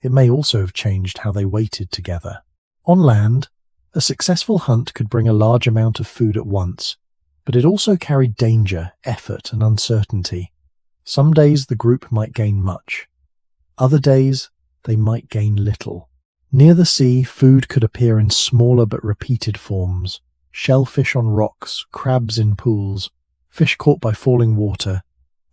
it may also have changed how they waited together. On land, a successful hunt could bring a large amount of food at once, but it also carried danger, effort, and uncertainty. Some days the group might gain much. Other days, they might gain little. Near the sea, food could appear in smaller but repeated forms. Shellfish on rocks, crabs in pools, fish caught by falling water,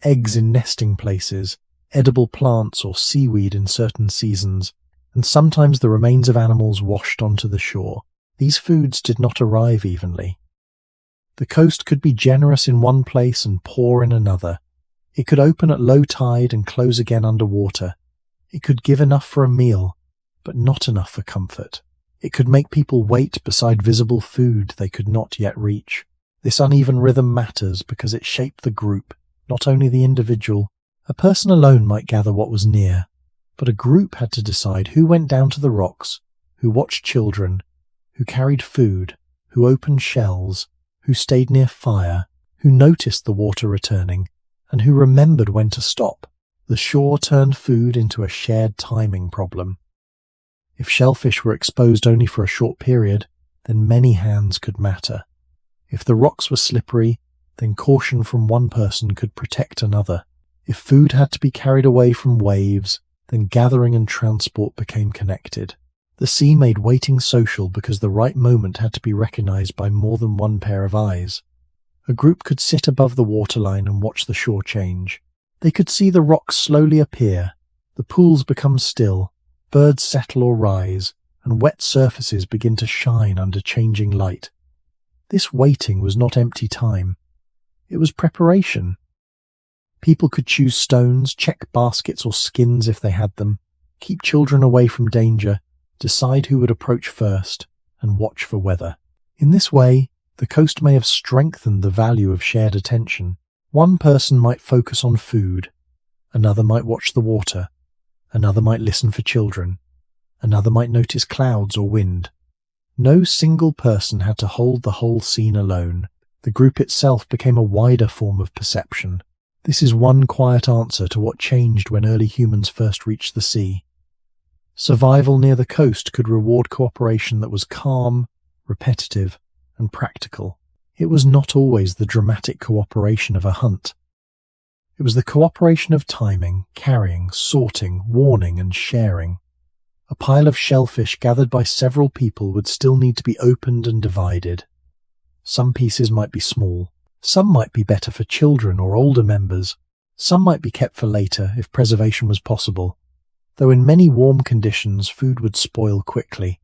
eggs in nesting places, edible plants or seaweed in certain seasons, and sometimes the remains of animals washed onto the shore. These foods did not arrive evenly. The coast could be generous in one place and poor in another. It could open at low tide and close again underwater. It could give enough for a meal, but not enough for comfort. It could make people wait beside visible food they could not yet reach. This uneven rhythm matters because it shaped the group, not only the individual. A person alone might gather what was near, but a group had to decide who went down to the rocks, who watched children, who carried food, who opened shells, who stayed near fire, who noticed the water returning, and who remembered when to stop. The shore turned food into a shared timing problem. If shellfish were exposed only for a short period, then many hands could matter. If the rocks were slippery, then caution from one person could protect another. If food had to be carried away from waves, then gathering and transport became connected. The sea made waiting social because the right moment had to be recognized by more than one pair of eyes. A group could sit above the waterline and watch the shore change. They could see the rocks slowly appear, the pools become still, birds settle or rise, and wet surfaces begin to shine under changing light. This waiting was not empty time. It was preparation. People could choose stones, check baskets or skins if they had them, keep children away from danger, decide who would approach first, and watch for weather. In this way, the coast may have strengthened the value of shared attention. One person might focus on food, another might watch the water, another might listen for children, another might notice clouds or wind. No single person had to hold the whole scene alone. The group itself became a wider form of perception. This is one quiet answer to what changed when early humans first reached the sea. Survival near the coast could reward cooperation that was calm, repetitive, and practical. It was not always the dramatic cooperation of a hunt. It was the cooperation of timing, carrying, sorting, warning, and sharing. A pile of shellfish gathered by several people would still need to be opened and divided. Some pieces might be small. Some might be better for children or older members. Some might be kept for later if preservation was possible. Though in many warm conditions, food would spoil quickly.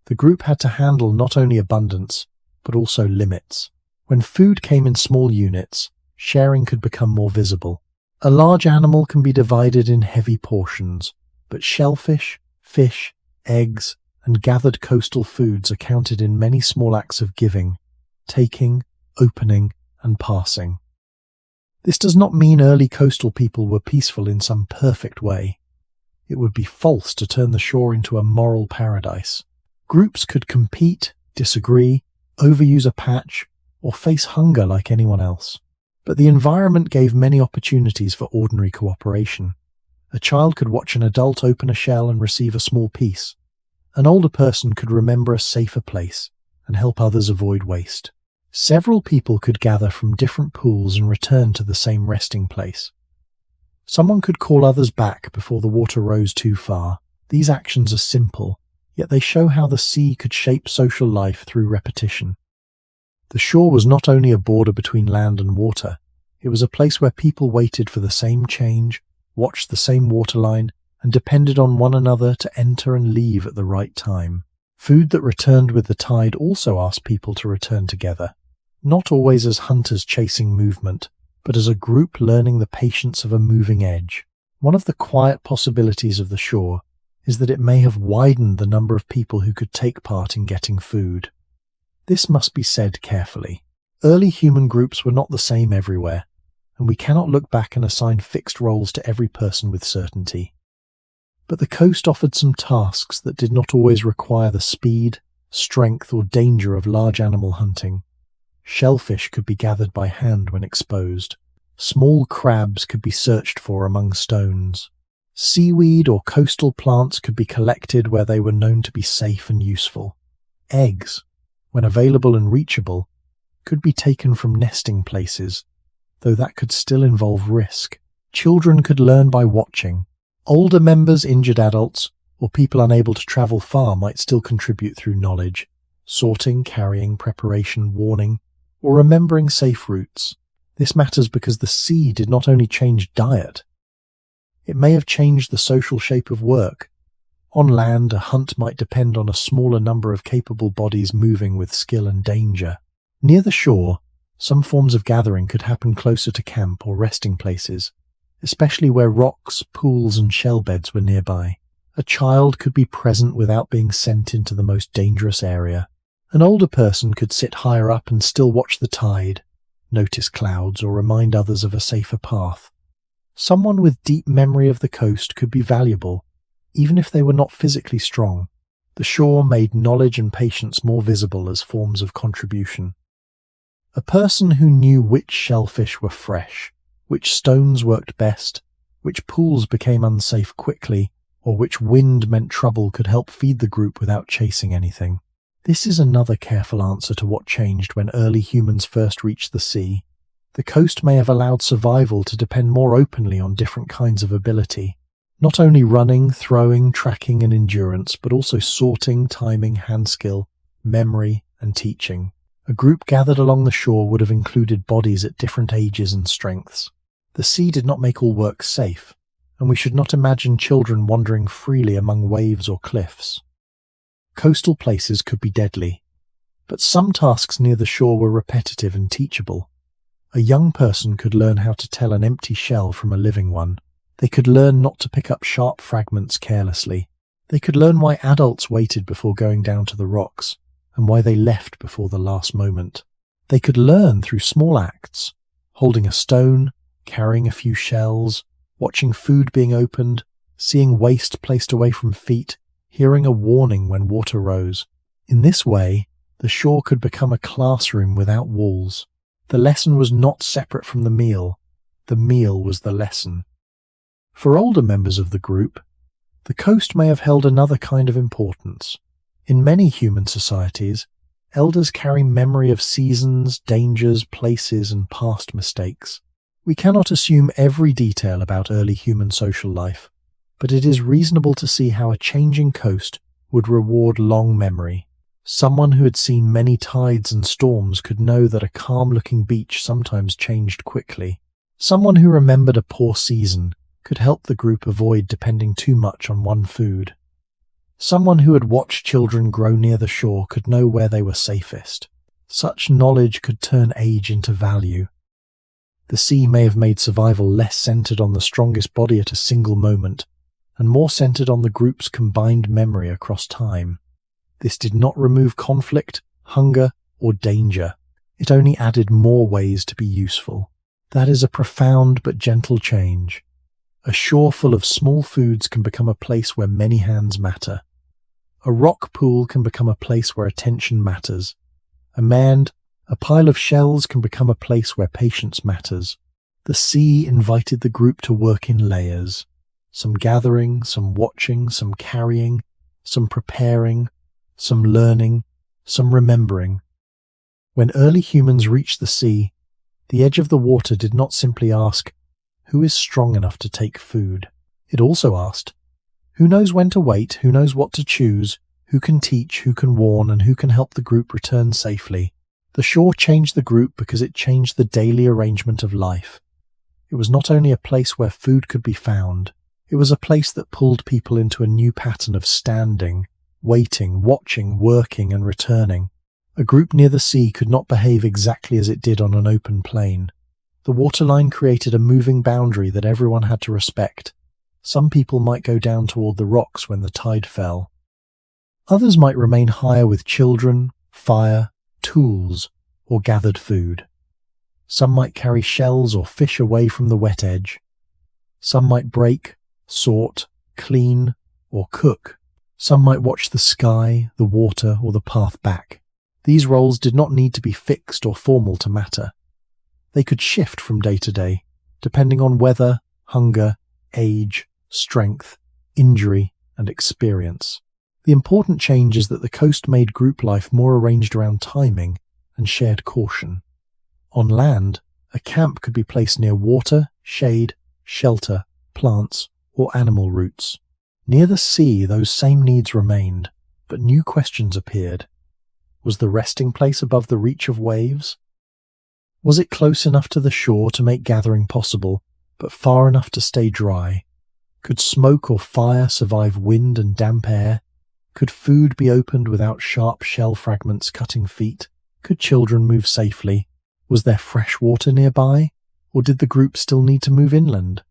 The group had to handle not only abundance, but also limits. When food came in small units, sharing could become more visible. A large animal can be divided in heavy portions, but shellfish, fish, eggs, and gathered coastal foods are counted in many small acts of giving, taking, opening, and passing. This does not mean early coastal people were peaceful in some perfect way. It would be false to turn the shore into a moral paradise. Groups could compete, disagree, overuse a patch, or face hunger like anyone else. But the environment gave many opportunities for ordinary cooperation. A child could watch an adult open a shell and receive a small piece. An older person could remember a safer place and help others avoid waste. Several people could gather from different pools and return to the same resting place. Someone could call others back before the water rose too far. These actions are simple, yet they show how the sea could shape social life through repetition. The shore was not only a border between land and water, it was a place where people waited for the same change, watched the same waterline, and depended on one another to enter and leave at the right time. Food that returned with the tide also asked people to return together, not always as hunters chasing movement, but as a group learning the patience of a moving edge. One of the quiet possibilities of the shore is that it may have widened the number of people who could take part in getting food. This must be said carefully. Early human groups were not the same everywhere, and we cannot look back and assign fixed roles to every person with certainty. But the coast offered some tasks that did not always require the speed, strength, or danger of large animal hunting. Shellfish could be gathered by hand when exposed. Small crabs could be searched for among stones. Seaweed or coastal plants could be collected where they were known to be safe and useful. Eggs, when available and reachable, could be taken from nesting places, though that could still involve risk. Children could learn by watching. Older members, injured adults, or people unable to travel far might still contribute through knowledge, sorting, carrying, preparation, warning, or remembering safe routes. This matters because the sea did not only change diet, it may have changed the social shape of work. On land, a hunt might depend on a smaller number of capable bodies moving with skill and danger. Near the shore, some forms of gathering could happen closer to camp or resting places, especially where rocks, pools, and shell beds were nearby. A child could be present without being sent into the most dangerous area. An older person could sit higher up and still watch the tide, notice clouds, or remind others of a safer path. Someone with deep memory of the coast could be valuable, even if they were not physically strong. The shore made knowledge and patience more visible as forms of contribution. A person who knew which shellfish were fresh, which stones worked best, which pools became unsafe quickly, or which wind meant trouble could help feed the group without chasing anything. This is another careful answer to what changed when early humans first reached the sea. The coast may have allowed survival to depend more openly on different kinds of ability. Not only running, throwing, tracking, and endurance, but also sorting, timing, hand skill, memory, and teaching. A group gathered along the shore would have included bodies at different ages and strengths. The sea did not make all work safe, and we should not imagine children wandering freely among waves or cliffs. Coastal places could be deadly, but some tasks near the shore were repetitive and teachable. A young person could learn how to tell an empty shell from a living one. They could learn not to pick up sharp fragments carelessly. They could learn why adults waited before going down to the rocks, and why they left before the last moment. They could learn through small acts, holding a stone, carrying a few shells, watching food being opened, seeing waste placed away from feet, hearing a warning when water rose. In this way, the shore could become a classroom without walls. The lesson was not separate from the meal was the lesson. For older members of the group, the coast may have held another kind of importance. In many human societies, elders carry memory of seasons, dangers, places, and past mistakes. We cannot assume every detail about early human social life, but it is reasonable to see how a changing coast would reward long memory. Someone who had seen many tides and storms could know that a calm-looking beach sometimes changed quickly. Someone who remembered a poor season could help the group avoid depending too much on one food. Someone who had watched children grow near the shore could know where they were safest. Such knowledge could turn age into value. The sea may have made survival less centered on the strongest body at a single moment, and more centered on the group's combined memory across time. This did not remove conflict, hunger, or danger. It only added more ways to be useful. That is a profound but gentle change. A shore full of small foods can become a place where many hands matter. A rock pool can become a place where attention matters. A pile of shells can become a place where patience matters. The sea invited the group to work in layers. Some gathering, some watching, some carrying, some preparing, some learning, some remembering. When early humans reached the sea, the edge of the water did not simply ask, "Who is strong enough to take food?" It also asked, "Who knows when to wait, who knows what to choose, who can teach, who can warn, and who can help the group return safely?" The shore changed the group because it changed the daily arrangement of life. It was not only a place where food could be found, it was a place that pulled people into a new pattern of standing, waiting, watching, working, and returning. A group near the sea could not behave exactly as it did on an open plain. The waterline created a moving boundary that everyone had to respect. Some people might go down toward the rocks when the tide fell. Others might remain higher with children, fire, tools, or gathered food. Some might carry shells or fish away from the wet edge. Some might break, sort, clean, or cook. Some might watch the sky, the water, or the path back. These roles did not need to be fixed or formal to matter. They could shift from day to day, depending on weather, hunger, age, strength, injury, and experience. The important change is that the coast made group life more arranged around timing and shared caution. On land, a camp could be placed near water, shade, shelter, plants, or animal roots. Near the sea, those same needs remained, but new questions appeared. Was the resting place above the reach of waves? Was it close enough to the shore to make gathering possible, but far enough to stay dry? Could smoke or fire survive wind and damp air? Could food be opened without sharp shell fragments cutting feet? Could children move safely? Was there fresh water nearby? Or did the group still need to move inland?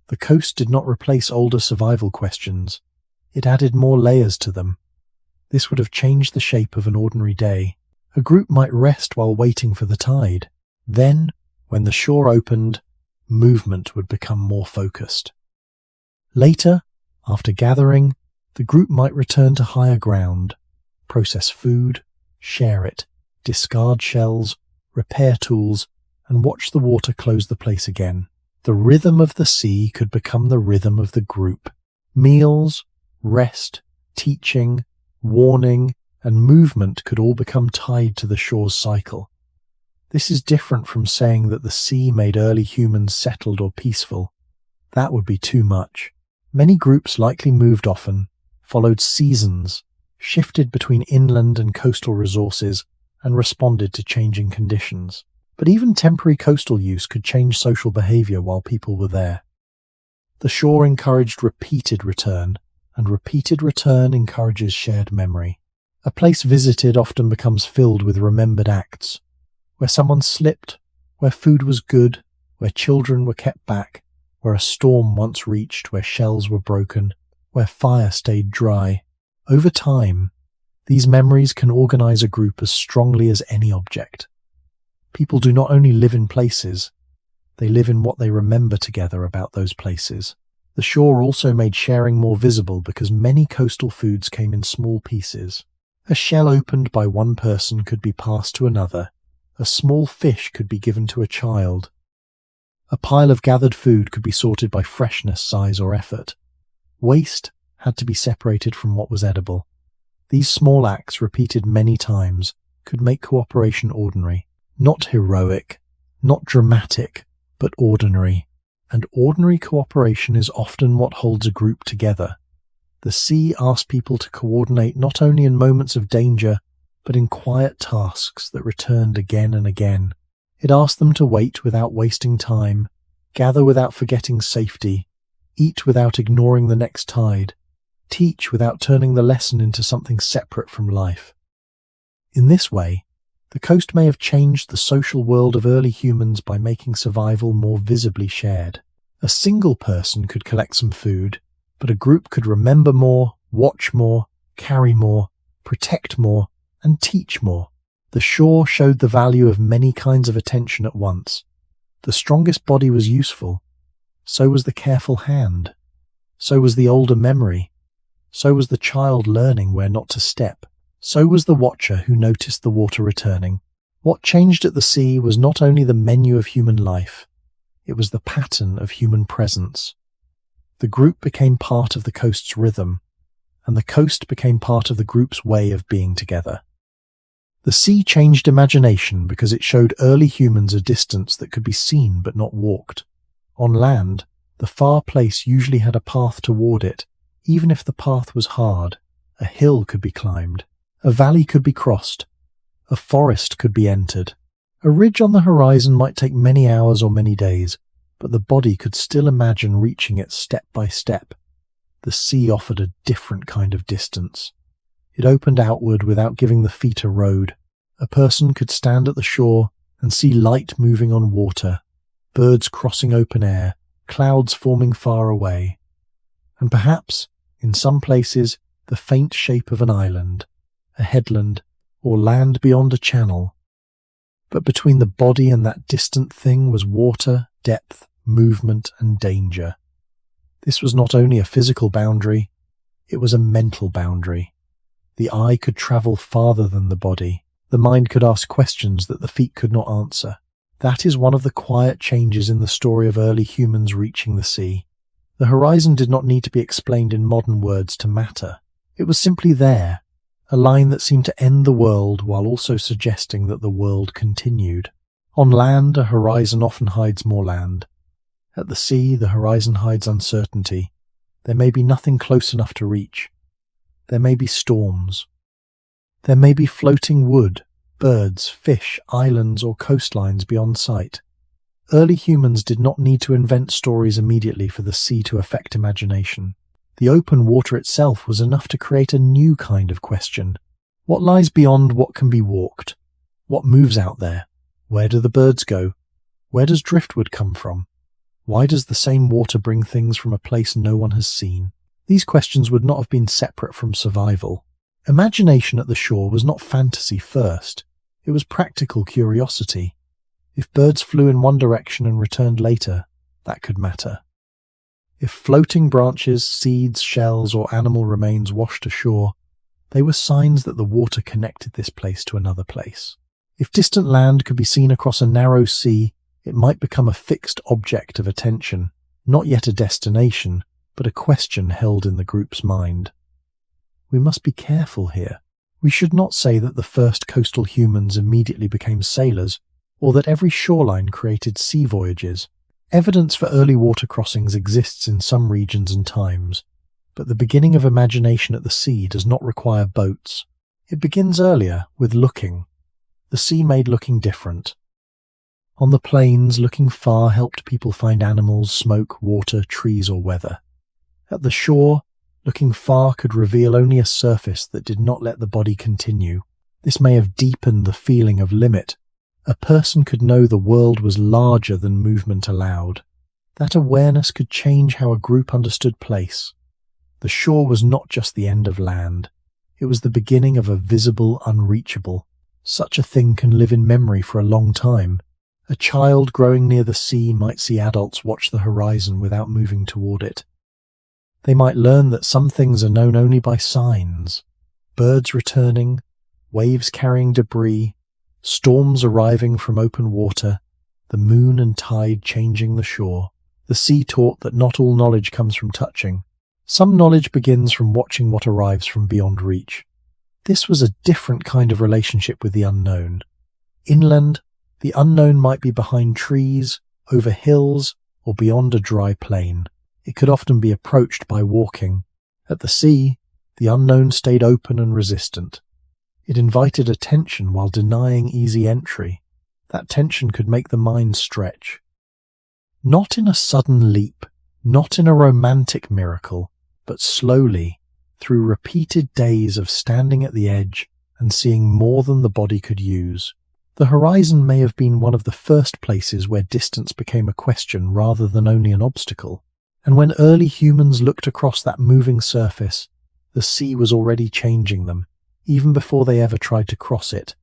The coast did not replace older survival questions. It added more layers to them. This would have changed the shape of an ordinary day. A group might rest while waiting for the tide. Then, when the shore opened, movement would become more focused. Later, after gathering, the group might return to higher ground, process food, share it, discard shells, repair tools, and watch the water close the place again. The rhythm of the sea could become the rhythm of the group. Meals, rest, teaching, warning, and movement could all become tied to the shore's cycle. This is different from saying that the sea made early humans settled or peaceful. That would be too much. Many groups likely moved often, followed seasons, shifted between inland and coastal resources, and responded to changing conditions. But even temporary coastal use could change social behavior while people were there. The shore encouraged repeated return, and repeated return encourages shared memory. A place visited often becomes filled with remembered acts, where someone slipped, where food was good, where children were kept back, where a storm once reached, where shells were broken, where fire stayed dry. Over time, these memories can organize a group as strongly as any object. People do not only live in places, they live in what they remember together about those places. The shore also made sharing more visible because many coastal foods came in small pieces. A shell opened by one person could be passed to another. A small fish could be given to a child. A pile of gathered food could be sorted by freshness, size, or effort. Waste had to be separated from what was edible. These small acts, repeated many times, could make cooperation ordinary. Not heroic, not dramatic, but ordinary. And ordinary cooperation is often what holds a group together. The sea asked people to coordinate not only in moments of danger, but in quiet tasks that returned again and again. It asked them to wait without wasting time, gather without forgetting safety, eat without ignoring the next tide, teach without turning the lesson into something separate from life. In this way, the coast may have changed the social world of early humans by making survival more visibly shared. A single person could collect some food, but a group could remember more, watch more, carry more, protect more, and teach more. The shore showed the value of many kinds of attention at once. The strongest body was useful, So was the careful hand. So was the older memory. So was the child learning where not to step. So was the watcher who noticed the water returning. What changed at the sea was not only the menu of human life, it was the pattern of human presence. The group became part of the coast's rhythm, and the coast became part of the group's way of being together. The sea changed imagination because it showed early humans a distance that could be seen but not walked. On land, the far place usually had a path toward it, even if the path was hard. A hill could be climbed, a valley could be crossed, a forest could be entered. A ridge on the horizon might take many hours or many days, but the body could still imagine reaching it step by step. The sea offered a different kind of distance. It opened outward without giving the feet a road. A person could stand at the shore and see light moving on water, birds crossing open air, clouds forming far away, and perhaps, in some places, the faint shape of an island, a headland, or land beyond a channel. But between the body and that distant thing was water, depth, movement, and danger. This was not only a physical boundary, it was a mental boundary. The eye could travel farther than the body. The mind could ask questions that the feet could not answer. That is one of the quiet changes in the story of early humans reaching the sea. The horizon did not need to be explained in modern words to matter. It was simply there, a line that seemed to end the world while also suggesting that the world continued. On land, a horizon often hides more land. At the sea, the horizon hides uncertainty. There may be nothing close enough to reach. There may be storms. There may be floating wood, birds, fish, islands, or coastlines beyond sight. Early humans did not need to invent stories immediately for the sea to affect imagination. The open water itself was enough to create a new kind of question. What lies beyond what can be walked? What moves out there? Where do the birds go? Where does driftwood come from? Why does the same water bring things from a place no one has seen? These questions would not have been separate from survival. Imagination at the shore was not fantasy first. It was practical curiosity. If birds flew in one direction and returned later, that could matter. If floating branches, seeds, shells, or animal remains washed ashore, they were signs that the water connected this place to another place. If distant land could be seen across a narrow sea, it might become a fixed object of attention, not yet a destination, but a question held in the group's mind. We must be careful here. We should not say that the first coastal humans immediately became sailors, or that every shoreline created sea voyages. Evidence for early water crossings exists in some regions and times, but the beginning of imagination at the sea does not require boats. It begins earlier, with looking. The sea made looking different. On the plains, looking far helped people find animals, smoke, water, trees, or weather. At the shore, looking far could reveal only a surface that did not let the body continue. This may have deepened the feeling of limit. A person could know the world was larger than movement allowed. That awareness could change how a group understood place. The shore was not just the end of land. It was the beginning of a visible unreachable. Such a thing can live in memory for a long time. A child growing near the sea might see adults watch the horizon without moving toward it. They might learn that some things are known only by signs. Birds returning, waves carrying debris, storms arriving from open water, the moon and tide changing the shore. The sea taught that not all knowledge comes from touching. Some knowledge begins from watching what arrives from beyond reach. This was a different kind of relationship with the unknown. Inland, the unknown might be behind trees, over hills, or beyond a dry plain. It could often be approached by walking. At the sea, the unknown stayed open and resistant. It invited attention while denying easy entry. That tension could make the mind stretch. Not in a sudden leap, not in a romantic miracle, but slowly, through repeated days of standing at the edge and seeing more than the body could use. The horizon may have been one of the first places where distance became a question rather than only an obstacle. And when early humans looked across that moving surface, the sea was already changing them, even before they ever tried to cross it.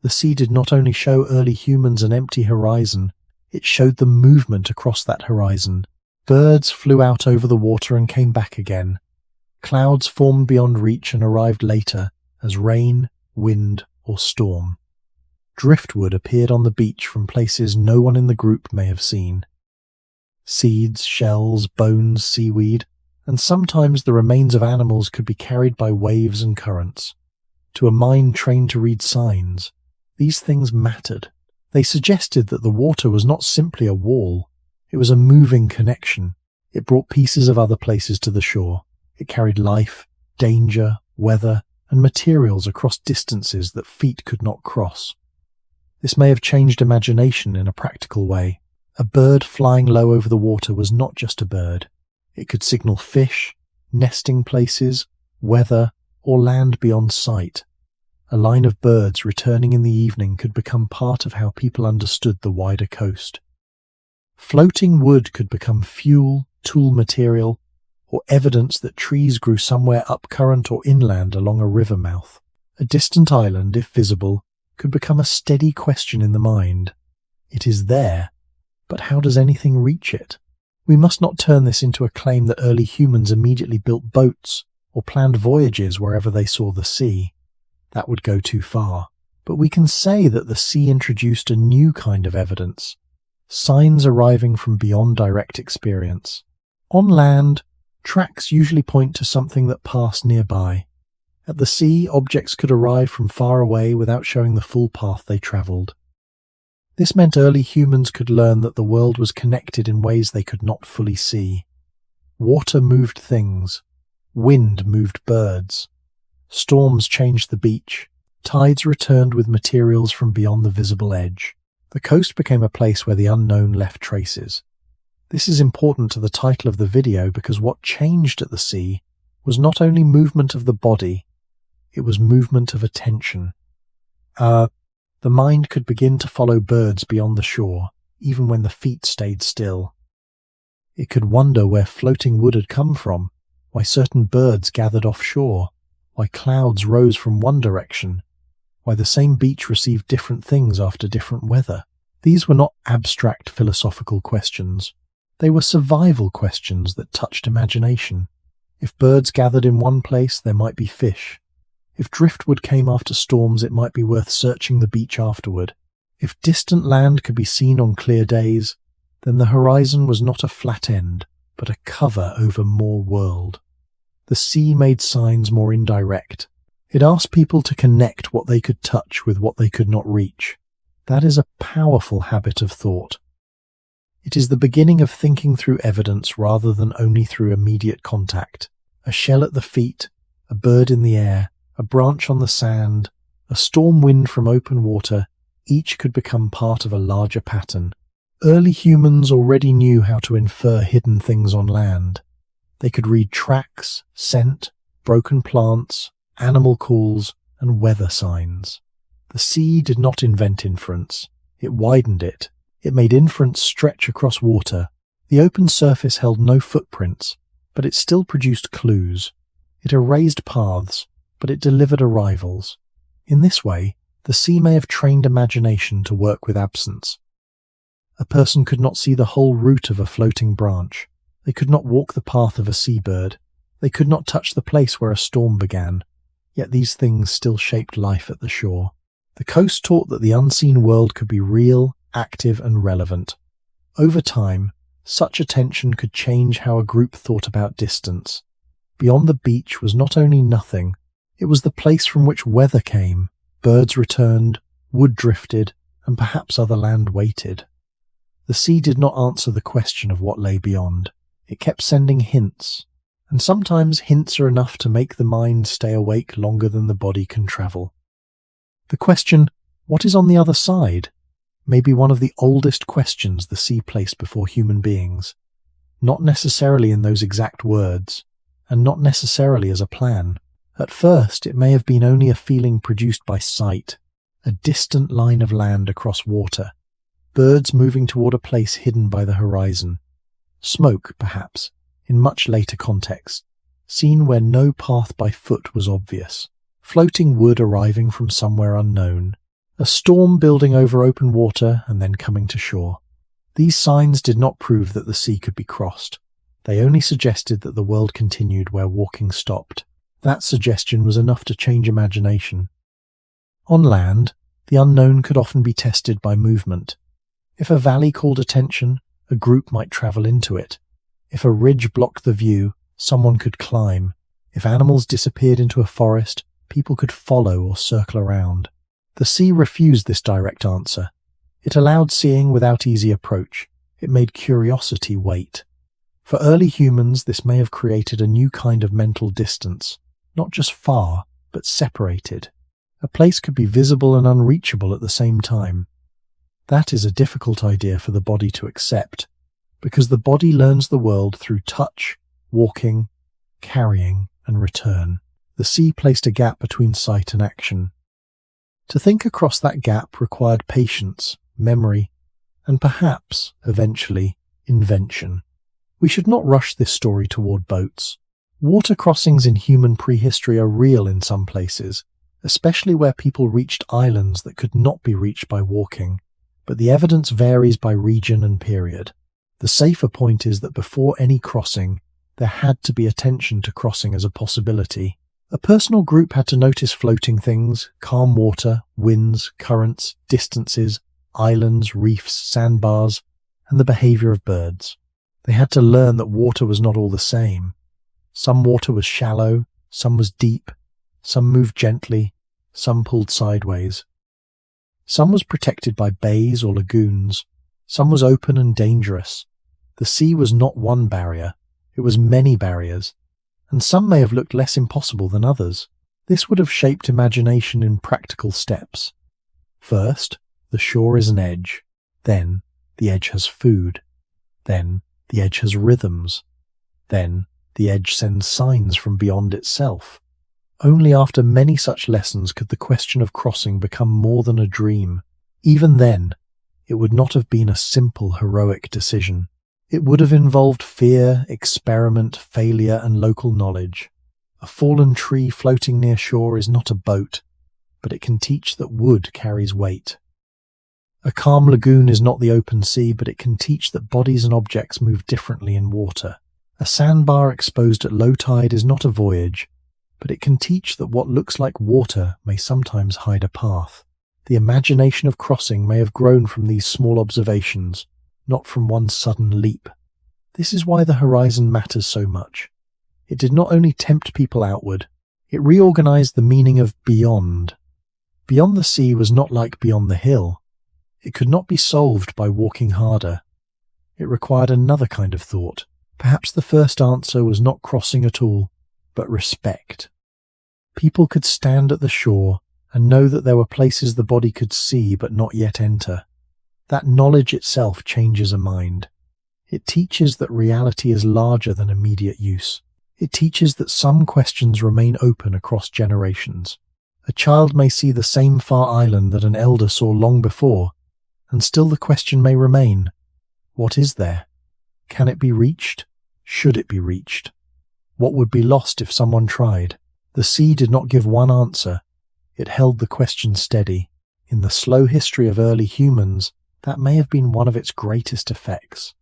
The sea did not only show early humans an empty horizon, It showed the movement across that horizon. Birds flew out over the water and came back again. Clouds formed beyond reach and arrived later as rain, wind, or storm. Driftwood appeared on the beach from places no one in the group may have seen. Seeds, shells, bones, seaweed, and sometimes the remains of animals could be carried by waves and currents. To a mind trained to read signs, these things mattered. They suggested that the water was not simply a wall. It was a moving connection. It brought pieces of other places to the shore. It carried life, danger, weather, and materials across distances that feet could not cross. This may have changed imagination in a practical way. A bird flying low over the water was not just a bird. It could signal fish, nesting places, weather, or land beyond sight. A line of birds returning in the evening could become part of how people understood the wider coast. Floating wood could become fuel, tool material, or evidence that trees grew somewhere upcurrent or inland along a river mouth. A distant island, if visible, could become a steady question in the mind. It is there, but how does anything reach it? We must not turn this into a claim that early humans immediately built boats or planned voyages wherever they saw the sea. That would go too far. But we can say that the sea introduced a new kind of evidence, signs arriving from beyond direct experience. On land, tracks usually point to something that passed nearby. At the sea, objects could arrive from far away without showing the full path they travelled. This meant early humans could learn that the world was connected in ways they could not fully see. Water moved things. Wind moved birds. Storms changed the beach. Tides returned with materials from beyond the visible edge. The coast became a place where the unknown left traces. This is important to the title of the video because what changed at the sea was not only movement of the body, it was movement of attention. The mind could begin to follow birds beyond the shore, even when the feet stayed still. It could wonder where floating wood had come from, why certain birds gathered offshore, why clouds rose from one direction, why the same beach received different things after different weather. These were not abstract philosophical questions. They were survival questions that touched imagination. If birds gathered in one place, there might be fish. If driftwood came after storms, it might be worth searching the beach afterward. If distant land could be seen on clear days, then the horizon was not a flat end, but a cover over more world. The sea made signs more indirect. It asked people to connect what they could touch with what they could not reach. That is a powerful habit of thought. It is the beginning of thinking through evidence rather than only through immediate contact. A shell at the feet, a bird in the air, a branch on the sand, a storm wind from open water, each could become part of a larger pattern. Early humans already knew how to infer hidden things on land. They could read tracks, scent, broken plants, animal calls, and weather signs. The sea did not invent inference. It widened it. It made inference stretch across water. The open surface held no footprints, but it still produced clues. It erased paths, but it delivered arrivals. In this way, the sea may have trained imagination to work with absence. A person could not see the whole route of a floating branch. They could not walk the path of a seabird. They could not touch the place where a storm began. Yet these things still shaped life at the shore. The coast taught that the unseen world could be real, active, and relevant. Over time, such attention could change how a group thought about distance. Beyond the beach was not only nothing, it was the place from which weather came, birds returned, wood drifted, and perhaps other land waited. The sea did not answer the question of what lay beyond. It kept sending hints, and sometimes hints are enough to make the mind stay awake longer than the body can travel. The question, what is on the other side, may be one of the oldest questions the sea placed before human beings, not necessarily in those exact words, and not necessarily as a plan. At first, it may have been only a feeling produced by sight, a distant line of land across water, birds moving toward a place hidden by the horizon, smoke, perhaps, in much later context, seen where no path by foot was obvious, floating wood arriving from somewhere unknown, a storm building over open water and then coming to shore. These signs did not prove that the sea could be crossed. They only suggested that the world continued where walking stopped. That suggestion was enough to change imagination. On land, the unknown could often be tested by movement. If a valley called attention, a group might travel into it. If a ridge blocked the view, someone could climb. If animals disappeared into a forest, people could follow or circle around. The sea refused this direct answer. It allowed seeing without easy approach. It made curiosity wait. For early humans, this may have created a new kind of mental distance, not just far, but separated. A place could be visible and unreachable at the same time. That is a difficult idea for the body to accept, because the body learns the world through touch, walking, carrying, and return. The sea placed a gap between sight and action. To think across that gap required patience, memory, and perhaps, eventually, invention. We should not rush this story toward boats. Water crossings in human prehistory are real in some places, especially where people reached islands that could not be reached by walking, but the evidence varies by region and period. The safer point is that before any crossing, there had to be attention to crossing as a possibility. A personal group had to notice floating things, calm water, winds, currents, distances, islands, reefs, sandbars, and the behavior of birds. They had to learn that water was not all the same. Some water was shallow, some was deep, some moved gently, some pulled sideways. Some was protected by bays or lagoons, some was open and dangerous. The sea was not one barrier, it was many barriers, and some may have looked less impossible than others. This would have shaped imagination in practical steps. First, the shore is an edge. Then, the edge has food. Then, the edge has rhythms. Then, the edge sends signs from beyond itself. Only after many such lessons could the question of crossing become more than a dream. Even then, it would not have been a simple, heroic decision. It would have involved fear, experiment, failure, and local knowledge. A fallen tree floating near shore is not a boat, but it can teach that wood carries weight. A calm lagoon is not the open sea, but it can teach that bodies and objects move differently in water. A sandbar exposed at low tide is not a voyage, but it can teach that what looks like water may sometimes hide a path. The imagination of crossing may have grown from these small observations, not from one sudden leap. This is why the horizon matters so much. It did not only tempt people outward, it reorganized the meaning of beyond. Beyond the sea was not like beyond the hill. It could not be solved by walking harder. It required another kind of thought. Perhaps the first answer was not crossing at all, but respect. People could stand at the shore and know that there were places the body could see but not yet enter. That knowledge itself changes a mind. It teaches that reality is larger than immediate use. It teaches that some questions remain open across generations. A child may see the same far island that an elder saw long before, and still the question may remain, what is there? Can it be reached? Should it be reached? What would be lost if someone tried? The sea did not give one answer. It held the question steady. In the slow history of early humans, that may have been one of its greatest effects.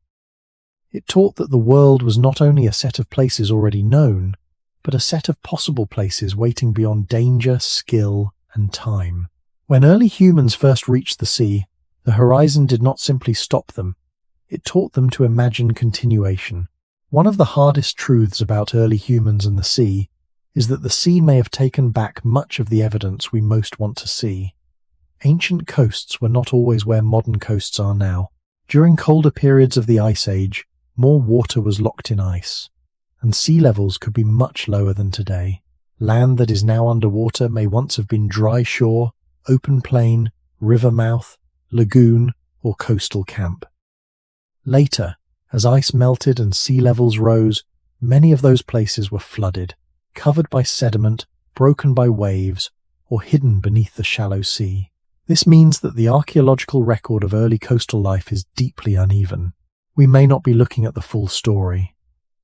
It taught that the world was not only a set of places already known, but a set of possible places waiting beyond danger, skill, and time. When early humans first reached the sea, the horizon did not simply stop them. It taught them to imagine continuation. One of the hardest truths about early humans and the sea is that the sea may have taken back much of the evidence we most want to see. Ancient coasts were not always where modern coasts are now. During colder periods of the Ice Age, more water was locked in ice, and sea levels could be much lower than today. Land that is now underwater may once have been dry shore, open plain, river mouth, lagoon, or coastal camp. Later, as ice melted and sea levels rose, many of those places were flooded, covered by sediment, broken by waves, or hidden beneath the shallow sea. This means that the archaeological record of early coastal life is deeply uneven. We may not be looking at the full story.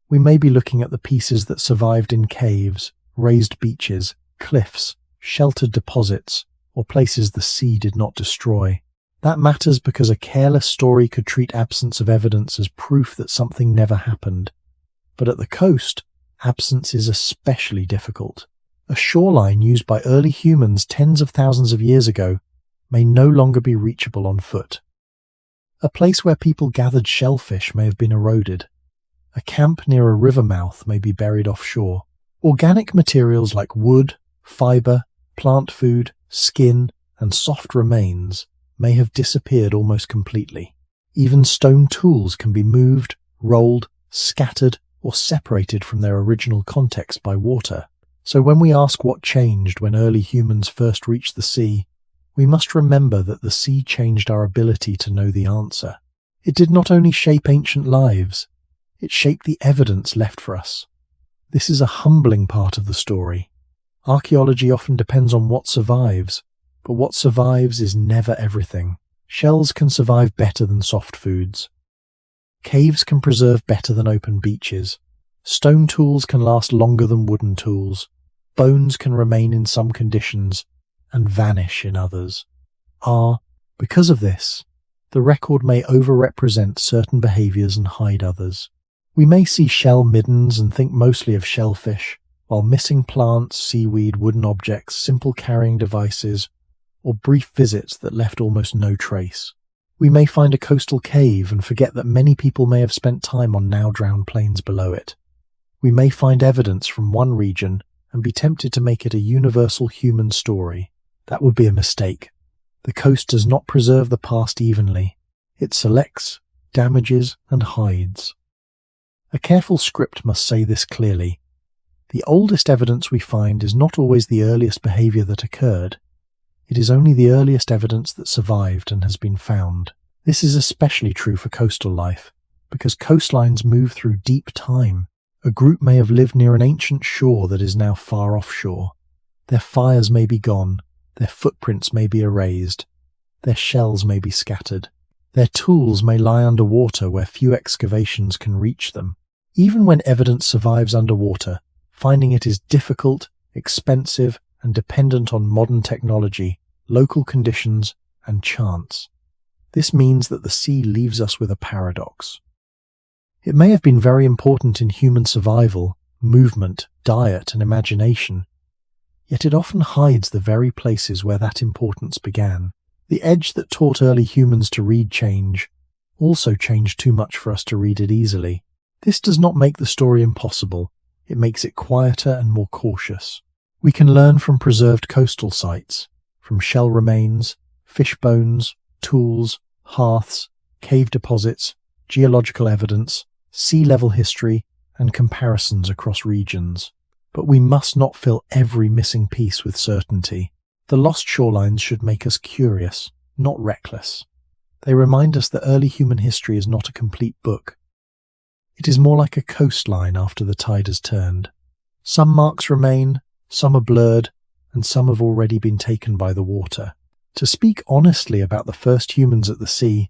We may be looking at the pieces that survived in caves, raised beaches, cliffs, sheltered deposits, or places the sea did not destroy. That matters because a careless story could treat absence of evidence as proof that something never happened. But at the coast, absence is especially difficult. A shoreline used by early humans tens of thousands of years ago may no longer be reachable on foot. A place where people gathered shellfish may have been eroded. A camp near a river mouth may be buried offshore. Organic materials like wood, fiber, plant food, skin, and soft remains may have disappeared almost completely. Even stone tools can be moved, rolled, scattered, or separated from their original context by water. So when we ask what changed when early humans first reached the sea, we must remember that the sea changed our ability to know the answer. It did not only shape ancient lives, it shaped the evidence left for us. This is a humbling part of the story. Archaeology often depends on what survives, but what survives is never everything. Shells can survive better than soft foods. Caves can preserve better than open beaches. Stone tools can last longer than wooden tools. Bones can remain in some conditions and vanish in others. Because of this, the record may overrepresent certain behaviors and hide others. We may see shell middens and think mostly of shellfish, while missing plants, seaweed, wooden objects, simple carrying devices, or brief visits that left almost no trace. We may find a coastal cave and forget that many people may have spent time on now-drowned plains below it. We may find evidence from one region and be tempted to make it a universal human story. That would be a mistake. The coast does not preserve the past evenly. It selects, damages, and hides. A careful script must say this clearly. The oldest evidence we find is not always the earliest behavior that occurred. It is only the earliest evidence that survived and has been found. This is especially true for coastal life, because coastlines move through deep time. A group may have lived near an ancient shore that is now far offshore. Their fires may be gone, their footprints may be erased, their shells may be scattered. Their tools may lie underwater where few excavations can reach them. Even when evidence survives underwater, finding it is difficult, expensive, and dependent on modern technology, local conditions, and chance. This means that the sea leaves us with a paradox. It may have been very important in human survival, movement, diet, and imagination, yet it often hides the very places where that importance began. The edge that taught early humans to read change also changed too much for us to read it easily. This does not make the story impossible, it makes it quieter and more cautious. We can learn from preserved coastal sites, from shell remains, fish bones, tools, hearths, cave deposits, geological evidence, sea level history, and comparisons across regions. But we must not fill every missing piece with certainty. The lost shorelines should make us curious, not reckless. They remind us that early human history is not a complete book. It is more like a coastline after the tide has turned. Some marks remain, some are blurred, and some have already been taken by the water. To speak honestly about the first humans at the sea,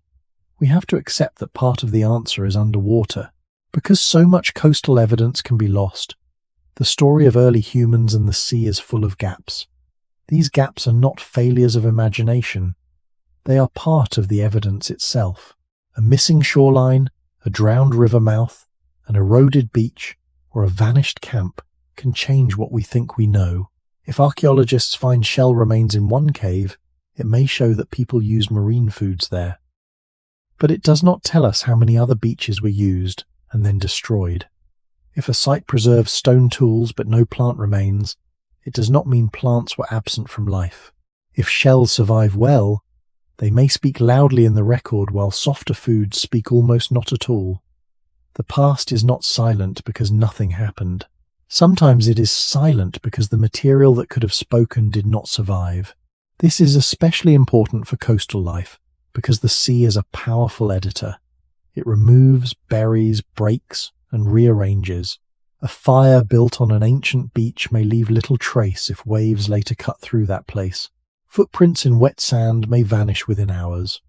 we have to accept that part of the answer is underwater. Because so much coastal evidence can be lost, the story of early humans and the sea is full of gaps. These gaps are not failures of imagination. They are part of the evidence itself. A missing shoreline, a drowned river mouth, an eroded beach, or a vanished camp can change what we think we know. If archaeologists find shell remains in one cave, it may show that people used marine foods there. But it does not tell us how many other beaches were used and then destroyed. If a site preserves stone tools but no plant remains, it does not mean plants were absent from life. If shells survive well, they may speak loudly in the record while softer foods speak almost not at all. The past is not silent because nothing happened. Sometimes it is silent because the material that could have spoken did not survive. This is especially important for coastal life because the sea is a powerful editor. It removes, buries, breaks, and rearranges. A fire built on an ancient beach may leave little trace if waves later cut through that place. Footprints in wet sand may vanish within hours.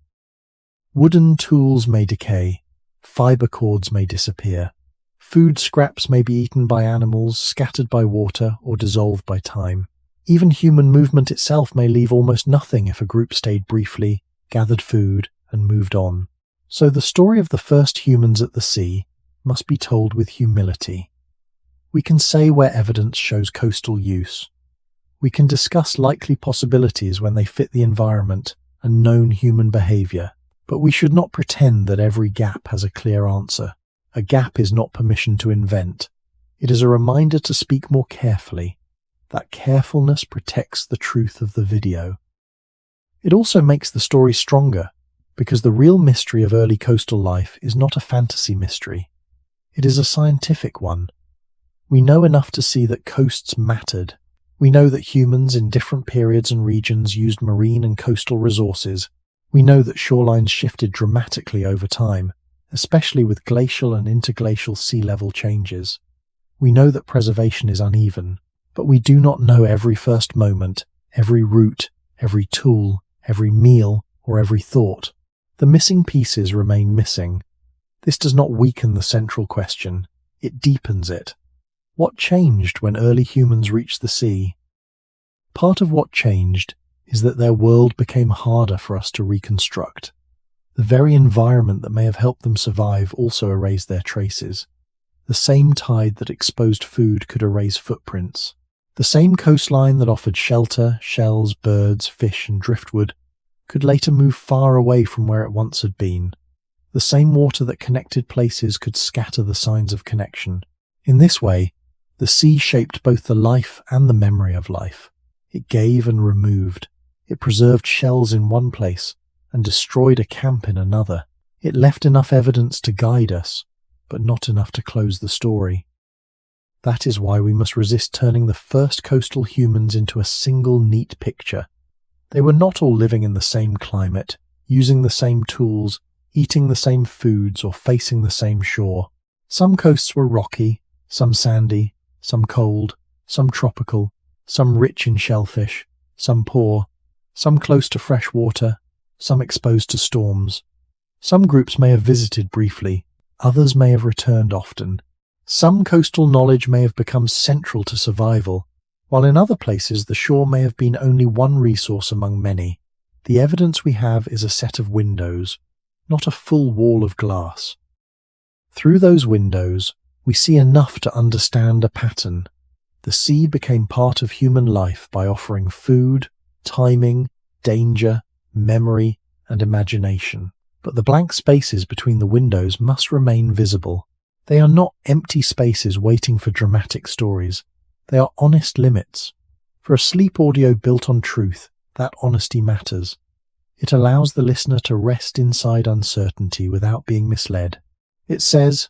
Wooden tools may decay. Fiber cords may disappear. Food scraps may be eaten by animals, scattered by water, or dissolved by time. Even human movement itself may leave almost nothing if a group stayed briefly, gathered food, and moved on. So the story of the first humans at the sea must be told with humility. We can say where evidence shows coastal use. We can discuss likely possibilities when they fit the environment and known human behavior, but we should not pretend that every gap has a clear answer. A gap is not permission to invent. It is a reminder to speak more carefully. That carefulness protects the truth of the video. It also makes the story stronger, because the real mystery of early coastal life is not a fantasy mystery. It is a scientific one. We know enough to see that coasts mattered. We know that humans in different periods and regions used marine and coastal resources. We know that shorelines shifted dramatically over time, especially with glacial and interglacial sea level changes. We know that preservation is uneven, but we do not know every first moment, every route, every tool, every meal, or every thought. The missing pieces remain missing. This does not weaken the central question, it deepens it. What changed when early humans reached the sea? Part of what changed is that their world became harder for us to reconstruct. The very environment that may have helped them survive also erased their traces. The same tide that exposed food could erase footprints. The same coastline that offered shelter, shells, birds, fish, and driftwood could later move far away from where it once had been. The same water that connected places could scatter the signs of connection. In this way, the sea shaped both the life and the memory of life. It gave and removed. It preserved shells in one place and destroyed a camp in another. It left enough evidence to guide us, but not enough to close the story. That is why we must resist turning the first coastal humans into a single neat picture. They were not all living in the same climate, using the same tools, eating the same foods, or facing the same shore. Some coasts were rocky, some sandy, some cold, some tropical, some rich in shellfish, some poor, some close to fresh water, some exposed to storms. Some groups may have visited briefly, others may have returned often. Some coastal knowledge may have become central to survival, while in other places the shore may have been only one resource among many. The evidence we have is a set of windows, not a full wall of glass. Through those windows, we see enough to understand a pattern. The sea became part of human life by offering food, timing, danger, memory, and imagination. But the blank spaces between the windows must remain visible. They are not empty spaces waiting for dramatic stories. They are honest limits. For a sleep audio built on truth, that honesty matters. It allows the listener to rest inside uncertainty without being misled. It says,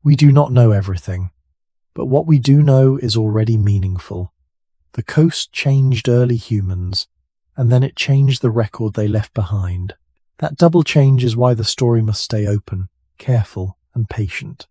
"We do not know everything, but what we do know is already meaningful." The coast changed early humans, and then it changed the record they left behind. That double change is why the story must stay open, careful, and patient.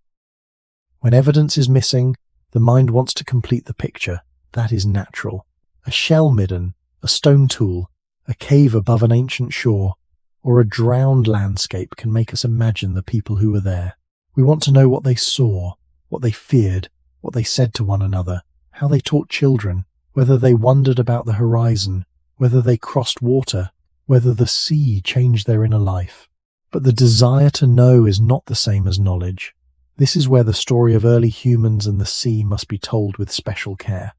When evidence is missing, the mind wants to complete the picture. That is natural. A shell midden, a stone tool, a cave above an ancient shore, or a drowned landscape can make us imagine the people who were there. We want to know what they saw, what they feared, what they said to one another, how they taught children, whether they wondered about the horizon, whether they crossed water, whether the sea changed their inner life. But the desire to know is not the same as knowledge. This is where the story of early humans and the sea must be told with special care.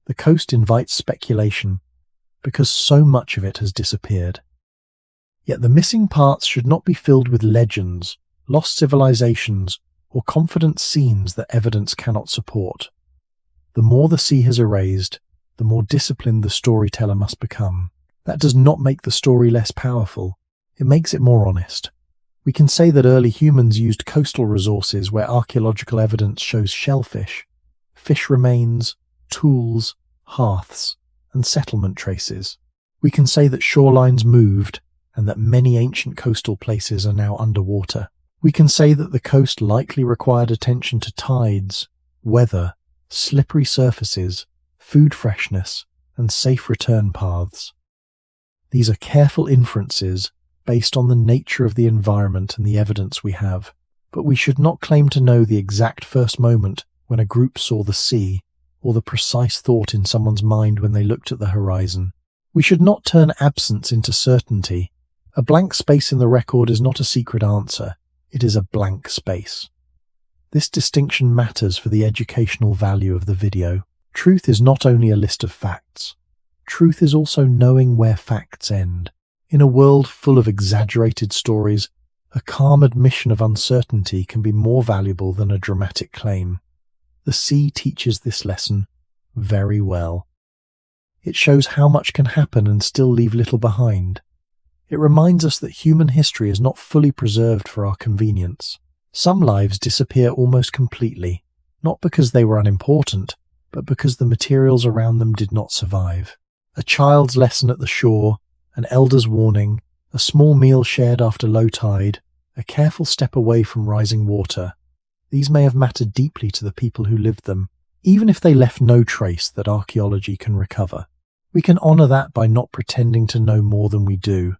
The coast invites speculation, because so much of it has disappeared. Yet the missing parts should not be filled with legends, lost civilizations, or confident scenes that evidence cannot support. The more the sea has erased, the more disciplined the storyteller must become. That does not make the story less powerful. It makes it more honest. We can say that early humans used coastal resources where archaeological evidence shows shellfish, fish remains, tools, hearths, and settlement traces. We can say that shorelines moved and that many ancient coastal places are now underwater. We can say that the coast likely required attention to tides, weather, slippery surfaces, food freshness, and safe return paths. These are careful inferences based on the nature of the environment and the evidence we have, but we should not claim to know the exact first moment when a group saw the sea, or the precise thought in someone's mind when they looked at the horizon. We should not turn absence into certainty, A blank space in the record is not a secret answer, it is a blank space. This distinction matters for the educational value of the video. Truth is not only a list of facts. Truth is also knowing where facts end. In a world full of exaggerated stories, a calm admission of uncertainty can be more valuable than a dramatic claim. The sea teaches this lesson very well. It shows how much can happen and still leave little behind. It reminds us that human history is not fully preserved for our convenience. Some lives disappear almost completely, not because they were unimportant, but because the materials around them did not survive. A child's lesson at the shore, an elder's warning, a small meal shared after low tide, a careful step away from rising water. These may have mattered deeply to the people who lived them, even if they left no trace that archaeology can recover. We can honor that by not pretending to know more than we do.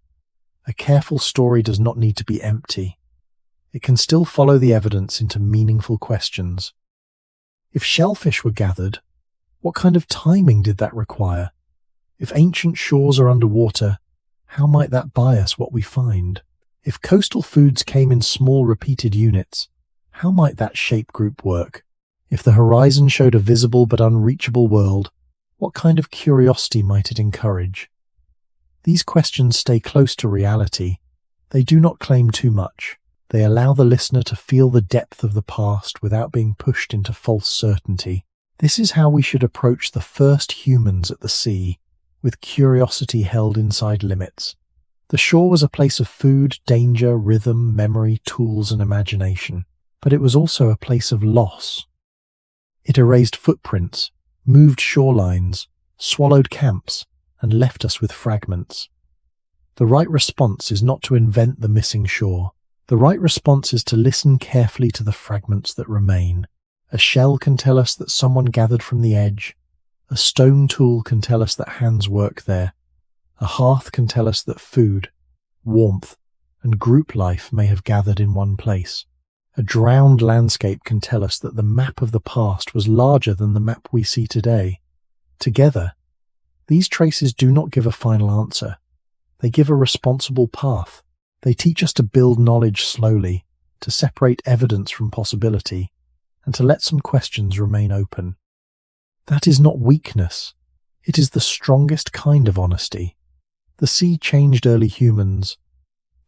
A careful story does not need to be empty. It can still follow the evidence into meaningful questions. If shellfish were gathered, what kind of timing did that require? If ancient shores are underwater, how might that bias what we find? If coastal foods came in small repeated units, how might that shape group work? If the horizon showed a visible but unreachable world, what kind of curiosity might it encourage? These questions stay close to reality. They do not claim too much. They allow the listener to feel the depth of the past without being pushed into false certainty. This is how we should approach the first humans at the sea, with curiosity held inside limits. The shore was a place of food, danger, rhythm, memory, tools, and imagination. But it was also a place of loss. It erased footprints, moved shorelines, swallowed camps, and left us with fragments. The right response is not to invent the missing shore. The right response is to listen carefully to the fragments that remain. A shell can tell us that someone gathered from the edge. A stone tool can tell us that hands work there. A hearth can tell us that food, warmth, and group life may have gathered in one place. A drowned landscape can tell us that the map of the past was larger than the map we see today. Together, these traces do not give a final answer. They give a responsible path. They teach us to build knowledge slowly, to separate evidence from possibility, and to let some questions remain open. That is not weakness. It is the strongest kind of honesty. The sea changed early humans,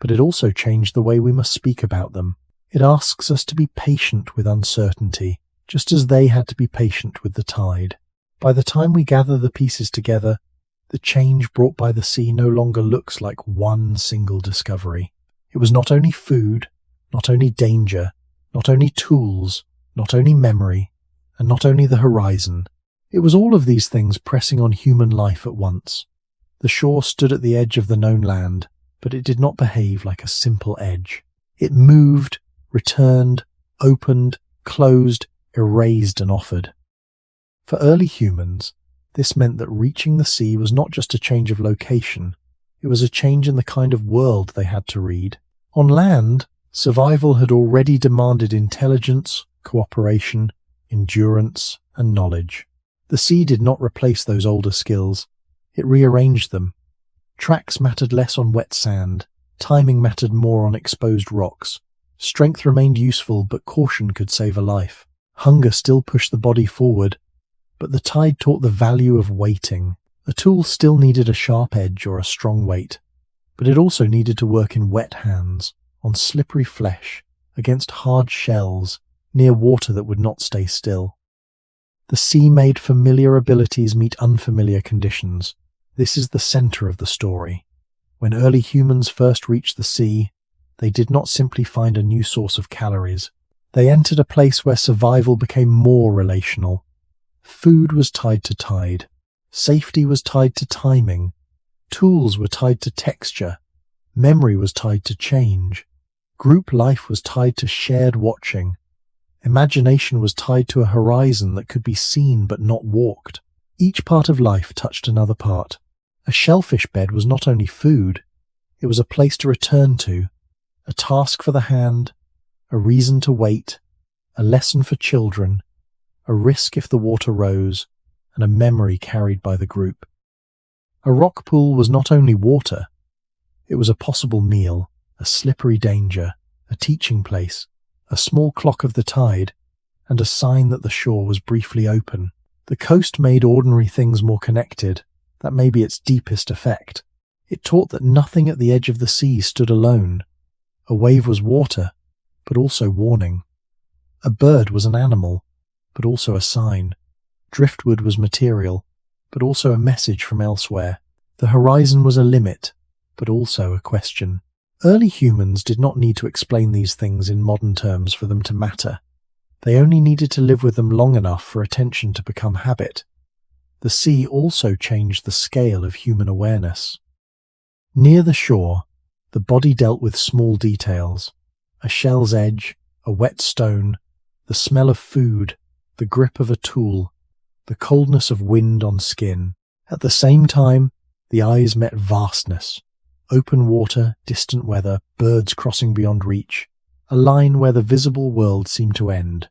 but it also changed the way we must speak about them. It asks us to be patient with uncertainty, just as they had to be patient with the tide. By the time we gather the pieces together, the change brought by the sea no longer looks like one single discovery. It was not only food, not only danger, not only tools, not only memory, and not only the horizon. It was all of these things pressing on human life at once. The shore stood at the edge of the known land, but it did not behave like a simple edge. It moved, returned, opened, closed, erased, and offered. For early humans, this meant that reaching the sea was not just a change of location, it was a change in the kind of world they had to read. On land, survival had already demanded intelligence, cooperation, endurance, and knowledge. The sea did not replace those older skills, it rearranged them. Tracks mattered less on wet sand, timing mattered more on exposed rocks. Strength remained useful, but caution could save a life. Hunger still pushed the body forward, but the tide taught the value of waiting. A tool still needed a sharp edge or a strong weight, but it also needed to work in wet hands, on slippery flesh, against hard shells, near water that would not stay still. The sea made familiar abilities meet unfamiliar conditions. This is the center of the story. When early humans first reached the sea, they did not simply find a new source of calories. They entered a place where survival became more relational. Food was tied to tide. Safety was tied to timing. Tools were tied to texture. Memory was tied to change. Group life was tied to shared watching. Imagination was tied to a horizon that could be seen but not walked. Each part of life touched another part. A shellfish bed was not only food, it was a place to return to, a task for the hand, a reason to wait, a lesson for children, a risk if the water rose, and a memory carried by the group. A rock pool was not only water, It was a possible meal, a slippery danger, a teaching place, a small clock of the tide, and a sign that the shore was briefly open. The coast made ordinary things more connected. That may be its deepest effect. It taught that nothing at the edge of the sea stood alone. A wave was water, but also warning. A bird was an animal, but also a sign. Driftwood was material, but also a message from elsewhere. The horizon was a limit, but also a question. Early humans did not need to explain these things in modern terms for them to matter. They only needed to live with them long enough for attention to become habit. The sea also changed the scale of human awareness. Near the shore, the body dealt with small details: a shell's edge, a wet stone, the smell of food, the grip of a tool, the coldness of wind on skin. At the same time, the eyes met vastness: open water, distant weather, birds crossing beyond reach, a line where the visible world seemed to end.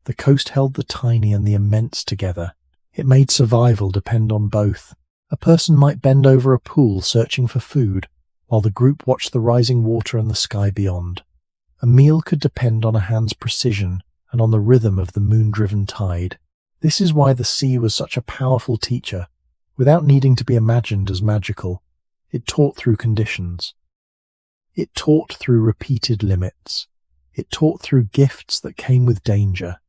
The coast held the tiny and the immense together. It made survival depend on both. A person might bend over a pool searching for food, while the group watched the rising water and the sky beyond. A meal could depend on a hand's precision and on the rhythm of the moon-driven tide. This is why the sea was such a powerful teacher. Without needing to be imagined as magical, it taught through conditions. It taught through repeated limits. It taught through gifts that came with danger.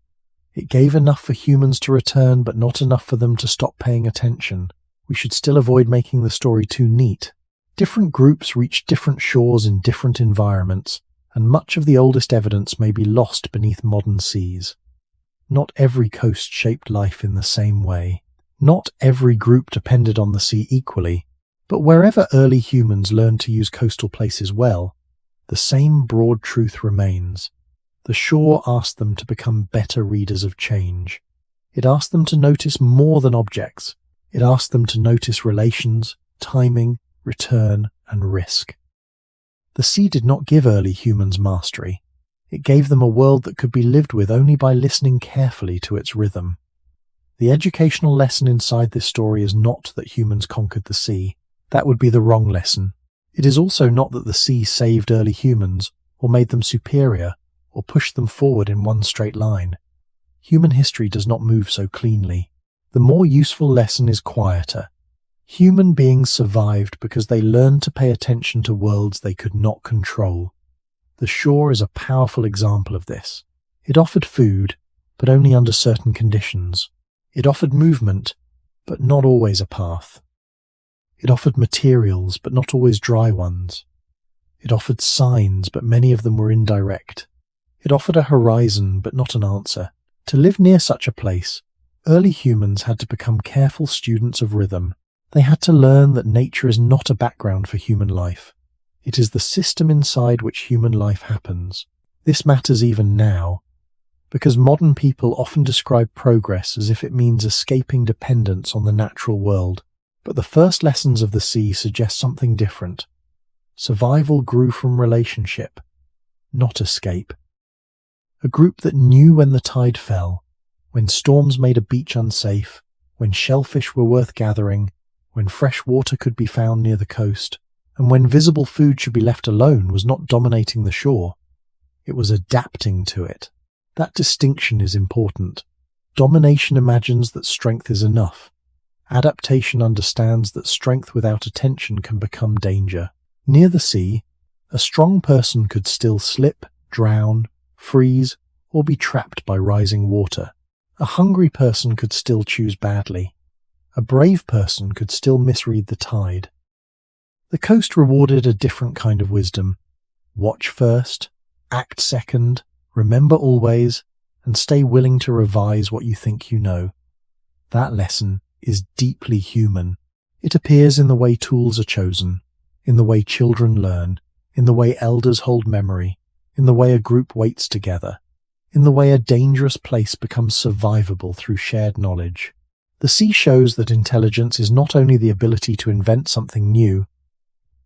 It gave enough for humans to return, but not enough for them to stop paying attention. We should still avoid making the story too neat. Different groups reached different shores in different environments, and much of the oldest evidence may be lost beneath modern seas. Not every coast shaped life in the same way. Not every group depended on the sea equally, but wherever early humans learned to use coastal places well, the same broad truth remains. The shore asked them to become better readers of change. It asked them to notice more than objects. It asked them to notice relations, timing, return, and risk. The sea did not give early humans mastery. It gave them a world that could be lived with only by listening carefully to its rhythm. The educational lesson inside this story is not that humans conquered the sea. That would be the wrong lesson. It is also not that the sea saved early humans, or made them superior, or pushed them forward in one straight line. Human history does not move so cleanly. The more useful lesson is quieter. Human beings survived because they learned to pay attention to worlds they could not control. The shore is a powerful example of this. It offered food, but only under certain conditions. It offered movement, but not always a path. It offered materials, but not always dry ones. It offered signs, but many of them were indirect. It offered a horizon, but not an answer. To live near such a place, early humans had to become careful students of rhythm. They had to learn that nature is not a background for human life. It is the system inside which human life happens. This matters even now, because modern people often describe progress as if it means escaping dependence on the natural world. But the first lessons of the sea suggest something different. Survival grew from relationship, not escape. A group that knew when the tide fell, when storms made a beach unsafe, when shellfish were worth gathering, when fresh water could be found near the coast, and when visible food should be left alone, was not dominating the shore. It was adapting to it. That distinction is important. Domination imagines that strength is enough. Adaptation understands that strength without attention can become danger. Near the sea, a strong person could still slip, drown, freeze, or be trapped by rising water. A hungry person could still choose badly. A brave person could still misread the tide. The coast rewarded a different kind of wisdom. Watch first, act second, remember always, and stay willing to revise what you think you know. That lesson is deeply human. It appears in the way tools are chosen, in the way children learn, in the way elders hold memory, in the way a group waits together, in the way a dangerous place becomes survivable through shared knowledge. The sea shows that intelligence is not only the ability to invent something new.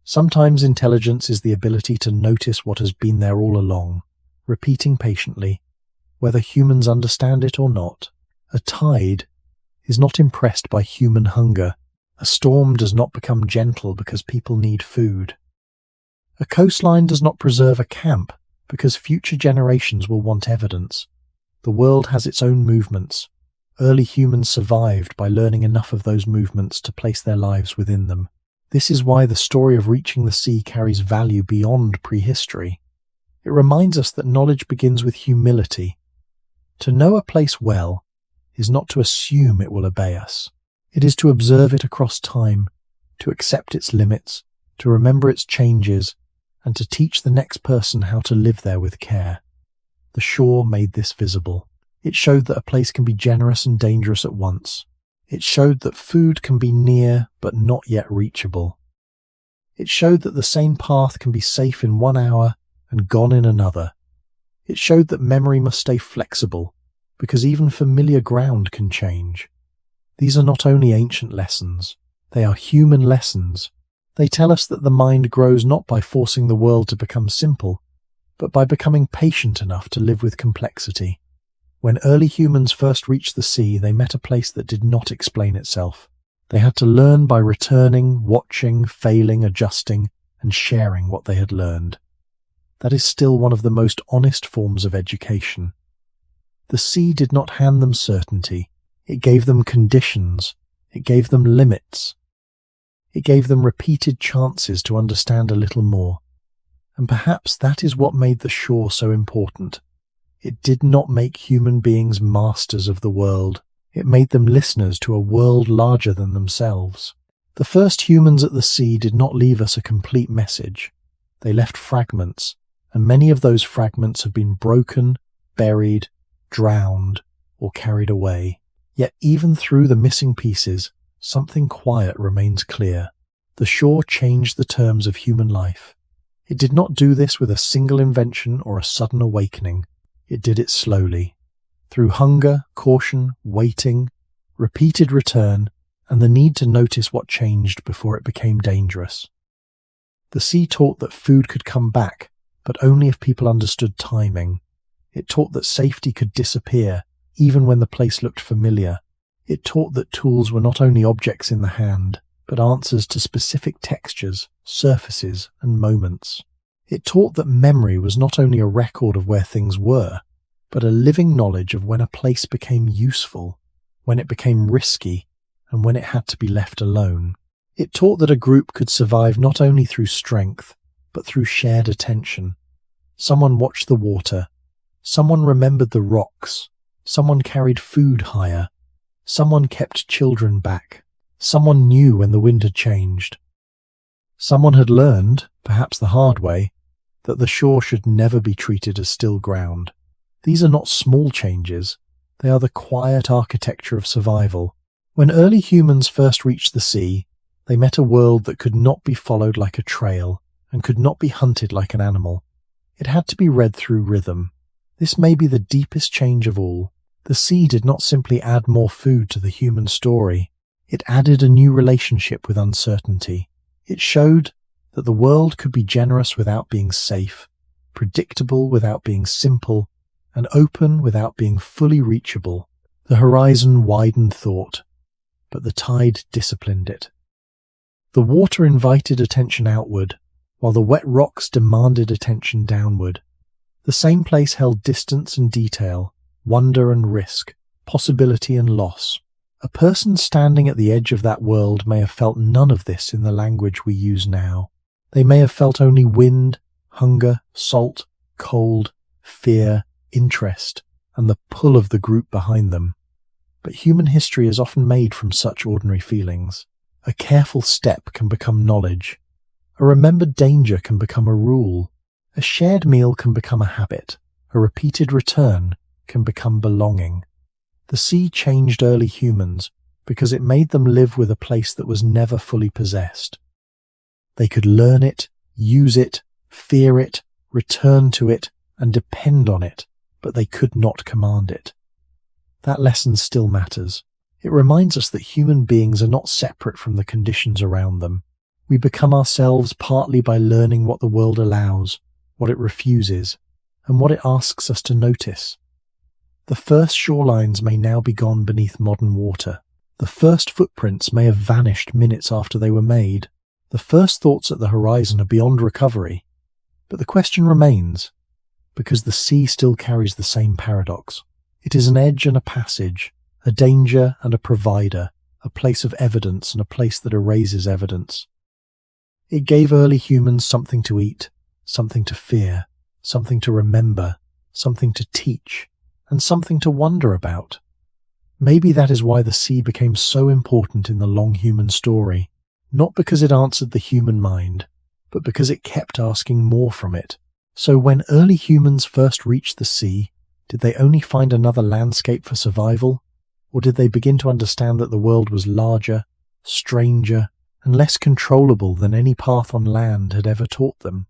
Sometimes intelligence is the ability to notice what has been there all along, repeating patiently, whether humans understand it or not. A tide is not impressed by human hunger. A storm does not become gentle because people need food. A coastline does not preserve a camp because future generations will want evidence. The world has its own movements. Early humans survived by learning enough of those movements to place their lives within them. This is why the story of reaching the sea carries value beyond prehistory. It reminds us that knowledge begins with humility. To know a place well is not to assume it will obey us. It is to observe it across time, to accept its limits, to remember its changes, and to teach the next person how to live there with care. The shore made this visible. It showed that a place can be generous and dangerous at once. It showed that food can be near but not yet reachable. It showed that the same path can be safe in 1 hour and gone in another. It showed that memory must stay flexible, because even familiar ground can change. These are not only ancient lessons, they are human lessons. They tell us that the mind grows not by forcing the world to become simple, but by becoming patient enough to live with complexity. When early humans first reached the sea, they met a place that did not explain itself. They had to learn by returning, watching, failing, adjusting, and sharing what they had learned. That is still one of the most honest forms of education. The sea did not hand them certainty. It gave them conditions. It gave them limits. It gave them repeated chances to understand a little more. And perhaps that is what made the shore so important. It did not make human beings masters of the world. It made them listeners to a world larger than themselves. The first humans at the sea did not leave us a complete message. They left fragments, and many of those fragments have been broken, buried, drowned, or carried away. Yet even through the missing pieces, something quiet remains clear. The shore changed the terms of human life. It did not do this with a single invention or a sudden awakening. It did it slowly, through hunger, caution, waiting, repeated return, and the need to notice what changed before it became dangerous. The sea taught that food could come back, but only if people understood timing. It taught that safety could disappear, even when the place looked familiar. It taught that tools were not only objects in the hand, but answers to specific textures, surfaces, and moments. It taught that memory was not only a record of where things were, but a living knowledge of when a place became useful, when it became risky, and when it had to be left alone. It taught that a group could survive not only through strength, but through shared attention. Someone watched the water. Someone remembered the rocks. Someone carried food higher. Someone kept children back. Someone knew when the wind had changed. Someone had learned, perhaps the hard way, that the shore should never be treated as still ground. These are not small changes. They are the quiet architecture of survival. When early humans first reached the sea, they met a world that could not be followed like a trail and could not be hunted like an animal. It had to be read through rhythm. This may be the deepest change of all. The sea did not simply add more food to the human story. It added a new relationship with uncertainty. It showed that the world could be generous without being safe, predictable without being simple, and open without being fully reachable. The horizon widened thought, but the tide disciplined it. The water invited attention outward, while the wet rocks demanded attention downward. The same place held distance and detail, wonder and risk, possibility and loss. A person standing at the edge of that world may have felt none of this in the language we use now. They may have felt only wind, hunger, salt, cold, fear, interest, and the pull of the group behind them. But human history is often made from such ordinary feelings. A careful step can become knowledge. A remembered danger can become a rule. A shared meal can become a habit. A repeated return can become belonging. The sea changed early humans because it made them live with a place that was never fully possessed. They could learn it, use it, fear it, return to it, and depend on it, but they could not command it. That lesson still matters. It reminds us that human beings are not separate from the conditions around them. We become ourselves partly by learning what the world allows, what it refuses, and what it asks us to notice. The first shorelines may now be gone beneath modern water. The first footprints may have vanished minutes after they were made. The first thoughts at the horizon are beyond recovery. But the question remains, because the sea still carries the same paradox. It is an edge and a passage, a danger and a provider, a place of evidence and a place that erases evidence. It gave early humans something to eat, something to fear, something to remember, something to teach, and something to wonder about. Maybe that is why the sea became so important in the long human story, not because it answered the human mind, but because it kept asking more from it. So when early humans first reached the sea, did they only find another landscape for survival? Or did they begin to understand that the world was larger, stranger, and less controllable than any path on land had ever taught them?